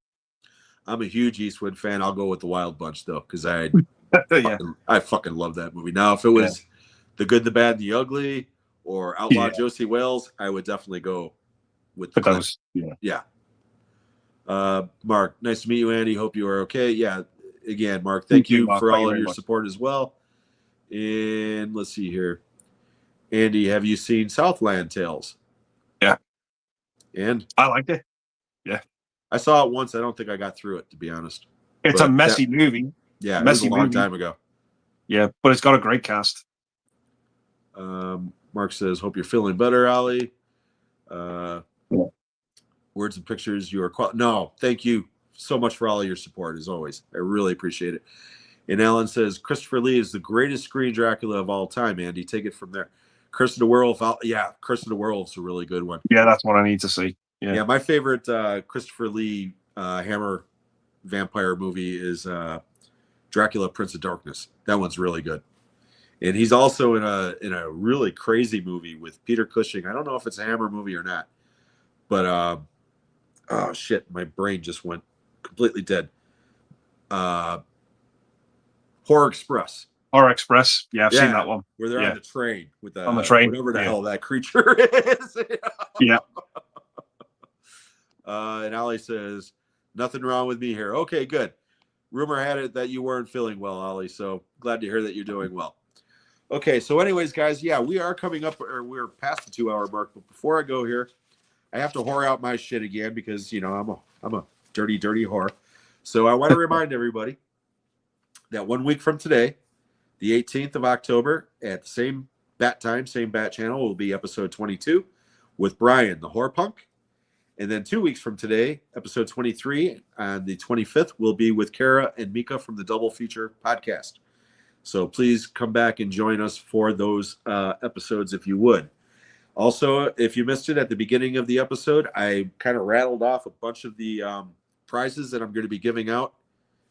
I'm a huge Eastwood fan. I'll go with The Wild Bunch though, because Yeah. I fucking love that movie. Now, if it was The Good, the Bad, and the Ugly or Outlaw Josie Wales, I would definitely go with the those. Yeah. Mark, nice to meet you, Andy. Hope you are okay. Yeah. Again, Mark, thank you Mark. for Thank all you of very your much. support as well. And let's see here. Andy, have you seen Southland Tales? Yeah. And I liked it. Yeah. I saw it once. I don't think I got through it, to be honest. It's a messy movie. Yeah, messy it was a long movie. time ago. Yeah, but it's got a great cast. Mark says, hope you're feeling better, Ali. Words and pictures, you are no, thank you so much for all of your support, as always. I really appreciate it. And Alan says, Christopher Lee is the greatest screen Dracula of all time, Andy. Take it from there. Curse of the Werewolf. Curse of the Werewolf's a really good one. Yeah, that's what I need to see. Yeah, my favorite Christopher Lee Hammer vampire movie is Dracula, Prince of Darkness. That one's really good. And he's also in a really crazy movie with Peter Cushing. I don't know if it's a Hammer movie or not, but oh shit, my brain just went completely dead. Horror Express. Horror Express. Yeah, I've seen that one. Where they're on the train with on the train. Whatever the hell that creature is. Yeah. And Ali says, nothing wrong with me here. Okay, good. Rumor had it that you weren't feeling well, Ali. So glad to hear that you're doing well. Okay, so anyways, guys, yeah, we are coming up, or we're past the 2 hour mark. But before I go here, I have to whore out my shit again because I'm a dirty whore. So I want to remind everybody that 1 week from today, the 18th of October, at the same bat time, same bat channel, will be episode 22 with Brian, the Horror Punk. And then 2 weeks from today, episode 23 on the 25th, will be with Kara and Mika from the Double Feature podcast. So please come back and join us for those episodes if you would. Also, if you missed it at the beginning of the episode, I kind of rattled off a bunch of the prizes that I'm going to be giving out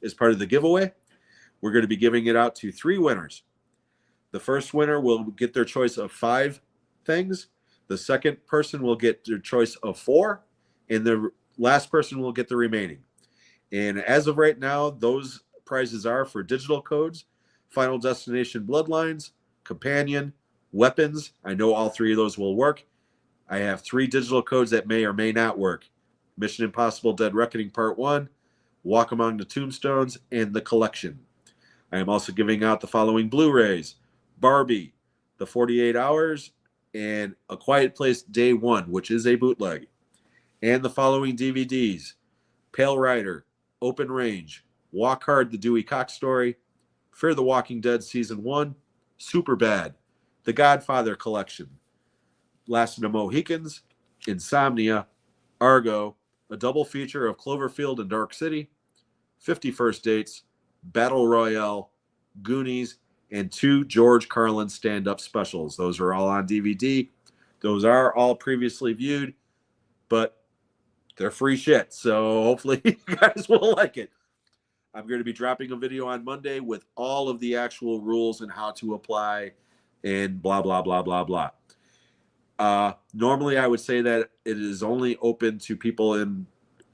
as part of the giveaway. We're going to be giving it out to 3 winners. The first winner will get their choice of 5 things. The second person will get their choice of 4. And the last person will get the remaining. And as of right now, those prizes are for digital codes, Final Destination Bloodlines, Companion, Weapons. I know all 3 of those will work. I have 3 digital codes that may or may not work. Mission Impossible Dead Reckoning Part 1, Walk Among the Tombstones, and The Collection. I am also giving out the following Blu-rays: Barbie, The 48 Hours, and A Quiet Place Day 1, which is a bootleg. And the following DVDs: Pale Rider, Open Range, Walk Hard, The Dewey Cox Story, Fear the Walking Dead Season 1, Superbad, The Godfather Collection, Last of the Mohicans, Insomnia, Argo, a double feature of Cloverfield and Dark City, 50 First Dates, Battle Royale, Goonies, and 2 George Carlin stand-up specials. Those are all on DVD. Those are all previously viewed, but they're free shit, so hopefully you guys will like it. I'm going to be dropping a video on Monday with all of the actual rules and how to apply and blah, blah, blah, blah, blah. Normally, I would say that it is only open to people in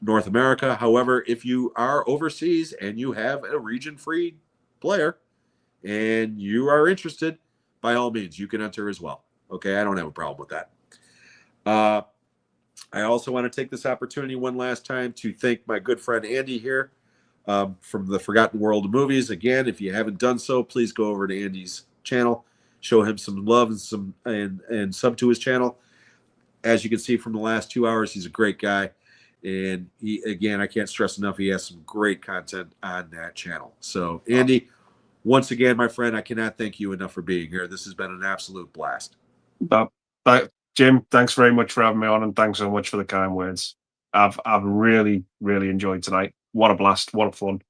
North America. However, if you are overseas and you have a region-free player and you are interested, by all means, you can enter as well. Okay, I don't have a problem with that. I also want to take this opportunity one last time to thank my good friend Andy here from the Forgotten World of Movies. Again, if you haven't done so, please go over to Andy's channel, show him some love and sub to his channel. As you can see from the last 2 hours, he's a great guy. And I can't stress enough, he has some great content on that channel. So, Andy, once again, my friend, I cannot thank you enough for being here. This has been an absolute blast. Jim, thanks very much for having me on, and thanks so much for the kind words. I've really, really enjoyed tonight. What a blast. What a fun.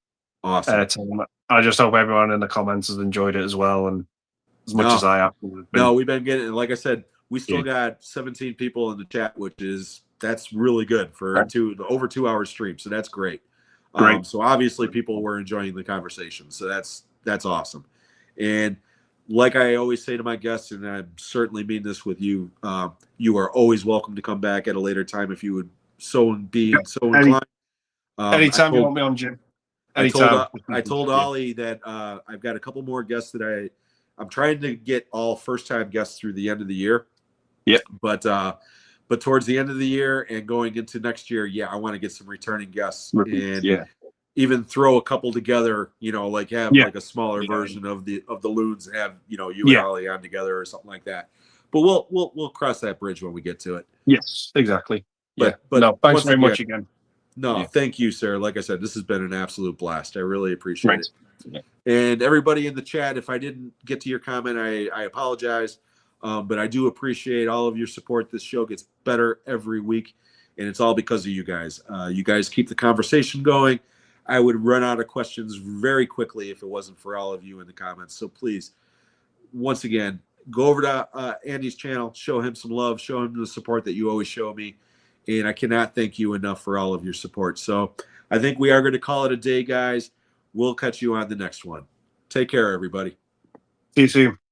Awesome. I just hope everyone in the comments has enjoyed it as well, and as much as I have. No, we've been getting, like I said, we still Yeah. got 17 people in the chat, that's really good for over 2 hour stream. So that's great. Great. So obviously people were enjoying the conversation. So that's awesome. And like I always say to my guests, and I certainly mean this with you, you are always welcome to come back at a later time if you would so inclined. Anytime you want me on, Jim. Anytime. I told Ollie that I've got a couple more guests that I'm trying to get all first time guests through the end of the year. Yeah. But towards the end of the year and going into next year, I want to get some returning guests and even throw a couple together, like have like a smaller version of the Loons, have, you and Ollie on together or something like that. But we'll cross that bridge when we get to it. Yes, exactly. But no, thanks very much again. No, thank you, sir. Like I said, this has been an absolute blast. I really appreciate it. Yeah. And everybody in the chat, if I didn't get to your comment, I apologize. But I do appreciate all of your support. This show gets better every week, and it's all because of you guys. You guys keep the conversation going. I would run out of questions very quickly if it wasn't for all of you in the comments. So please, once again, go over to Andy's channel, show him some love, show him the support that you always show me. And I cannot thank you enough for all of your support. So I think we are going to call it a day, guys. We'll catch you on the next one. Take care, everybody. See you soon.